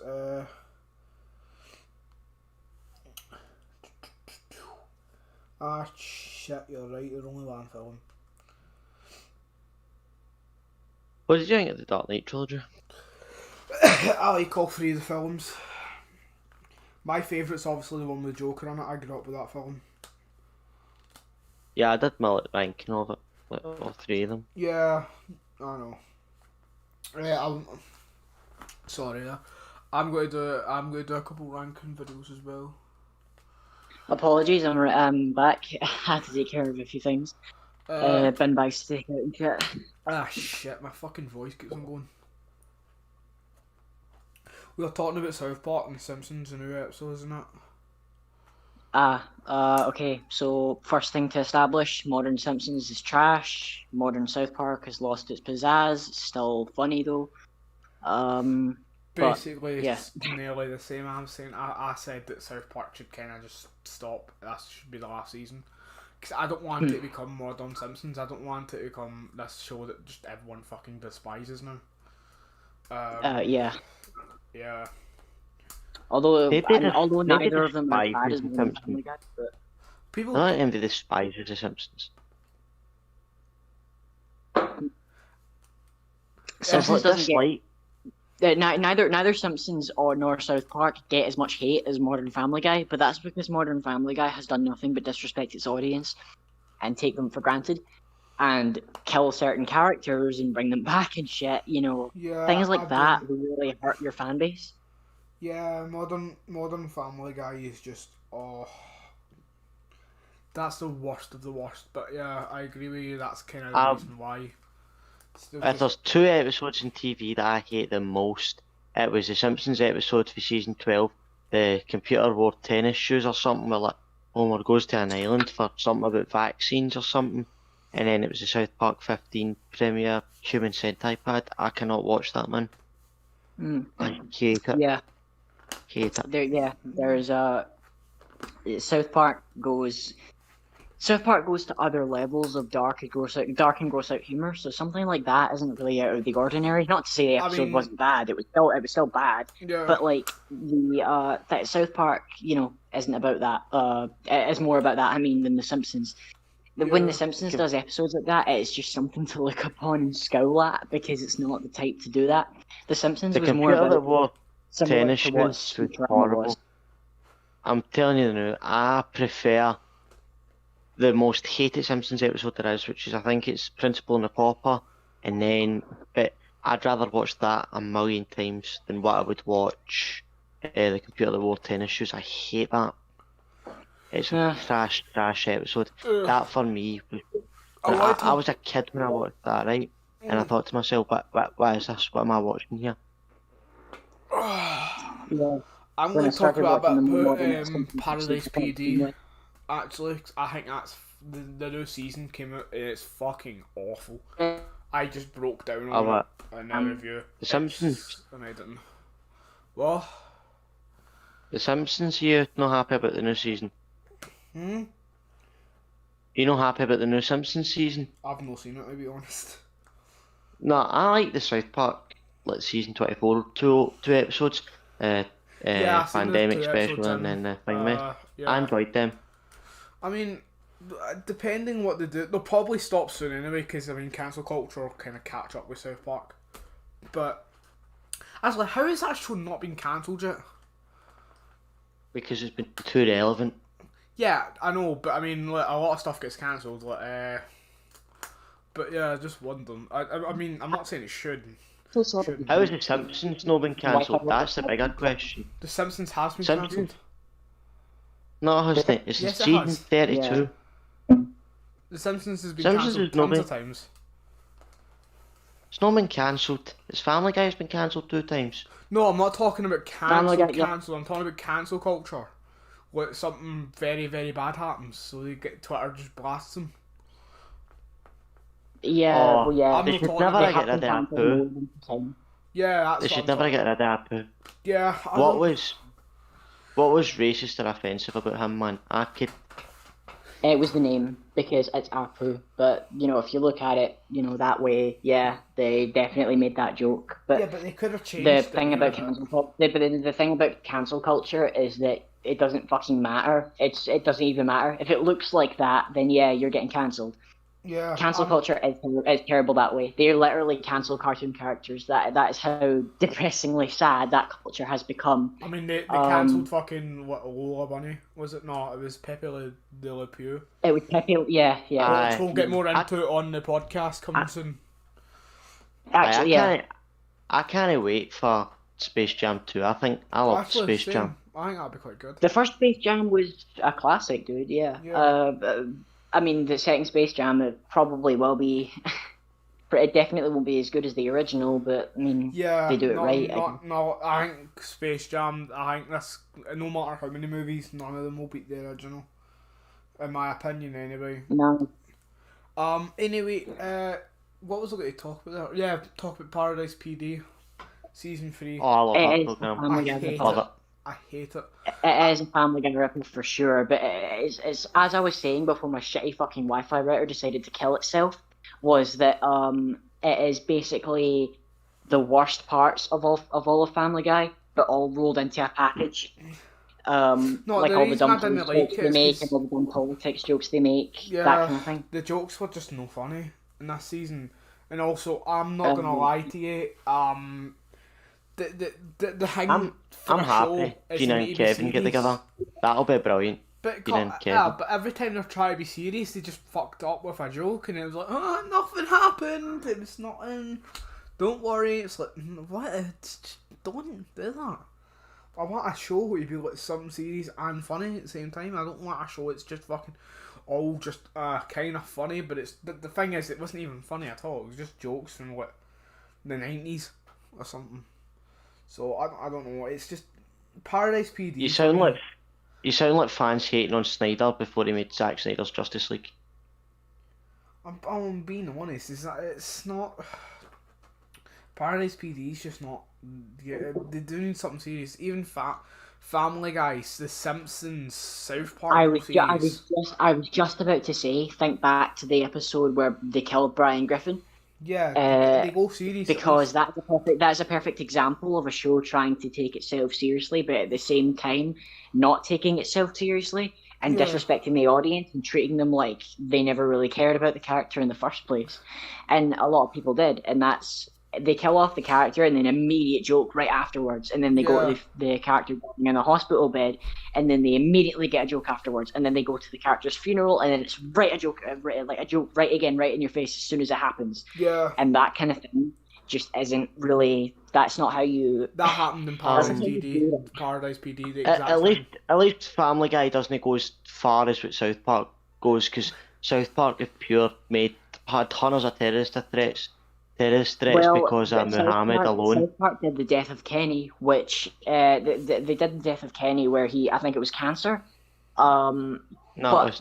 Shit, you're right. There's only one film. What did you think of the Dark Knight trilogy? I like all three of the films. My favourite's obviously the one with Joker on it. I grew up with that film. Yeah, I did my ranking of it. Like, all three of them. Yeah, I know. Yeah, I'm going to do a couple ranking videos as well. Apologies, I'm back. I had to take care of a few things. Bin bags to take out and shit. Shit, my fucking voice keeps on going. We were talking about South Park and The Simpsons, the new episodes and that. Okay, so first thing to establish, modern Simpsons is trash. Modern South Park has lost its pizzazz. It's still funny though. Basically, yeah. it's nearly the same. I'm saying I said that South Park should kind of just stop. That should be the last season. Because I don't want it to become Modern Simpsons. I don't want it to become this show that just everyone fucking despises now. Yeah. Yeah. Although Maybe neither of them are despise bad as the Modern Simpsons. Family Guy, but People. I don't envy the spies of the Simpsons. Simpsons doesn't dislike. neither Simpsons nor South Park get as much hate as Modern Family Guy, but that's because Modern Family Guy has done nothing but disrespect its audience and take them for granted and kill certain characters and bring them back and shit, you know. Yeah, Things like I've that done- will really hurt your fan base. Yeah, Modern Family Guy is just that's the worst of the worst. But yeah, I agree with you. That's kind of the reason why. If there's two episodes in TV that I hate the most, it was the Simpsons episode for season 12, the computer wore tennis shoes or something, where like Homer goes to an island for something about vaccines or something, and then it was the South Park 15 premiere Human Centipede. I cannot watch that, man. I hate it. Yeah. Hate it. There's South Park goes to other levels of dark and gross out humor. So something like that isn't really out of the ordinary. Not to say the episode wasn't bad; it was still bad. Yeah. But like that South Park, you know, isn't about that. It's more about that. I mean, than The Simpsons. When The Simpsons does episodes like that, it's just something to look upon and scowl at because it's not the type to do that. The Simpsons The was more computer that about wore similar tennis to what shoes was Futurama horrible. was. I'm telling you now, I prefer the most hated Simpsons episode there is, which is I think it's Principal and the Pauper, but I'd rather watch that a million times than what I would watch the computer that wore tennis shoes. I hate that. It's a trash episode. That for me, I was a kid when I watched that, right? And I thought to myself, what is this? What am I watching here? Yeah. I'm going to talk about Paradise PD. Actually, 'cause I think that's the new season came out and it's fucking awful. I just broke down on it in a review. The Simpsons. And I didn't. What? The Simpsons, you're not happy about the new season? You're not happy about the new Simpsons season? I've not seen it, to be honest. No, I like the South Park, like season 24, two episodes. Pandemic special and then Thing Mate. I enjoyed them. I mean, depending what they do, they'll probably stop soon anyway, because I mean, cancel culture will kind of catch up with South Park. But actually, how has that show not been cancelled yet? Because it's been too relevant. Yeah, I know, but I mean, like, a lot of stuff gets cancelled. But yeah, just wondering. I mean, I'm not saying it shouldn't. How has The Simpsons not been cancelled? That's the bigger question. The Simpsons has been Simpsons? cancelled. No, it hasn't. It's Yes, it season has. 32. The Simpsons has been Simpsons cancelled has not tons been- of times. It's not been cancelled. It's Family Guy's been cancelled 2 times. No, I'm not talking about Family Guy, yeah. cancel. I'm talking about cancel culture. Like something very, very bad happens, so they get Twitter just blasts them. Yeah, Oh, well, yeah. I'm they not should talking never about get rid of Apu. Yeah, that's They what should I'm never talking get rid of Apu. Yeah, I What don't- was racist or offensive about him, man? I could. It was the name because it's Apu, but if you look at it, that way, yeah, they definitely made that joke. But yeah, but they could have changed the it. thing about cancel culture, the thing about cancel culture is that it doesn't fucking matter. It doesn't even matter if it looks like that. Then yeah, you're getting cancelled. Yeah, Cancel culture is terrible that way. They literally cancel cartoon characters. That is how depressingly sad that culture has become. I mean, they cancelled fucking Lola Bunny, was it not? It was Pepe Le Pew. It was Pepe, yeah. Which we'll get more into it on the podcast coming soon. Actually, yeah. I can't wait for Space Jam 2. I love Actually, Space same. Jam. I think that'd be quite good. The first Space Jam was a classic, dude. Yeah. I mean, the second Space Jam, it probably will be. It definitely won't be as good as the original, but I mean, they do it right. No, I think Space Jam. I think this. No matter how many movies, none of them will beat the original. In my opinion, anyway. No. Anyway, what was I going to talk about there? Yeah, talk about Paradise PD, season 3. Oh, I love that program. I hate it. I hate it. It is a Family Guy rip-off for sure, but it's as I was saying before my shitty fucking Wi-Fi router decided to kill itself, was that it is basically the worst parts of all of Family Guy, but all rolled into a package. Like all the dumb jokes they make and all the dumb politics jokes they make, that kind of thing. The jokes were just no funny in that season, and also I'm not gonna lie to you, the thing I'm happy Gina and Kevin get together. That'll be brilliant. But Gina and Kevin. yeah, but every time they're trying to be serious, they just fucked up with a joke, and it was like, oh, nothing happened. It was nothing. Don't worry. It's like, what? Don't do that. I want a show where you be like some serious and funny at the same time. I don't want a show it's just fucking all just kind of funny, but it's the thing is it wasn't even funny at all. It was just jokes from what the 90s or something. So I don't know. It's just Paradise PD. You sound like fans hating on Snyder before he made Zack Snyder's Justice League. I'm being honest. Is that it's not Paradise PD is just not. Yeah, they're doing something serious. Even Family Guy, The Simpsons, South Park. I was just about to say, think back to the episode where they killed Brian Griffin. Yeah, they go serious because that's a perfect example of a show trying to take itself seriously, but at the same time not taking itself seriously and disrespecting the audience and treating them like they never really cared about the character in the first place. And a lot of people did, and that's. They kill off the character and then immediate joke right afterwards, and then they go to the character in the hospital bed, and then they immediately get a joke afterwards, and then they go to the character's funeral, and then it's a joke right again, right in your face as soon as it happens. Yeah. And that kind of thing just isn't really. That's not how you. That happened in Paradise PD. Paradise PD. The at least Family Guy doesn't go as far as what South Park goes, because South Park, if pure, had hundreds of terrorist threats because of Muhammad alone. South Park did the Death of Kenny, which they did the Death of Kenny where I think it was cancer. No, but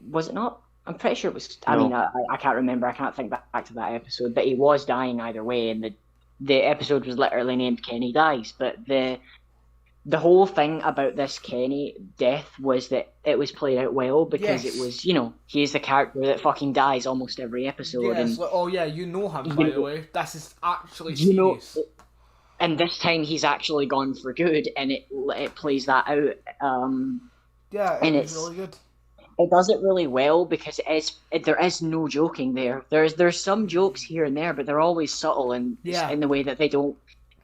was it not? I'm pretty sure it was. I mean, I can't remember. I can't think back to that episode, but he was dying either way, and the episode was literally named Kenny Dies. But the whole thing about this Kenny death was that it was played out well because it was, he's the character that fucking dies almost every episode. Yeah, it's like, oh yeah, you know him, by the way. This is actually serious. And this time he's actually gone for good, and it plays that out. Yeah, it's really good. It does it really well because there is no joking there. There's some jokes here and there, but they're always subtle and in the way that they don't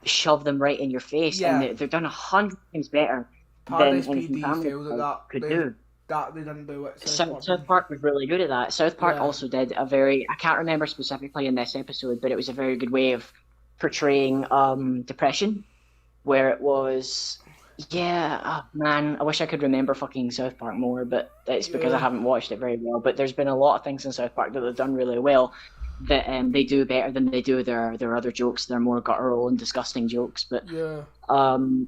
shove them right in your face, and they're done 100 times better Paradise than PD failed at that. Could do. That they didn't do it. South Park was really good at that. South Park also did I can't remember specifically in this episode, but it was a very good way of portraying depression, where it was. Yeah, oh man, I wish I could remember fucking South Park more, but it's because I haven't watched it very well. But there's been a lot of things in South Park that they've done really well that they do better than they do their other jokes. They're more guttural and disgusting jokes. But I don't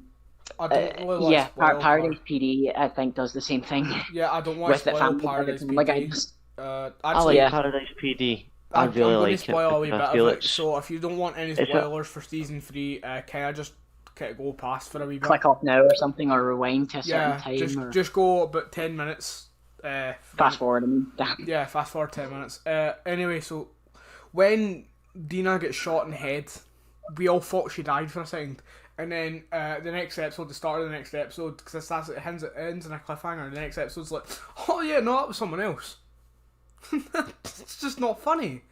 really like Paradise PD I think does the same thing. Yeah, I don't want to spoil Paradise PD. I Actually, like Paradise PD. I I'm really going to like spoil a wee it. bit I feel of it. it's So if you don't want any it's a- spoilers for season 3, can I just go past for a wee bit? Click off now or something, or rewind to a certain Yeah, time, or just go about 10 minutes. fast forward. I mean, damn. Yeah, fast forward 10 minutes. Anyway, so when Dina gets shot in the head, we all thought she died for a second. And then the next episode, the start of the next episode, because it ends in a cliffhanger, the next episode's like, oh yeah, no, that was someone else. It's just not funny.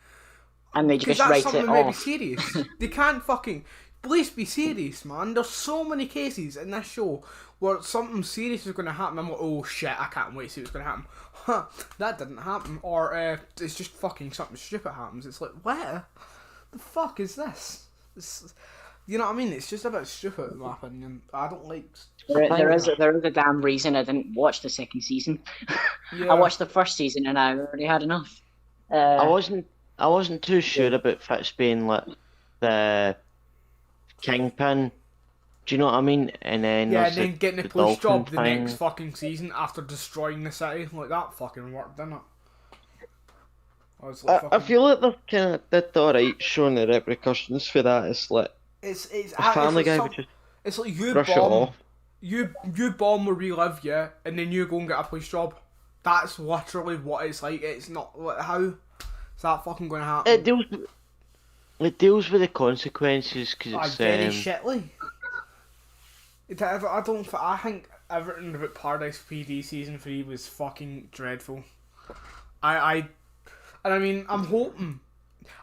And they Because just that's write something it that might be off. serious. They can't fucking... Please be serious, man. There's so many cases in this show where something serious is going to happen. I'm like, oh shit, I can't wait to see what's going to happen. Huh, that didn't happen. Or it's just fucking something stupid happens. It's like, what the fuck is this? You know what I mean? It's just a bit stupid in my opinion. I don't like... There is a damn reason I didn't watch the second season. Yeah. I watched the first season and I already had enough. I wasn't too sure about Fitz being like the kingpin. Do you know what I mean? And then Yeah, there's and then getting a the police dolphin job the thing. next fucking season after destroying the city. Like, that fucking worked, didn't it? I was like, I fucking... feel like they've kind of did alright showing the repercussions for that. It's like It's a Family like Guy some- would just It's like you brush it bomb, off. you bomb where we live, yeah, and then you go and get a police job. That's literally what it's like. It's not like, how is that fucking going to happen? It deals with the consequences because I it's very shitly. I think everything about Paradise PD season 3 was fucking dreadful. And I mean, I'm hoping.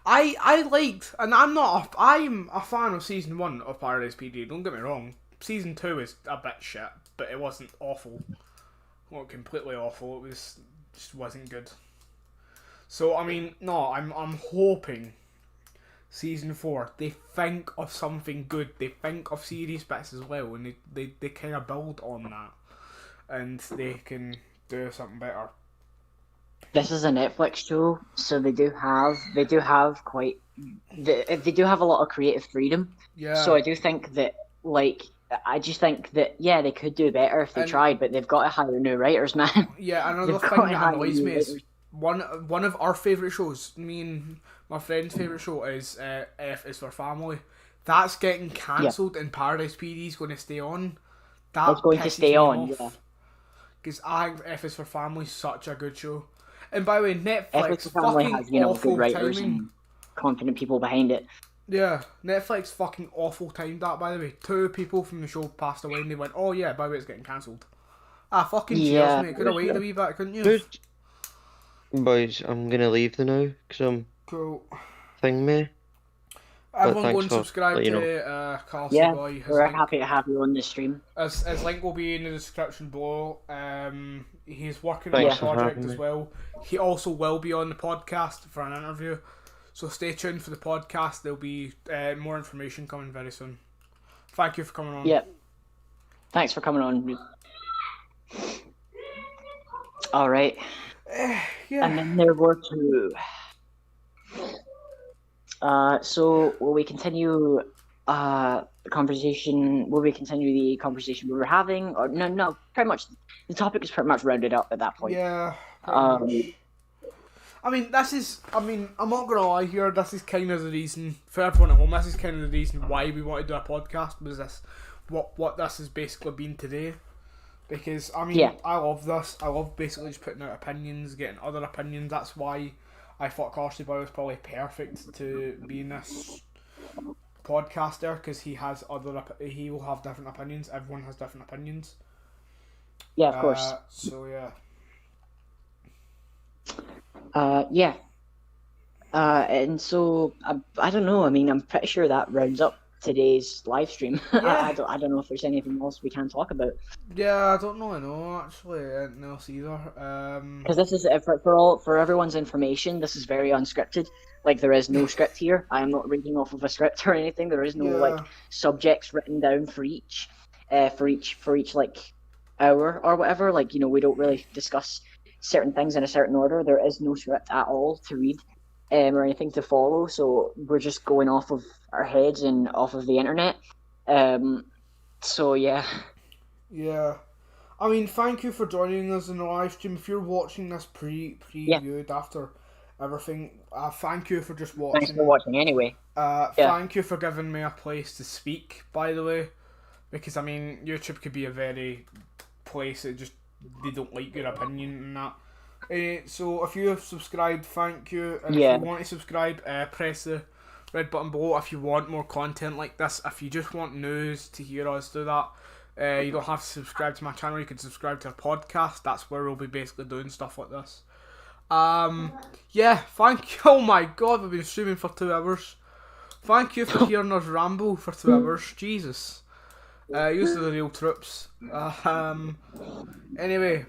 I liked, and I'm a fan of season 1 of Paradise PD. Don't get me wrong. Season 2 is a bit shit, but it wasn't awful. Not completely awful. It just wasn't good. So I mean, no, I'm hoping season 4 they think of something good. They think of serious bits as well, and they kind of build on that, and they can do something better. This is a Netflix show, so they do have quite they do have a lot of creative freedom. Yeah. So I do think that, like, I just think that, yeah, they could do better if they And- tried, but they've got to hire new writers, man. Yeah, another They've thing got to that hire annoys new me is writers. one of our favourite shows, me and my friend's favourite show is F is for Family. That's getting cancelled and Paradise PD is going to stay on. That It's going to pisses stay me on, off. yeah. Because I think F is for Family is such a good show. And by the way, Netflix Netflix Family fucking has, you know, awful good writers timing. and confident people behind it. Yeah, Netflix fucking awful timed that, by the way. 2 people from the show passed away and they went, oh yeah, by the way, it's getting cancelled. Ah, fucking Yeah. cheers, mate. Could have waited a wee bit, couldn't you? Who's... Boys, I'm gonna leave the now because I'm Cool. thing me. Everyone go thanks and for subscribe letting you to Carl Yeah, Boy. His we're link, happy to have you on the stream. his link will be in the description below. He's working Thanks on for a project having as me. well. He also will be on the podcast for an interview. So stay tuned for the podcast. There'll be more information coming very soon. Thank you for coming on. Yep. Thanks for coming on. All right. Yeah. And then there were 2. So will we continue the conversation? Will we continue the conversation we were having? Or no, pretty much the topic is pretty much rounded up at that point. Yeah. pretty Um, much. I'm not gonna lie here, this is kind of the reason, for everyone at home, this is kind of the reason why we wanted to do a podcast, was this, what this has basically been today. Because, Yeah. I love this, I love basically just putting out opinions, getting other opinions, that's why I thought Carsey Boy was probably perfect to be in this podcaster, because he will have different opinions, everyone has different opinions. Yeah, of course. So yeah. Yeah. And so I don't know. I mean, I'm pretty sure that rounds up today's live stream. I don't know if there's anything else we can talk about, Yeah, I don't know actually, anything else either. because this is for everyone's information. This is very unscripted. Like, there is no script here. I am not reading off of a script or anything. There is no like subjects written down for each like hour or whatever. Like, you know, we don't really discuss certain things in a certain order. There is no script at all to read, or anything to follow. So we're just going off of our heads and off of the internet. So yeah. Yeah. I mean, thank you for joining us in the live stream. If you're watching this previewed after everything, thank you for just watching. Thanks for watching anyway. Thank you for giving me a place to speak, by the way, because I mean, YouTube could be a very place that just they don't like your opinion and that. So if you have subscribed, thank you. And if you want to subscribe, press the red button below if you want more content like this. If you just want news to hear us do that, you don't have to subscribe to my channel. You can subscribe to our podcast. That's where we'll be basically doing stuff like this. Yeah, thank you. Oh my god, we've been streaming for 2 hours. Thank you for hearing us ramble for 2 hours. Jesus. Used to the real troops. Anyway,